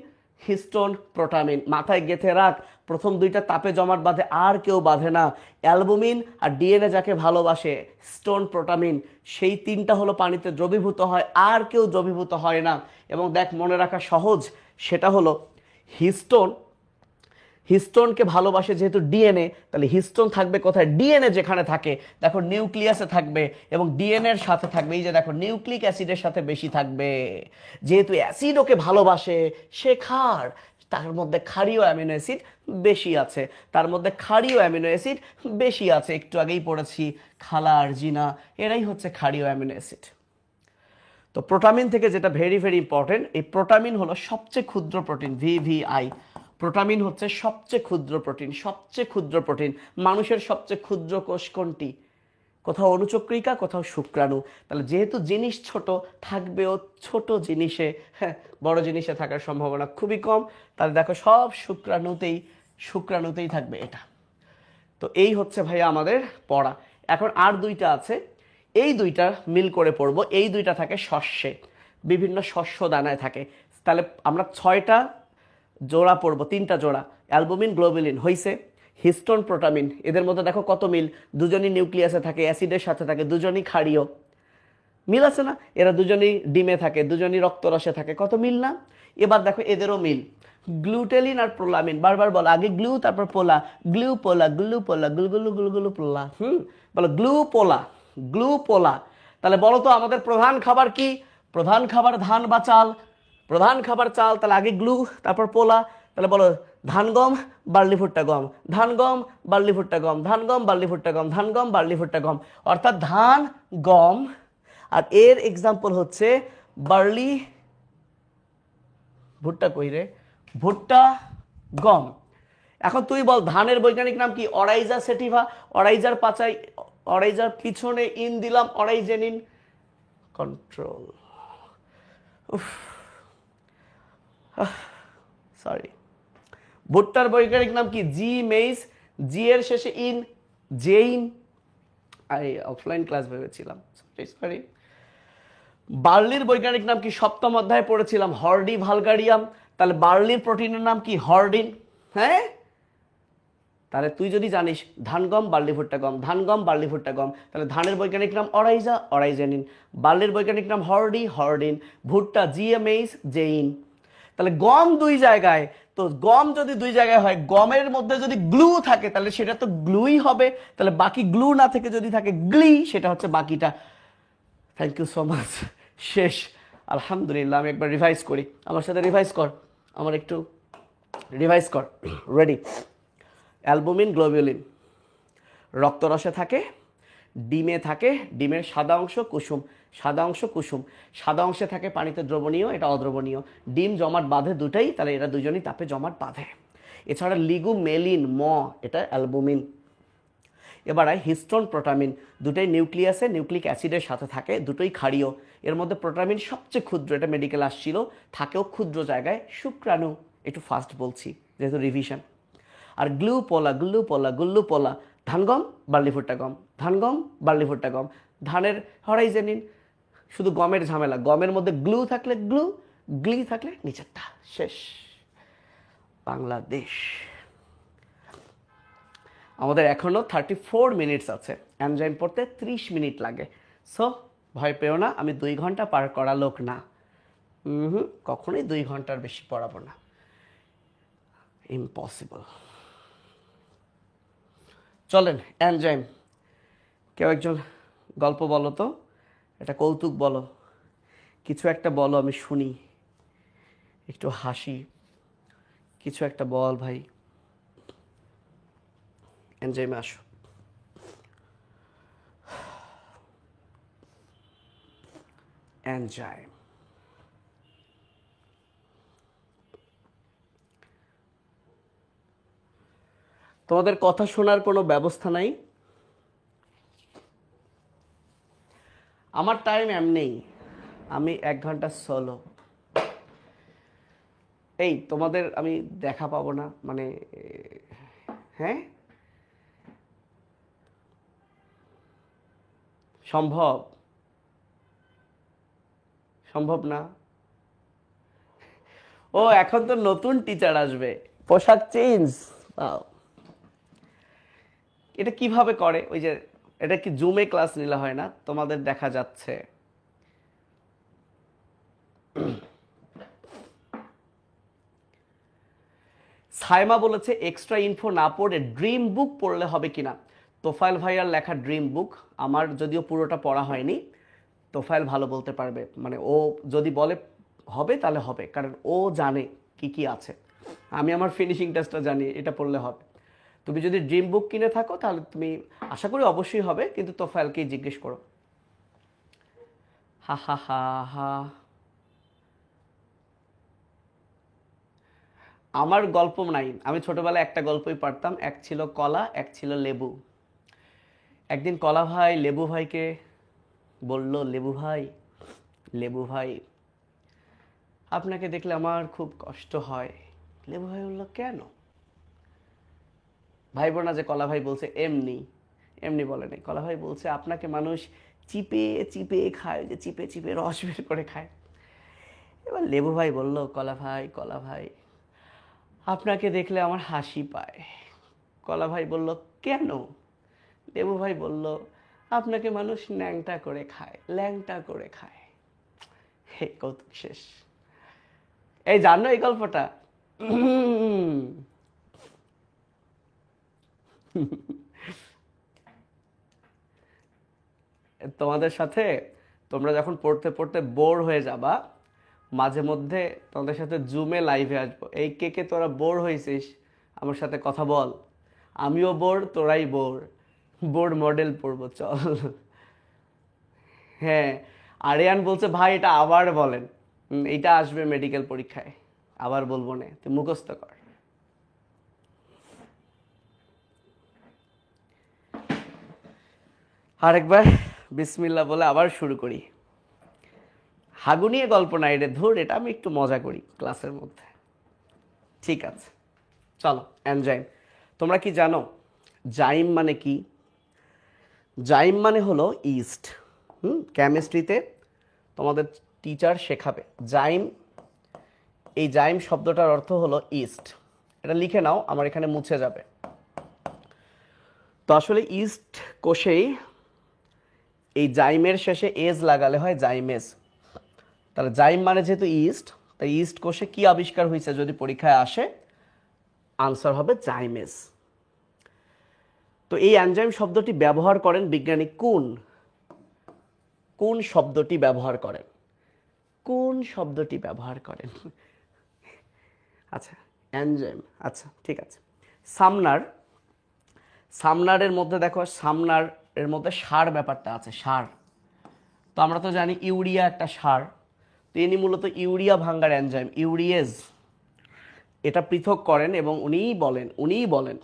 [SPEAKER 1] হিস্টোন, প্রোটামিন। মাথায় গেঁথে রাখ, প্রথম দুইটা তাপে জমাট বাঁধে, আর কেউ বাঁধে না। অ্যালবুমিন আর ডিএনএ যাকে ভালোবাসে, হিস্টোন, প্রোটামিন, সেই 3টা হলো পানিতে দ্রবীভূত হয়, আর কেউ দ্রবীভূত হয় না। এবং দেখ, মনে রাখা সহজ, সেটা হলো হিস্টোন, হিস্টোনকে ভালোবাসে যেহেতু ডিএনএ, তাহলে হিস্টোন থাকবে কোথায়? ডিএনএ যেখানে থাকে, দেখো নিউক্লিয়াসে থাকবে, এবং ডিএনএ এর সাথে থাকবে, এই যে দেখো নিউক্লিক অ্যাসিডের সাথে বেশি থাকবে। যেহেতু অ্যাসিড ওকে ভালোবাসে, সে ক্ষার, তার মধ্যে ক্ষারীয় অ্যামিনো অ্যাসিড বেশি আছে, তার মধ্যে ক্ষারীয় অ্যামিনো অ্যাসিড বেশি আছে। একটু আগেই পড়েছি খালা আর জিনা, এরাই হচ্ছে ক্ষারীয় অ্যামিনো অ্যাসিড। তো প্রোটামিন থেকে যেটা ভেরি ভেরি ইম্পর্টেন্ট, এই প্রোটামিন হলো সবচেয়ে ক্ষুদ্র প্রোটিন, ভিভিআই। প্রোটামিন হচ্ছে সবচেয়ে ক্ষুদ্র প্রোটিন, সবচেয়ে ক্ষুদ্র প্রোটিন। মানুষের সবচেয়ে ক্ষুদ্র কোষ কোনটি? কোথাও অনুচক্রিকা, কোথাও শুক্রাণু। তাহলে যেহেতু জিনিস ছোট, থাকবেও ছোট জিনিসে, হ্যাঁ, বড় জিনিসে থাকার সম্ভাবনা খুবই কম। তাহলে দেখো সব শুক্রাণুতেই, শুক্রাণুতেই থাকবে এটা। তো এই হচ্ছে ভাইয়া আমাদের পড়া। এখন আর দুইটা আছে, এই দুইটা মিল করে পড়বো। এই দুইটা থাকে শস্যে, বিভিন্ন শস্য দানায় থাকে। তাহলে আমরা 6টা জোড়া পড়বো, 3টা জোড়া। অ্যালবুমিন, গ্লোবুলিন হইছে, হিস্টোন, প্রোটামিন, এদের মধ্যে দেখো কত মিল। দুজনই নিউক্লিয়াসে থাকে, অ্যাসিডের সাথে থাকে, দুজনই ক্ষারীয়। মিল আছে না? এরা দুজনই ডিমে থাকে, দুজনই রক্তরসে থাকে, কত মিল না? এবার দেখো এদেরও মিল। গ্লুটেলিন আর প্রোলামিন, বারবার বলো, আগে গ্লু তারপর পোলা, গ্লু পোলা, গ্লু পোলা, গুলগুলু গুলগুলু পোলা। বলো গ্লু পোলা, গ্লু পোলা। তাহলে বলো তো আমাদের প্রধান খাবার কি? প্রধান খাবার ধান বা চাল। প্রধান খাবার চাল, তাহলে আগে গ্লু তারপর পোলা। তাহলে বলো ধান, গম, বার্লি, ভুট্টা, গম, ধান, গম, বার্লি, ভুট্টা, গম, ধান, গম, বার্লি, ভুট্টা, গম, ধান, গম, বার্লি, ভুট্টা, গম। অর্থাৎ ধান, গম, আর এর এক্সাম্পল হচ্ছে বার্লি, ভুট্টা কই রে, ভুট্টা, গম। এখন তুই বল ধানের বৈজ্ঞানিক নাম কি? অরাইজা সেটিভা। অরাইজার পাচাই, অরাইজার পিছনে ইন দিলাম, অরাইজেনিন। Control, sorry. ভুট্টার বৈজ্ঞানিক নাম কি? জি মেইস। জি এর শেষে ইন, জেইন। আরে অফলাইন ক্লাস ভেবেছিলাম, সরি। বার্লির বৈজ্ঞানিক নাম কি? 7ম অধ্যায়ে পড়েছিলাম, হর্ডি ভালগারিয়াম। তাহলে বার্লির প্রোটিনের নাম কি? হর্ডিন। হ্যাঁ, তাহলে তুই যদি জানিস ধান, গম, বার্লি, ভুট্টা, গম, ধান, গম, বার্লি, ভুট্টা, গম, তাহলে ধানের বৈজ্ঞানিক নাম অরাইজা, অরাইজেনিন। বার্লির বৈজ্ঞানিক নাম হর্ডি, হর্ডিন। ভুট্টা জিএমএইচ, জেইন। তাহলে গম 2 জায়গায়, তো গম যদি 2 জায়গায় হয়, গমের মধ্যে যদি গ্লু থাকে তাহলে সেটা তো গ্লুই হবে। তাহলে বাকি গ্লু না থেকে যদি থাকে গ্লি, সেটা হচ্ছে বাকিটা। Thank you so much. শেষ, আলহামদুলিল্লাহ। আমি একবার রিভাইজ করি, আমার সাথে রিভাইজ কর, আমার একটু রিভাইজ কর। রেডি? অ্যালবুমিন, গ্লোবুলিন রক্তরসে থাকে, ডিমে থাকে, ডিমের সাদা অংশ কুসুম, সাদা অংশ কুসুম, সাদা অংশে থাকে পানিতে দ্রবণীয়, এটা অদ্রবণীয়। ডিম জমাট বাঁধে দুটাই, তাহলে এরা দুজনই তাপে জমাট বাঁধে। এছাড়া লিগুমেলিন এটা অ্যালবুমিন। এবারে হিস্টোন প্রোটামিন, দুটোই নিউক্লিয়াসে নিউক্লিক অ্যাসিডের সাথে থাকে, দুটোই ক্ষারীয়। এর মধ্যে প্রোটামিন সবচেয়ে ক্ষুদ্র, এটা মেডিকেল আসছিল, থাকেও ক্ষুদ্র জায়গায়, শুক্রাণু। একটু ফাস্ট বলছি যেহেতু রিভিশন। আর গুল্লুপোলা, ধান গম বার্লি ভুট্টা গম, ধান গম বার্লি ভুট্টা গম। ধানের হরাইজে নিন, শুধু গমের ঝামেলা, গমের মধ্যে গ্লু থাকলে গ্লু, গ্লি থাকলে নিচেরটা শেষ। বাংলাদেশ। আমাদের এখনও 34 মিনিটস আছে, এনজাইম পড়তে 30 মিনিট লাগে। সো ভয় পেও না, আমি 2 ঘন্টা পার করা লোক না। কখনোই 2 ঘন্টার বেশি পড়াবো না, ইম্পসিবল। চলেন এনজাইম। কেউ একজন গল্প বলো তো, একটা কৌতুক বলো, কিছু একটা বলো, আমি শুনি, একটু হাসি, কিছু একটা বল ভাই। এনজাইমে আসো। এনজাইম। তোমাদের কথা শোনার কোনো ব্যবস্থা নাই? আমার টাইম এমনিই, আমি 1 ঘন্টা সোলো। এই তোমাদের আমি দেখা পাবো না মানে, হ্যাঁ সম্ভব? সম্ভব না? ও এখন তো নতুন টিচার আসবে, পোশাক চেঞ্জ। এটা কিভাবে করে? ওই যে এটা কি জুমে ক্লাস নিলে হয় না? তোমাদের দেখা যাচ্ছে। সাইমা বলেছে এক্সট্রা ইনফো না পড়ে ড্রিম বুক পড়লে হবে কিনা। তোফায়েল ভাইয়ার লেখা ড্রিম বুক, আমার যদিও পুরোটা পড়া হয়নি, তোফায়েল ভালো বলতে পারবে, মানে ও যদি বলে হবে তাহলে হবে, কারণ ও জানে কি কি আছে। আমি আমার ফিনিশিং টেস্টটা জানি, এটা পড়লে হবে। তুমি যদি ড্রিম বুক কিনে থাকো তাহলে তুমি, আশা করি অবশ্যই হবে, কিন্তু তোফায়েলকেই জিজ্ঞেস করো। হা হা হা হা। আমার গল্প নাই, আমি ছোটবেলায় একটা গল্পই পারতাম, এক ছিল কলা, এক ছিল লেবু। একদিন কলা ভাই লেবু ভাইকে বলল, লেবু ভাই আপনাকে দেখলে আমার খুব কষ্ট হয়। লেবু ভাই বলল কেন? ভাই বোনা যে কলা ভাই বলছে এমনি, এমনি বলে নাই, কলা ভাই বলছে আপনাকে মানুষ চিপে চিপে খায়, যে চিপে চিপে রস বের করে খায়। এবার লেবু ভাই বলল, কলা ভাই আপনাকে দেখলে আমার হাসি পায়। কলা ভাই বলল কেন? লেবু ভাই বলল আপনাকে মানুষ ন্যাংটা করে খায়, ল্যাংটা করে খায়। হে কৌতুক শেষ। এই জানো এই গল্পটা? তোমাদের সাথে, তোমরা যখন পড়তে পড়তে বোর হয়ে যাবা, মাঝে মধ্যে তোমাদের সাথে জুমে লাইভে আসবো। এই কে কে তোরা বোর হয়েছিস আমার সাথে কথা বল। আমিও বোর, তোরাই বোর, বোর মডেল পড়বো চল। হ্যাঁ, আরিয়ান বলছে ভাই এটা আবার বলেন। এইটা আসবে মেডিকেল পরীক্ষায়, আবার বলবো না, তুই মুখস্থ কর। আরেকবার বিসমিল্লাহ বলে আবার শুরু করি। হাগু নিয়ে গল্প নাই রে, ধুর, এটা আমি একটু মজা করি ক্লাসের মধ্যে। ঠিক আছে, চলো এনজাইম। তোমরা কি জানো জাইম মানে কি? জাইম মানে হলো ইস্ট। কেমিস্ট্রিতে তোমাদের টিচার শেখাবে জাইম। এই জাইম শব্দটার অর্থ হলো ইস্ট। এটা লিখে নাও, আমার এখানে মুছে যাবে। তো আসলে ইস্ট কোষেই এই জাইমের শেষে এজ লাগালে হয় জাইমেজ। তাহলে জাইম মানে যেহেতু ইস্ট, তাই ইস্ট কোষে কি আবিষ্কার হয়েছে যদি পরীক্ষায় আসে, আনসার হবে জাইমেজ। তো এই এনজাইম শব্দটি ব্যবহার করেন বিজ্ঞানী কোন শব্দটি ব্যবহার করেন? কোন শব্দটি ব্যবহার করেন? আচ্ছা এনজাইম, আচ্ছা ঠিক আছে। সামনারের মধ্যে দেখো, সামনার এর মধ্যে সার ব্যাপারটা আছে, সার। তো আমরা তো জানি ইউরিয়া একটা সার, তো ইনি মূলত ইউরিয়া ভাঙ্গার এনজাইম ইউরিয়েজ, এটা পৃথক করেন এবং উনিই বলেন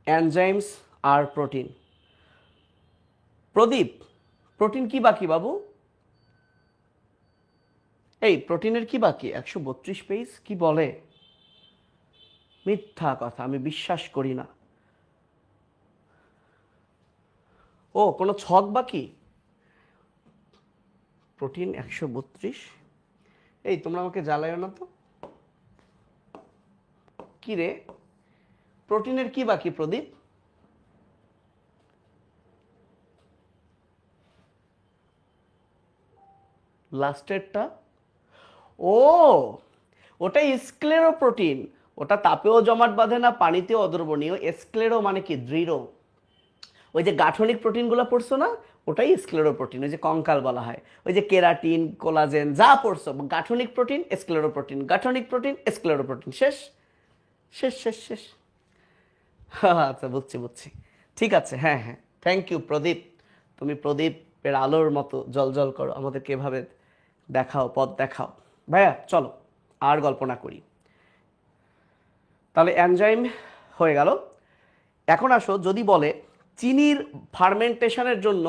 [SPEAKER 1] এনজাইমস আর প্রোটিন। প্রদীপ, প্রোটিন কি বাকি বাবু? এই প্রোটিনের কি বাকি? 132 পেজ কি বলে? মিথ্যা কথা, আমি বিশ্বাস করি না। ও কোনো ছক বাকি? প্রোটিন 132? এই তোমরা আমাকে জ্বালাইও না তো। কি রে, প্রোটিনের কি বাকি প্রদীপ? লাস্টেরটা? ও ওটা স্ক্লেরোপ্রোটিন, ওটা তাপেও জমাট বাঁধে না, পানিতেও অদ্রবণীয়। স্ক্লেরো মানে কি? দৃঢ়। ওই যে গাঠনিক প্রোটিনগুলো পড়ছো না, ওটাই স্ক্লেরোপ্রোটিন। ওই যে কঙ্কাল বলা হয়, ওই যে কেরাটিন, কোলাজেন যা পড়ছো, গাঠনিক প্রোটিন স্ক্লেরোপ্রোটিন, গাঠনিক প্রোটিন স্ক্লেরোপ্রোটিন। শেষ শেষ শেষ শেষ। আচ্ছা বুঝছি। ঠিক আছে, হ্যাঁ, থ্যাংক ইউ প্রদীপ। তুমি প্রদীপের আলোর মতো জল করো, আমাদেরকে এভাবে দেখাও, পথ দেখাও। ভাইয়া চলো আর গল্প না করি। তাহলে এনজাইম হয়ে গেল। এখন আসো, যদি বলে চিনির ফার্মেন্টেশনের জন্য,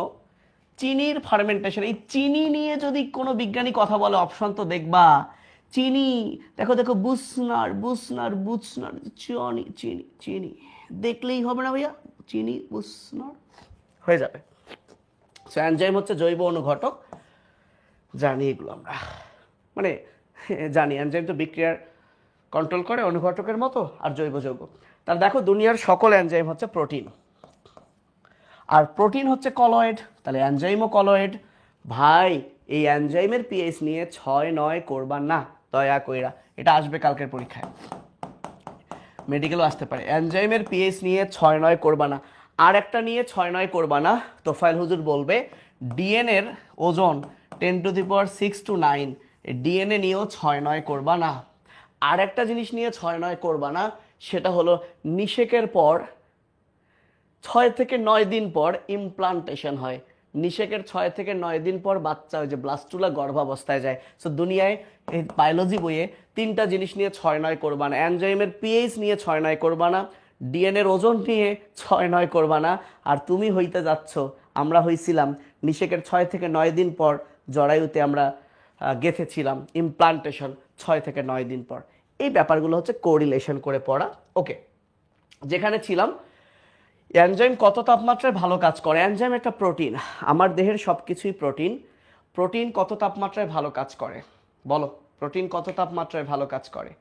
[SPEAKER 1] এই চিনি নিয়ে যদি কোনো বিজ্ঞানী কথা বলে, অপশন তো দেখবা। চিনি, দেখো বুসনার, চিনি দেখলেই হবে না ভাইয়া, চিনি বুসনার হয়ে যাবে। সো এনজাইম হচ্ছে জৈব অনুঘটক, জানি এগুলো আমরা, মানে জানি এনজাইম তো বিক্রিয়ার কন্ট্রোল করে অনুঘটকের মতো, আর জৈব যৌগ। তাহলে দেখো দুনিয়ার সকল এনজাইম হচ্ছে প্রোটিন, আর প্রোটিন হচ্ছে কলয়েড, তাহলে এনজাইমও কলয়েড। ভাই এই এনজাইমের পিএইচ নিয়ে 6-9 করবার না দয়া কইরা, এটা আসবে কালকের পরীক্ষায়, মেডিকেলও আসতে পারে। এনজাইমের পিএইচ নিয়ে 6-9 করবা না। আর একটা নিয়ে 6-9 করবা না, তোফায়েল হুজুর বলবে ডিএনএর ওজন 10⁶ to 9, ডিএনএ নিয়েও 6-9 করবা না। আর একটা জিনিস নিয়ে 6-9 করবা না, সেটা হলো নিষেকের পর 6 থেকে 9 দিন পর ইমপ্লান্টেশন হয়। নিষেকের 6 থেকে 9 দিন পর বাচ্চা, ওই যে ব্লাস্টুলা গর্ভাবস্থায় যায়। সো দুনিয়ায় এই বায়োলজি বইয়ে 3টা জিনিস নিয়ে 6-9 করবা না। এনজাইমের পিএইচ নিয়ে 6-9 করবা না, ডিএনএর ওজন নিয়ে 6-9 করবা না। আর তুমি হইতে যাচ্ছ, আমরা হইছিলাম নিষেকের 6 থেকে 9 দিন পর জরায়ুতে আমরা গেঁথেছিলাম ইমপ্লান্টেশন 6 থেকে 9 দিন পর। এই ব্যাপারগুলো হচ্ছে কোরিলেশন করে পড়া। ওকে, যেখানে ছিলাম, এনজাইম কত তাপমাত্রায় ভালো কাজ করে? এনজাইম একটা প্রোটিন, আমার দেহের সব কিছুই প্রোটিন। প্রোটিন কত তাপমাত্রায় ভালো কাজ করে বলো? প্রোটিন কত তাপমাত্রায় ভালো কাজ করে?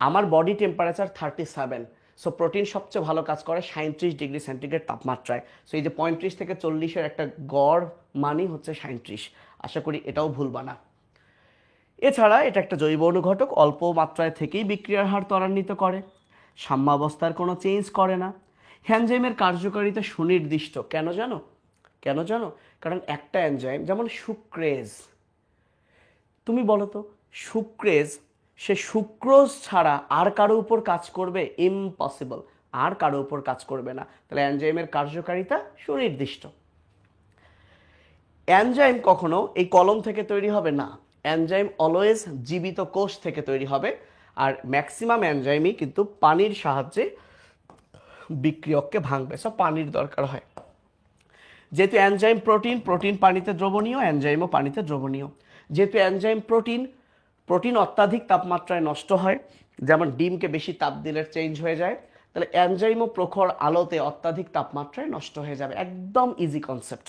[SPEAKER 1] আমার বডি টেম্পারেচার 37, সো প্রোটিন সবচেয়ে ভালো কাজ করে 37°C তাপমাত্রায়। সো এই যে 35 থেকে 40-এর একটা গড় মানই হচ্ছে 37। আশা করি এটাও ভুলবা না। এছাড়া এটা একটা জৈব অনুঘটক, অল্প মাত্রায় থেকেই বিক্রিয়ার হার ত্বরান্বিত করে, সাম্যাবস্থার কোনো চেঞ্জ করে না। এনজাইমের কার্যকারিতা সুনির্দিষ্ট। কেন জানো? কারণ একটা এনজাইম, যেমন সুক্রেজ, তুমি বলো তো সুক্রেজ, সে সুক্রোজ ছাড়া আর কারো উপর কাজ করবে? ইম্পসিবল, আর কারো উপর কাজ করবে না। তাহলে এনজাইমের কার্যকারিতা সুনির্দিষ্ট। এনজাইম কখনো এই কলম থেকে তৈরি হবে না, এনজাইম অলওয়েজ জীবিত কোষ থেকে তৈরি হবে। আর ম্যাক্সিমাম এনজাইমই কিন্তু পানির সাহায্যে বিক্রিয়ককে ভাঙবে, সব পানির দরকার হয়। যেহেতু এনজাইম প্রোটিন পানিতে দ্রবণীয়, এনজাইমও পানিতে দ্রবণীয়। যেহেতু এনজাইম প্রোটিন অত্যাধিক তাপমাত্রায় নষ্ট হয়, যেমন ডিমকে বেশি তাপ দিলে চেঞ্জ হয়ে যায়, তাহলে এনজাইমও প্রখর আলোতে অত্যাধিক তাপমাত্রায় নষ্ট হয়ে যাবে। একদম ইজি কনসেপ্ট।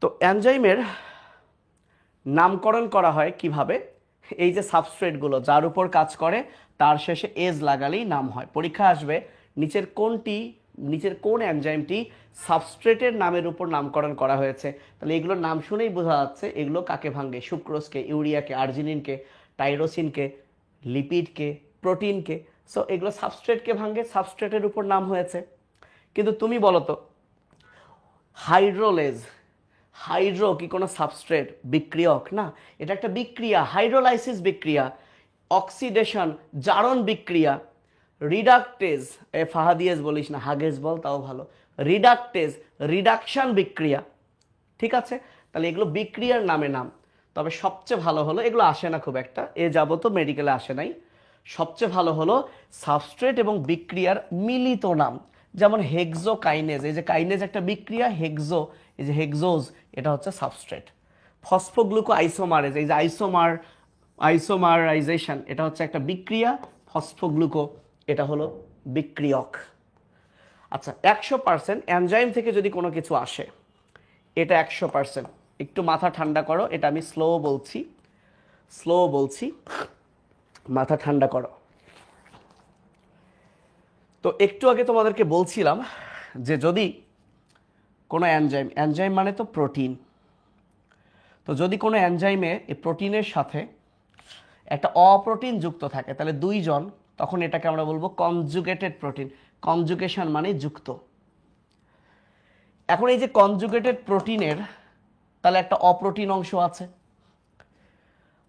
[SPEAKER 1] তো এনজাইমের নামকরণ করা হয় কিভাবে? এই যে সাবস্ট্রেটগুলো যার উপর কাজ করে, তার শেষে এজ লাগালেই নাম হয়। পরীক্ষা আসবে নিচের কোন এনজাইমটি সাবস্ট্রেটের নামের উপর নামকরণ করা হয়েছে। তাহলে এগুলোর নাম শুনেই বোঝা যাচ্ছে এগুলো কাকে ভাঙে। সুক্রোজকে, ইউরিয়াকে, আর্জিনিনকে, টাইরোসিনকে, লিপিডকে, প্রোটিনকে। সো এগুলো সাবস্ট্রেটকে ভাঙে, সাবস্ট্রেটের উপর নাম হয়েছে। কিন্তু তুমি বলো তো, হাইড্রো কি কোনো সাবস্ট্রেট? বিক্রিয়ক না, এটা একটা বিক্রিয়া, হাইড্রোলাইসিস বিক্রিয়া, অক্সিডেশন, জারণ বিক্রিয়া। রিডাকটেজ, ফাহাদিয়েজ বলিস না, হাগেজ বল তাও ভালো। রিডাকটেজ রিডাকশন বিক্রিয়া, ঠিক আছে? তাহলে এগুলো বিক্রিয়ার নামে নাম। তবে সবচেয়ে ভালো হলো, এগুলো আসে না খুব একটা, এ যাবত মেডিকেলে আসে নাই, সবচেয়ে ভালো হলো সাবস্ট্রেট এবং বিক্রিয়ার মিলিত নাম। যেমন হেক্সোকাইনেজ, এই যে কাইনেজ একটা বিক্রিয়া, হেক্সো এই যে হেক্সোজ এটা হচ্ছে সাবস্ট্রেট। ফসফোগ্লুকো আইসোমারেজ, এই যে আইসোমারাইজেশন এটা হচ্ছে একটা বিক্রিয়া, ফসফোগ্লুকো এটা হলো বিক্রিয়ক। আচ্ছা, 100% এনজাইম থেকে যদি কোনো কিছু আসে, এটা 100%। একটু মাথা ঠান্ডা করো, এটা আমি স্লো বলছি, মাথা ঠান্ডা করো। তো একটু আগে তোমাদেরকে বলছিলাম যে যদি কোনো এনজাইম মানে তো প্রোটিন, তো যদি কোনো এনজাইমে এই প্রোটিনের সাথে একটা অপ্রোটিন যুক্ত থাকে তাহলে দুইজন, তখন এটাকে আমরা বলবো কনজুগেটেড প্রোটিন। কনজুগেশন মানে যুক্ত। এখন এই যে কনজুগেটেড প্রোটিনের তাহলে একটা অপ্রোটিন অংশ আছে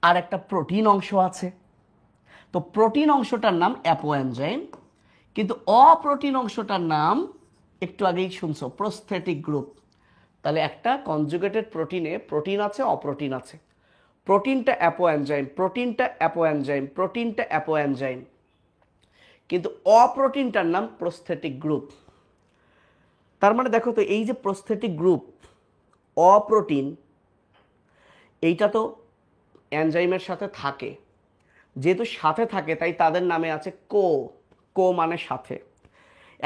[SPEAKER 1] আর একটা প্রোটিন অংশ আছে। তো প্রোটিন অংশটার নাম অ্যাপো এনজাইম, কিন্তু অপ্রোটিন অংশটার নাম একটু আগেই শুনছো প্রস্থেটিক গ্রুপ। তাহলে একটা কনজুগেটেড প্রোটিনে প্রোটিন আছে, অপ্রোটিন আছে। প্রোটিনটা অ্যাপো এনজাইম, প্রোটিনটা অ্যাপো এনজাইম, কিন্তু অপ্রোটিনটার নাম প্রস্থেটিক গ্রুপ। তার মানে দেখো তো, এই যে প্রস্থেটিক গ্রুপ অপ্রোটিন, এইটা তো এনজাইমের সাথে থাকে, যেহেতু সাথে থাকে তাই তাদের নামে আছে কো মানে সাথে।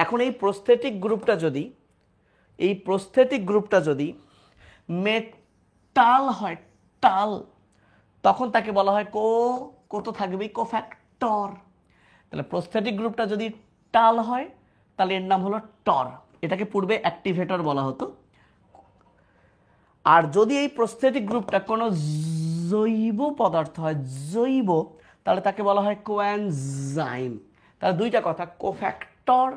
[SPEAKER 1] এখন এই প্রস্থেটিক গ্রুপটা যদি মেটাল হয়, টাল, তখন তাকে বলা হয় কো তো থাকবেই, কোফ্যাক্টর। তাহলে প্রস্থেটিক গ্রুপটা যদি টাল হয় তাহলে এর নাম হলো টর, এটাকে পূর্বে অ্যাক্টিভেটর বলা হতো। আর যদি এই প্রস্থেটিক গ্রুপটা কোনো জৈব পদার্থ হয়, তাহলে তাকে বলা হয় কোএনজাইম। তাহলে দুইটা কথা, কোফ্যাক্টর,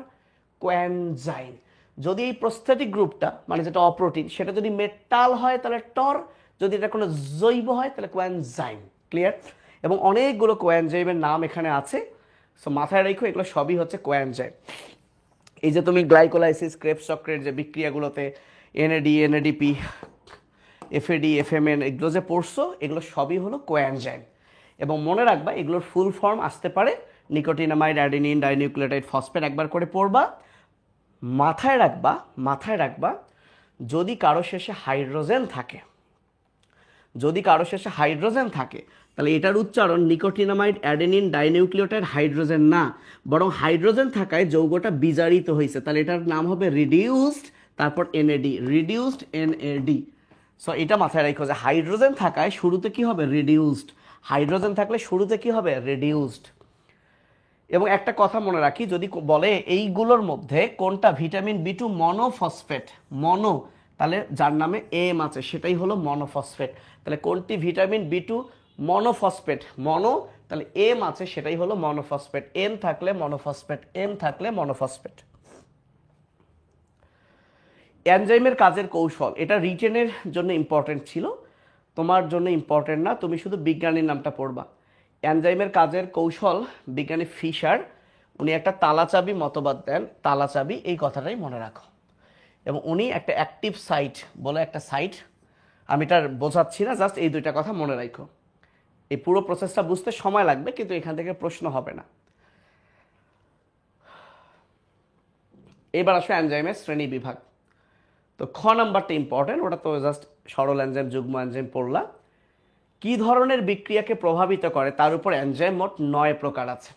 [SPEAKER 1] কোএনজাইম। যদি এই প্রস্থেটিক গ্রুপটা মানে যেটা অপ্রোটিন সেটা যদি মেটাল হয় তাহলে টর, যদি এটা কোনো জৈব হয় তাহলে কোএনজাইম। ক্লিয়ার? এবং অনেকগুলো কোএনজাইমের নাম এখানে আছে, সো মাথায় রেখো এগুলো সবই হচ্ছে কোএনজাইম। এই যে তুমি গ্লাইকোলাইসিস, ক্রেবস চক্রের যে বিক্রিয়াগুলোতে এনএডি, এনএডিপি, এফএডি, এফএমএন এগুলো যে পড়ছো, এগুলো সবই হলো কোএনজাইম। এবং মনে রাখবা এগুলোর ফুল ফর্ম আসতে পারে নিকোটিনামাইড, অ্যাডেনিন, ডাইনিউক্লিওটাইড, ফসফেট, একবার করে পড়বা। মাথায় রাখবা যদি কারো শেষে হাইড্রোজেন থাকে, তাহলে এটার উচ্চারণ নিকোটিনামাইড, অ্যাডেনিন, ডাইনিউক্লিওটাইড, হাইড্রোজেন না, বরং হাইড্রোজেন থাকায় যৌগটা বিজারিত হয়েছে, তাহলে এটার নাম হবে রিডিউসড, তারপর এনএডি, রিডিউসড এনএডি। সো এটা মাথায় রাখো যে হাইড্রোজেন থাকায় শুরুতে কি হবে, রিডিউসড। হাইড্রোজেন থাকলে শুরুতে কি হবে, রিডিউসড। এবং একটা কথা মনে রাখি, যদি বলে এইগুলোর মধ্যে কোনটা ভিটামিন বি টু মনোফসফেট, তাহলে যার নামে এম আছে সেটাই হলো মনোফসফেট। তাহলে কোনটি ভিটামিন বি টু মনোফসফেট, তাহলে এম আছে সেটাই হলো মনোফসফেট। এম থাকলে মনোফসফেট। এনজাইমের কাজের কৌশল, এটা রিটেনের জন্য ইম্পর্টেন্ট ছিল, তোমার জন্য ইম্পর্টেন্ট না, তুমি শুধু বিজ্ঞানীর নামটা পড়বা। এনজাইমের কাজের কৌশল, বিজ্ঞানী ফিশার উনি একটা তালাচাবি মতবাদ দেন, তালাচাবি এই কথাটাই মনে রাখো। এবং উনি একটা অ্যাক্টিভ সাইট বলে একটা সাইট, আমি এটার বোঝাচ্ছি না, জাস্ট এই দুইটা কথা মনে রাখো। এই পুরো প্রসেসটা বুঝতে সময় লাগবে, কিন্তু এখান থেকে প্রশ্ন হবে না। এবার আসো এনজাইমের শ্রেণী বিভাগ। তো খ নাম্বারটা ইম্পর্টেন্ট, ওটা তো জাস্ট সরল এনজাইম, যুগ্ম এনজাইম পড়লা। কি ধরনের বিক্রিয়াকে প্রভাবিত করে তার উপর এনজাইম মোট 9 প্রকার আছে।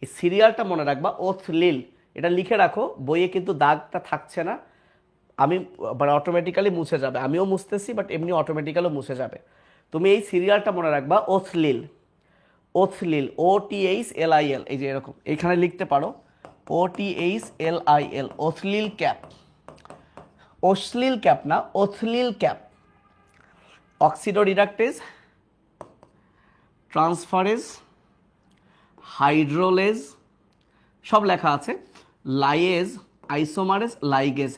[SPEAKER 1] এই সিরিয়ালটা মনে রাখবা, ওথলিল, এটা লিখে রাখো, বইয়ে কিন্তু দাগটা থাকছে না, আমি অটোমেটিক্যালি মুছে যাবে, আমিও মুছতেছি বাট এমনি অটোমেটিক্যালিও মুছে যাবে। তুমি এই সিরিয়ালটা মনে রাখবা, ওথলিল, OTHLIL, এই যে এরকম এইখানে লিখতে পারো, OTHLIL, ওথলিল ক্যাপ, অশ্লীল ক্যাপ না, ওথলিল ক্যাপ। অক্সিডোরিডাকটেজ, ট্রান্সফারেজ, হাইড্রোলেজ সব লেখা আছে, লাইয়েজ, আইসোমারেজ, লাইগেজ,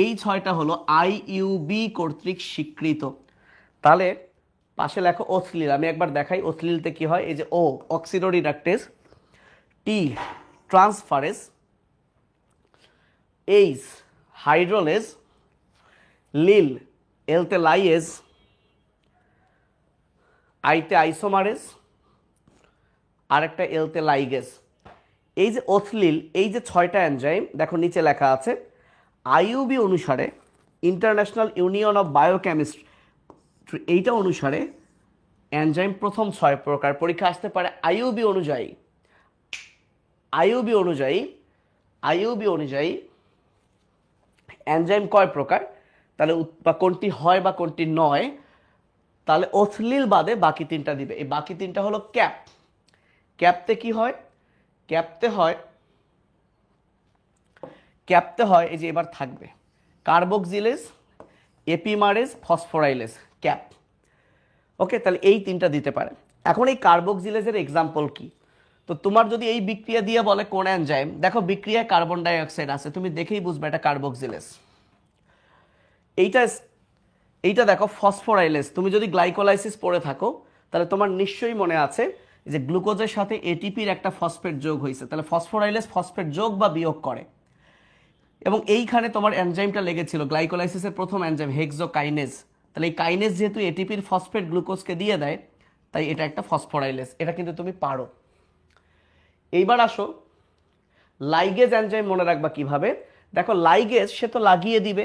[SPEAKER 1] এই 6টা হলো IUB কর্তৃক স্বীকৃত। তাহলে পাশে লেখো ওথলিল, আমি একবার দেখাই ওথলিলতে কি হয়। এই যে ও অক্সিডোরিডাকটেজ, টি ট্রান্সফারেজ, এইচ হাইড্রোলেজ, লিল এলতে লাইয়েজ, আইতে আইসোমারেজ, আর একটা এলতে লাইগেজ। এই যে ওথলিল, এই যে 6টা এনজাইম দেখো নিচে লেখা আছে, আইইউবি অনুসারে, ইন্টারন্যাশনাল ইউনিয়ন অফ বায়োকেমিস্ট্রি, এইটা অনুসারে এনজাইম প্রথম 6 প্রকার। পরীক্ষা আসতে পারে আইইউবি অনুযায়ী, আইইউবি অনুযায়ী এনজাইম কয় প্রকার, তাহলে বা কোনটি হয় বা কোনটি নয়, তাহলে ওথলিল বাদে বাকি 3টা দিবে। এই বাকি 3টা হলো ক্যাপ। ক্যাপতে কি হয়, ক্যাপতে হয় এই যে এবার থাকবে কার্বক্সিলেজ, এপিমারেজ, ফসফোরাইলেজ, ক্যাপ। ওকে, তাহলে এই 3টা দিতে পারে। এখন এই কার্বক্সিলেজের এক্সাম্পল কি? তো তোমার যদি এই বিক্রিয়া দিয়ে বলে কোন এনজাইম, দেখো বিক্রিয়ায় কার্বন ডাই অক্সাইড আছে, তুমি দেখেই বুঝবে এটা কার্বক্সিলেজ। এইটা দেখো ফসফোরাইলেজ। তুমি যদি গ্লাইকোলাইসিস পড়ে থাকো তাহলে তোমার নিশ্চয়ই মনে আছে যে গ্লুকোজের সাথে এটিপির একটা ফসফেট যোগ হয়েছে, তাহলে ফসফোরাইলেজ ফসফেট যোগ বা বিয়োগ করে। এবং এইখানে তোমার এনজাইমটা লেগেছিল গ্লাইকোলাইসিসের প্রথম এনজাইম হেক্সোকাইনেজ, তাহলে এই কাইনেজ যেহেতু এটিপির ফসফেট গ্লুকোজকে দিয়ে দেয়, তাই এটা একটা ফসফোরাইলেজ। এটা কিন্তু তুমি পারো। এইবার আসো লাইগেজ এনজাইম মনে রাখবা কিভাবে। দেখো লাইগেজ সে তো লাগিয়ে দিবে।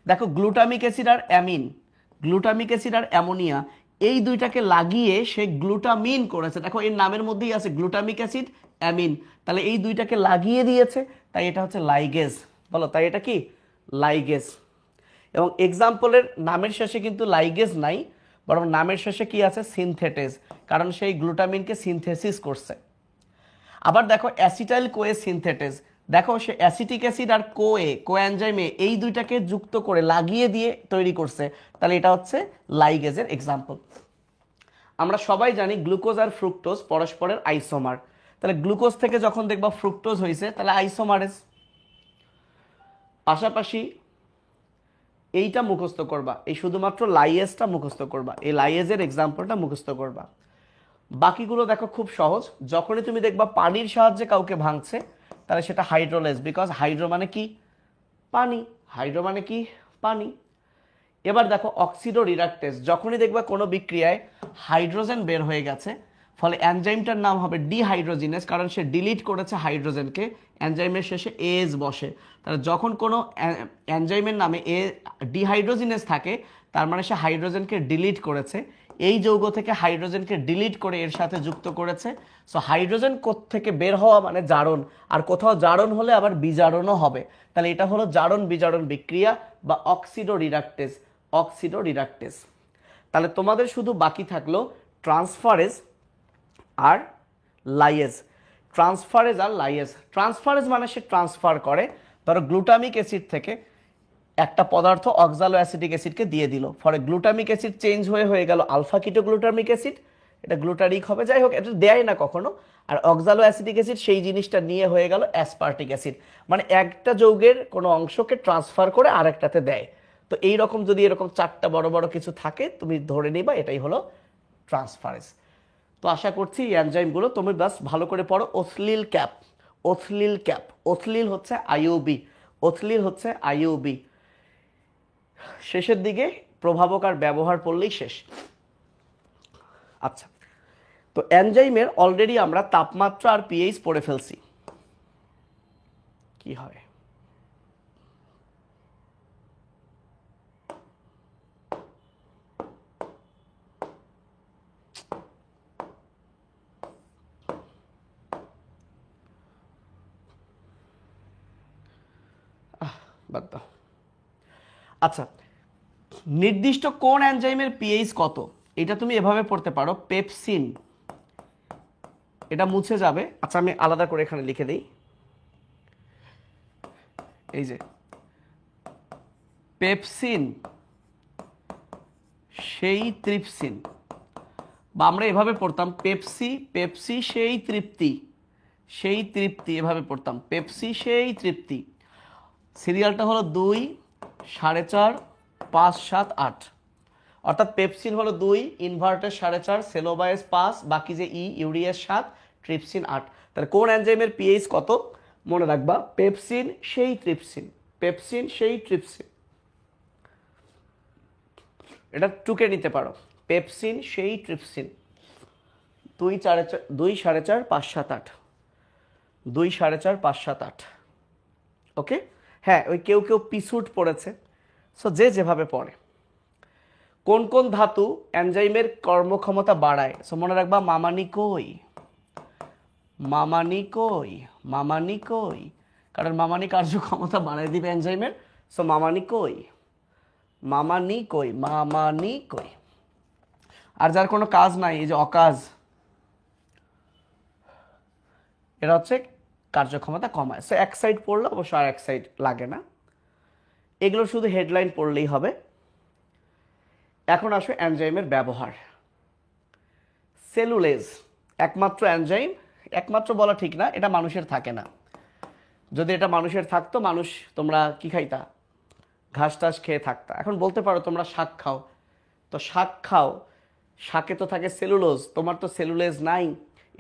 [SPEAKER 1] দেখো গ্লুটামিক অ্যাসিড আর অ্যামিন, গ্লুটামিক অ্যাসিড আর অ্যামোনিয়া, এই দুইটাকে লাগিয়ে সে গ্লুটামিন করেছে। দেখো এর নামের মধ্যেই আছে গ্লুটামিক অ্যাসিড, অ্যামিন, তাহলে এই দুইটাকে লাগিয়ে দিয়েছে, তাই এটা হচ্ছে লাইগেজ। বলো, তাই এটা কি লাইগেজ। এবং এক্সাম্পলের নামের শেষে কিন্তু লাইগেজ নাই, বরং নামের শেষে কি আছে সিনথেটেজ, কারণ সেই গ্লুটামিনকে সিনথেসিস করছে। আবার দেখো অ্যাসিটাইল কোয়ে সিনথেটেজ, দেখো সে অ্যাসিটিক অ্যাসিড আর কোএনজাইমে এই দুইটাকে যুক্ত করে লাগিয়ে দিয়ে তৈরি করছে, তাহলে এটা হচ্ছে লাইগেজের এক্সাম্পল। আমরা সবাই জানি গ্লুকোজ আর ফ্রুক্টোজ পরস্পরের আইসোমার, তাহলে গ্লুকোজ থেকে যখন দেখবা ফ্রুক্টোজ হয়েছে তাহলে আইসোমারেজ। পাশাপাশি এইটা মুখস্থ করবা, এই শুধুমাত্র লাইয়েজটা মুখস্থ করবা, এই লাইয়েজের এক্সাম্পলটা মুখস্থ করবা। বাকিগুলো দেখো খুব সহজ। যখনই তুমি দেখবা পানির সাহায্যে কাউকে ভাঙছে তাহলে সেটা হাইড্রোলেজ, বিকজ হাইড্রো মানে কি পানি, হাইড্রো মানে কি পানি। এবার দেখো অক্সিডো রিডাকটেজ, যখনই দেখবা কোনো বিক্রিয়ায় হাইড্রোজেন বের হয়ে গেছে, ফলে এনজাইমটার নাম হবে ডিহাইড্রোজিনেস, কারণ সে ডিলিট করেছে হাইড্রোজেনকে, এনজাইমের শেষে এজ বসে। তাহলে যখন কোনো এনজাইমের নামে ডিহাইড্রোজিনেস থাকে, তার মানে সে হাইড্রোজেনকে ডিলিট করেছে, এই যৌগ থেকে হাইড্রোজেনকে ডিলিট করে এর সাথে যুক্ত করেছে। সো হাইড্রোজেন থেকে বের হওয়া মানে জারণ, আর কোথাও জারণ হলে আবার বিজারণও হবে, তাহলে এটা হলো জারণ বিজারণ বিক্রিয়া বা অক্সিডো রিডাকটেজ, অক্সিডো রিডাকটেজ। তাহলে তোমাদের শুধু বাকি থাকলো ট্রান্সফারেজ আর লাইয়েজ। ট্রান্সফারেজ আর লাইয়েজ, ট্রান্সফারেজ মানে সে ট্রান্সফার করে, ধরো গ্লুটামিক অ্যাসিড থেকে একটা পদার্থ অক্সালো অ্যাসিটিক অ্যাসিডকে দিয়ে দিল, ফলে গ্লুটামিক অ্যাসিড চেঞ্জ হয়ে গেল আলফা কিটো গ্লুটামিক অ্যাসিড, এটা গ্লুটারিক হবে, যাই হোক এটা দেয় না কখনো। আর অক্সালো অ্যাসিটিক অ্যাসিড সেই জিনিসটা নিয়ে হয়ে গেল অ্যাসপার্টিক অ্যাসিড, মানে একটা যৌগের কোনো অংশকে ট্রান্সফার করে আরেকটাতে দেয়। তো এইরকম যদি এরকম 4টা বড় বড় কিছু থাকে তুমি ধরে নিবা এটাই হলো ট্রান্সফারেজ। তো আশা করছি এই এনজাইমগুলো তুমি বাস ভালো করে পড়ো। ওথলিল ক্যাপ, ওথলিল ক্যাপ, ওথলিল হচ্ছে আইইউবি, ওথলিল হচ্ছে আইইউবি। শেষের দিকে প্রভাবক আর ব্যবহার পড়লেই শেষ। আচ্ছা, তো এনজাইমের অলরেডি আমরা তাপমাত্রা আর পিএইচ পড়ে ফেলছি। কি হয় বাদ দাও। আচ্ছা, নির্দিষ্ট কোন এনজাইমের পিএইচ কত, এটা তুমি এভাবে পড়তে পারো, পেপসিন, এটা মুছে যাবে। আচ্ছা আমি আলাদা করে এখানে লিখে দিই, এই যে পেপসিন সেই তৃপ্সিন, বা আমরা এভাবে পড়তাম পেপসি, পেপসি সেই তৃপ্তি, সেই তৃপ্তি, এভাবে পড়তাম পেপসি সেই তৃপ্তি। সিরিয়ালটা হলো 2, 4.5, 5, 7, 8, অর্থাৎ পেপসিন হলো 2, ইনভার্টের 4.5, সেলোবায়েস 5, বাকি যে ইউরিয়াস 7, ট্রিপসিন 8। তাহলে কোন এনজাইমের পিএইচ কত মনে রাখবা, পেপসিন সেই ট্রিপসিন, পেপসিন সেই ট্রিপসিন, এটা টুকে নিতে পারো, পেপসিন সেই ট্রিপসিন 2 4.5 5 7 8, 2 4.5 5 7 8। ওকে, হ্যাঁ ওই কেউ কেউ পিসুট পড়েছে, সো যে যেভাবে পড়ে। কোন কোন ধাতু এনজাইমের কর্মক্ষমতা বাড়ায়, সো মনে রাখবা মামানি কই, মামানি কই, মামানি কই, কারণ মামানি কার্যক্ষমতা বাড়ায় দিবে এনজাইমের, সো মামানি কই, মামানি কই, মামানি কই। আর যার কোনো কাজ নাই, এই যে অকাজ, এটা হচ্ছে কার্যক্ষমতা কমায়। সো এক সাইড পড়লে অবশ্য আর এক সাইড লাগে না, এগুলো শুধু হেডলাইন পড়লেই হবে। এখন আসো এনজাইমের ব্যবহার। সেলুলেজ একমাত্র এনজাইম, একমাত্র বলা ঠিক না, এটা মানুষের থাকে না। যদি এটা মানুষের থাকতো, মানুষ তোমরা কি খাইতা, ঘাস টাস খেয়ে থাকতা। এখন বলতে পারো তোমরা শাক খাও, তো শাক খাও, শাকে তো থাকে সেলুলোজ, তোমার তো সেলুলেজ নাই,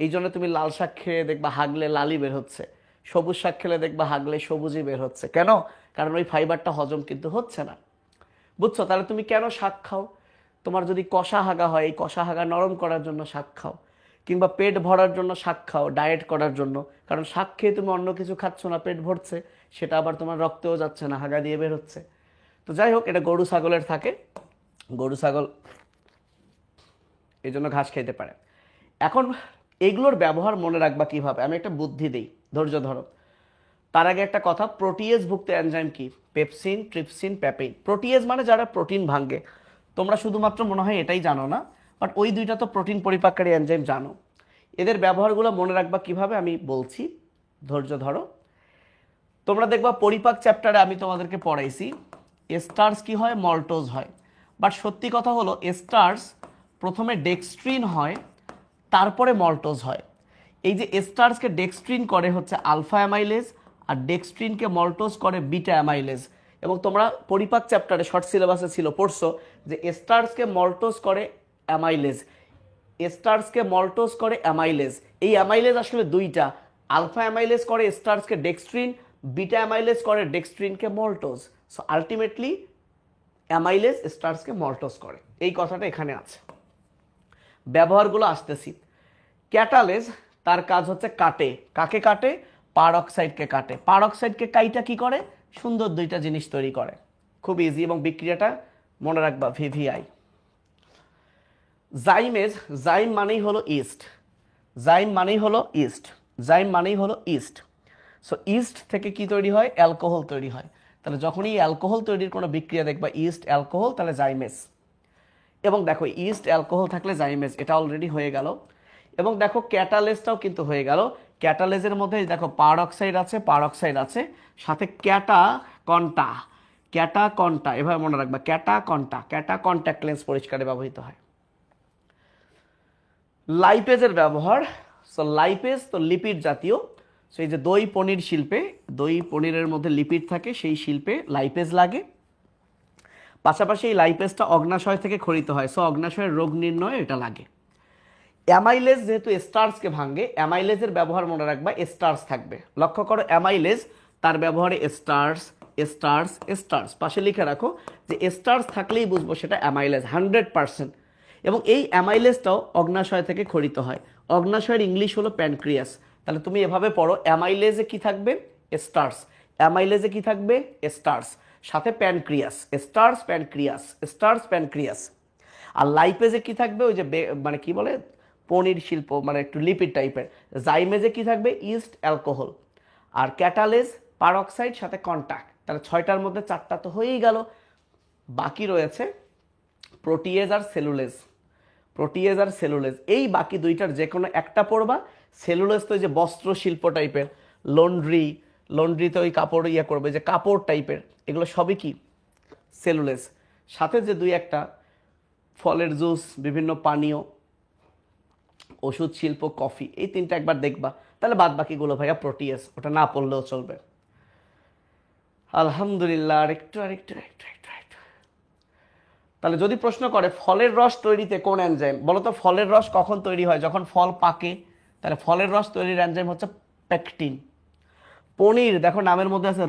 [SPEAKER 1] এই জন্য তুমি লাল শাক খেয়ে দেখবা হাগলে লালই বের হচ্ছে, সবুজ শাক খেলে দেখবা হাগলে সবুজই বের হচ্ছে। কেন? কারণ ওই ফাইবারটা হজম কিন্তু হচ্ছে না, বুঝছো? তাহলে তুমি কেন শাক খাও? তোমার যদি কষা হাগা হয়, এই কষা হাগা নরম করার জন্য শাক খাও, কিংবা পেট ভরার জন্য শাক খাও, ডায়েট করার জন্য। কারণ শাক খেয়ে তুমি অন্য কিছু খাচ্ছ না, পেট ভরছে, সেটা আবার তোমার রক্তেও যাচ্ছে না, হাগা দিয়ে বের হচ্ছে। তো যাই হোক, এটা গরু ছাগলের থাকে, গরু ছাগল এই জন্য ঘাস খেতে পারে। এখন এগুলোর ব্যবহার মনে রাখবা কিভাবে, আমি একটা বুদ্ধি দিই, ধৈর্য ধরো। তার আগে একটা কথা, প্রোটিয়েজভুক্ত এনজাইম কি? Pepsin, trypsin, papain. প্রোটিয়েজ মানে যারা প্রোটিন ভাঙে, তোমরা শুধুমাত্র মনে হয় এটাই জানো না, বাট ওই দুইটা তো প্রোটিন পরিপাককারী এনজাইম জানো। এদের ব্যবহারগুলো মনে রাখবা কিভাবে আমি বলছি, ধৈর্য ধরো। তোমরা দেখবা পরিপাক চ্যাপ্টারে আমি তোমাদেরকে পড়াইছি এস্টার্স কি হয়, মল্টোজ হয়। বাট সত্যি কথা হলো এস্টার্স প্রথমে ডেক্সট্রিন হয়, তারপরে মল্টোজ হয়। এই যে এস্টার্সকে ডেক্সট্রিন করে হচ্ছে আলফা অ্যামাইলেজ, আর ডেক্সট্রিনকে মল্টোজ করে বিটা অ্যামাইলেজ। এবং তোমরা পরিপাক চ্যাপ্টারে শর্ট সিলেবাসে ছিল, পড়ছো যে এস্টার্সকে মল্টোজ করে অ্যামাইলেজ, এস্টার্সকে মল্টোজ করে অ্যামাইলেজ। এই অ্যামাইলেজ আসলে দুইটা, আলফা অ্যামাইলেজ করে এস্টার্সকে ডেক্সট্রিন, বিটা অ্যামাইলেজ করে ডেক্সট্রিনকে মল্টোজ। সো আলটিমেটলি অ্যামাইলেজ এস্টার্সকে মল্টোজ করে, এই কথাটা এখানে আছে। ব্যবহারগুলো আসতেছি। ক্যাটালেজ তার কাজ হচ্ছে কাটে, কাকে কাটে? পারঅক্সাইডকে কাটে। পারঅক্সাইডকে কাইটা কি করে? সুন্দর দুইটা জিনিস তৈরি করে, খুব ইজি, এবং বিক্রিয়াটা মনে রাখবা ভিভিআই। জাইমেজ, জাইম মানেই হলো ইস্ট, জাইম মানেই হলো ইস্ট, জাইম মানেই হলো ইস্ট। সো ইস্ট থেকে কি তৈরি হয়? অ্যালকোহল তৈরি হয়। তাহলে যখনই অ্যালকোহল তৈরির কোনো বিক্রিয়া দেখবা ইস্ট অ্যালকোহল, তাহলে জাইমেজ। এবং দেখো ইস্ট অ্যালকোহল থাকলে জাইমেজ, এটা অলরেডি হয়ে গেল। এবং দেখো ক্যাটালেজটাও কিন্তু হয়ে গেল। ক্যাটালেজের মধ্যে দেখো পারঅক্সাইড আছে, পারঅক্সাইড আছে, সাথে ক্যাটা কন্টা, ক্যাটা কন্টা, এভাবে মনে রাখবা, ক্যাটা কন্টা, ক্যাটা কন্ট্যাক্ট লেন্স পরিষ্কারে ব্যবহৃত হয়। লাইপেজের ব্যবহার, সো লাইপেজ তো লিপিড জাতীয়, সো এই যে দই পনির শিল্পে, দই পনিরের মধ্যে লিপিড থাকে, সেই শিল্পে লাইপেজ লাগে। পাশাপাশি এই লাইপেজটা অগ্নাশয় থেকে খরিত হয়, সো অগ্নাশয়ের রোগ নির্ণয়ে এটা লাগে। অ্যামাইলেজ যেহেতু স্টার্সকে ভাঙে, অ্যামাইলেজের ব্যবহার মনে রাখবা স্টার্স থাকবে। লক্ষ্য করো অ্যামাইলেজ তার ব্যবহারে স্টার্স, স্টার্স, স্টার্স, পাশে লিখে রাখো যে স্টার্স থাকলেই বুঝবো সেটা অ্যামাইলেজ 100%। এবং এই অ্যামাইলেজটাও অগ্নাশয় থেকে খরিত হয়। অগ্নাশয়ের ইংলিশ হলো প্যানক্রিয়াস। তাহলে তুমি এভাবে পড়ো, অ্যামাইলেজে কি থাকবে? স্টার্স। অ্যামাইলেজে কি থাকবে? স্টার্স, সাথে pancreas, starch pancreas, starch pancreas. আর লাইপেজে কি থাকবে? ওই যে মানে কি বলে, পনির শিল্প, মানে একটু লিপিড টাইপের। জাইমেজে কি থাকবে? Yeast alcohol. আর ক্যাটালেজ পারঅক্সাইড সাথে কন্ট্যাক্ট। তাহলে 6টার মধ্যে 4টা তো হয়েই গেল। বাকি রয়েছে প্রোটিয়েজ আর সেলুলেজ, প্রোটিয়েজ আর সেলুলেজ। এই বাকি দুইটার যে কোনো একটা পড়বা। সেলুলেজ তো ওই যে বস্ত্র শিল্প টাইপের, লন্ড্রি, লন্ড্রিতে ওই কাপড় ইয়ে করবে, যে কাপড় টাইপের, এগুলো সবই কি সেলুলেজ। সাথে যে দুই একটা ফলের জুস, বিভিন্ন পানীয়, ওষুধ শিল্প, কফি, এই তিনটা একবার দেখবা, তাহলে বাদ বাকিগুলো ভাইয়া প্রোটিয়েজ, ওটা না পড়লেও চলবে। আলহামদুলিল্লাহ। আরেকটু আরেকটু আরেকটু আরেকটু আরেকটু। তাহলে যদি প্রশ্ন করে ফলের রস তৈরিতে কোন এনজাইম, বলো তো ফলের রস কখন তৈরি হয়? যখন ফল পাকে, তাহলে ফলের রস তৈরির এনজাইম হচ্ছে পেকটিন। পনির দেখো নামের মধ্যে আছে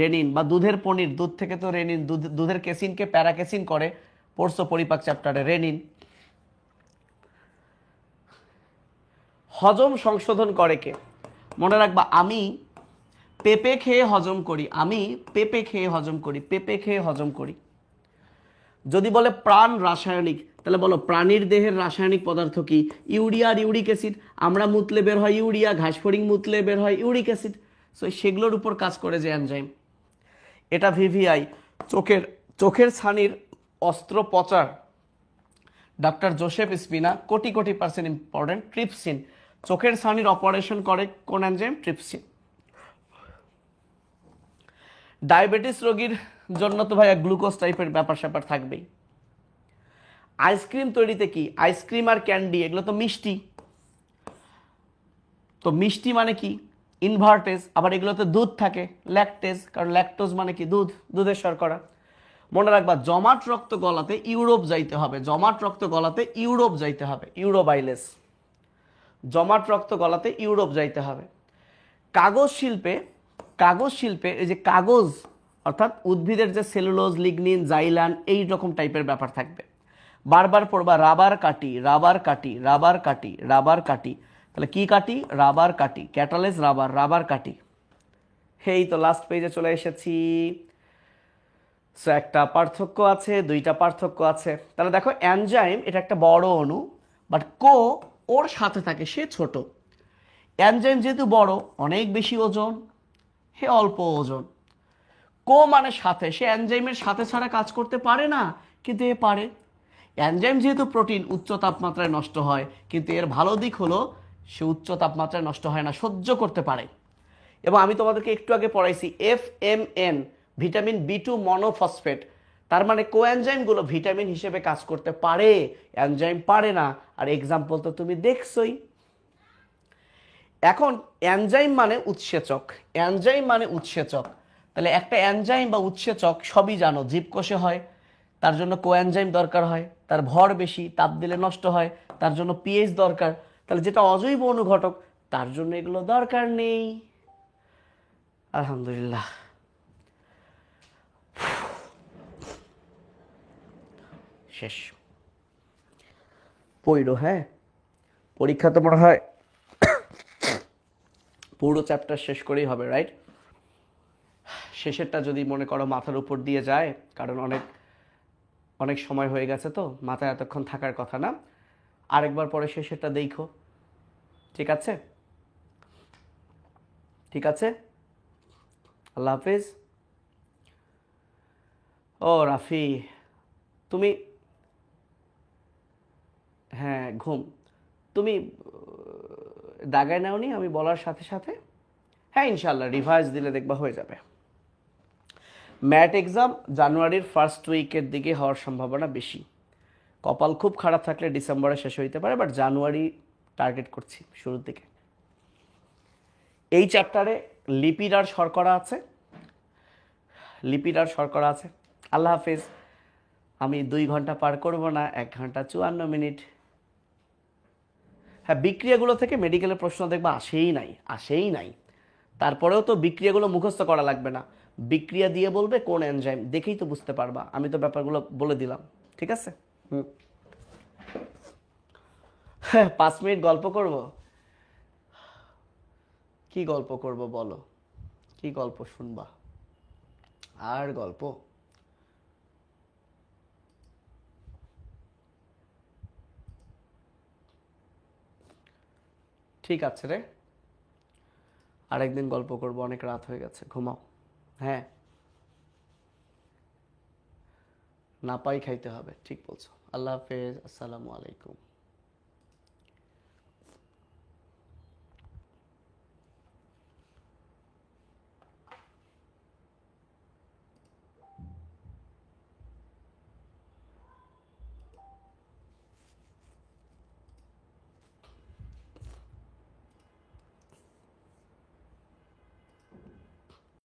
[SPEAKER 1] রেনিন বা দুধের পনির, দুধ থেকে তো রেনিন, দুধের কেসিনকে প্যারাকেসিন করে, পড়ছো পরিপাক চ্যাপ্টারে, রেনিন। হজম সংশোধন করে কে? মনে রাখবা, আমি পেঁপে খেয়ে হজম করি, আমি পেঁপে খেয়ে হজম করি, পেঁপে খেয়ে হজম করি। যদি বলে প্রাণ রাসায়নিক, তাহলে বলো প্রাণীর দেহের রাসায়নিক পদার্থ কি? ইউরিয়া আর ইউরিক অ্যাসিড। আমরা মুতলে বের হয় ইউরিয়া, ঘাসফড়িং মুতলে বের হয় ইউরিক অ্যাসিড। সো সেগুলোর উপর কাজ করে যে এনজাইম। এটা ভিভিআই, চোখের ছানির অস্ত্রোপচার, doctor Joseph Spina, crore crore % important. Trypsin, চোখের ছানির অপারেশন করে কোন এনজাইম? ট্রিপসিন। ডায়াবেটিস রোগীর জন্য তো ভাইয়া গ্লুকোজ টাইপের ব্যাপার স্যাপার থাকবেই। আইসক্রিম তৈরিতে কি? আইসক্রিম আর ক্যান্ডি এগুলো তো মিষ্টি, তো মিষ্টি মানে কি? ইনভার্টেজ। আবার এগুলোতে দুধ থাকে, ল্যাকটেজ, কারণ ল্যাকটোজ মানে কি? দুধ, দুধের শর্করা। মনে রাখবা, জমাট রক্ত গলাতে ইউরোপ যাইতে হবে, জমাট রক্ত গলাতে ইউরোপ যাইতে হবে, ইউরোবাইলেস। জমাট রক্ত গলাতে ইউরোপ যাইতে হবে। কাগজ শিল্পে এই যে কাগজ, অর্থাৎ উদ্ভিদের যে সেলুলোজ, লিগনিন, জাইলান, এই রকম টাইপের ব্যাপার থাকবে। বারবার পড়বা, রাবার কাটি, রাবার কাটি, রাবার কাটি, রাবার কাটি। তাহলে কি কাটি? রাবার কাটি। ক্যাটালেস রাবার, রাবার কাটি। এই তো লাস্ট পেজে চলে এসেছি। সো একটা পার্থক্য আছে, দুইটা পার্থক্য আছে। তাহলে দেখো, এনজাইম এটা একটা বড় অণু, বাট ওর সাথে থাকে, সে ছোট। এনজাইম যেহেতু বড়, অনেক বেশি ওজন, হে অল্প ওজন। মানে সাথে, সে এনজাইমের সাথে ছাড়া কাজ করতে পারে না, কিন্তু এ পারে। এনজাইম যেহেতু প্রোটিন, উচ্চ তাপমাত্রায় নষ্ট হয়, কিন্তু এর ভালো দিক হলো সে উচ্চ তাপমাত্রায় নষ্ট হয় না, সহ্য করতে পারে। এবং আমি তোমাদেরকে একটু আগে পড়াইছি FMN, ভিটামিন B2 মনোফসফেট। তার মানে কোএনজাইমগুলো ভিটামিন হিসেবে কাজ করতে পারে, এনজাইম পারে না। আর এক্সাম্পল তো তুমি দেখছোই। এখন এনজাইম মানে উৎসেচক, এনজাইম মানে উৎসেচক। তাহলে একটা এনজাইম বা উৎসেচক সবই জানো, জীবকোষে হয়, তার জন্য কোএনজাইম দরকার হয়, তার ভর বেশি, তাপ দিলে নষ্ট হয়, তার জন্য পিএইচ দরকার। তাহলে যেটা অজৈব অনুঘটক, তার জন্য এগুলো দরকার নেই। আলহামদুলিল্লাহ। শেষ পড়ো। হ্যাঁ, পরীক্ষা তো মনে হয় পুরো চ্যাপ্টার শেষ করেই হবে, রাইট? শেষেরটা যদি মনে করো মাথার উপর দিয়ে যায়, কারণ অনেক সময় হয়ে গেছে, তো মাথায় এতক্ষণ থাকার কথা না। আরেকবার পরে শেষেরটা দেখো, ঠিক আছে? ঠিক আছে, আল্লাহ হাফিজ। ও রাফি, তুমি, হ্যাঁ ঘুম, তুমি দাগায় নাওনি আমি বলার সাথে সাথে? হ্যাঁ, ইনশাল্লাহ রিভাইজ দিলে দেখবা হয়ে যাবে। ম্যাট এক্সাম জানুয়ারির ফার্স্ট উইকের দিকে হওয়ার সম্ভাবনা বেশি। কপাল খুব খারাপ থাকলে ডিসেম্বরে শেষ হইতে পারে, বাট জানুয়ারি টার্গেট করছি শুরুর দিকে। এই চ্যাপ্টারে লিপিড আর শর্করা আছে, লিপিড আর শর্করা আছে। আল্লাহ হাফিজ। আমি 2 ঘন্টা পার করব না, 1 ঘন্টা 54 মিনিট। হ্যাঁ, বিক্রিয়াগুলো থেকে মেডিকেলের প্রশ্ন দেখবা আসেই নাই। তারপরেও তো বিক্রিয়াগুলো মুখস্থ করা লাগবে না, বিক্রিয়া দিয়ে বলবে কোন এনজাইম, দেখেই তো বুঝতে পারবা। আমি তো ব্যাপারগুলো বলে দিলাম, ঠিক আছে? হ্যাঁ, 5 মিনিট গল্প করব। কি গল্প করব বলো, কি গল্প শুনবা? আর গল্প? ঠিক আছে রে, আরেকদিন গল্প করব, অনেক রাত হয়ে গেছে, ঘুমাও। হ্যাঁ, না পাই খাইতে হবে, ঠিক বলছো। আল্লাহ হাফেজ, আসসালামু আলাইকুম।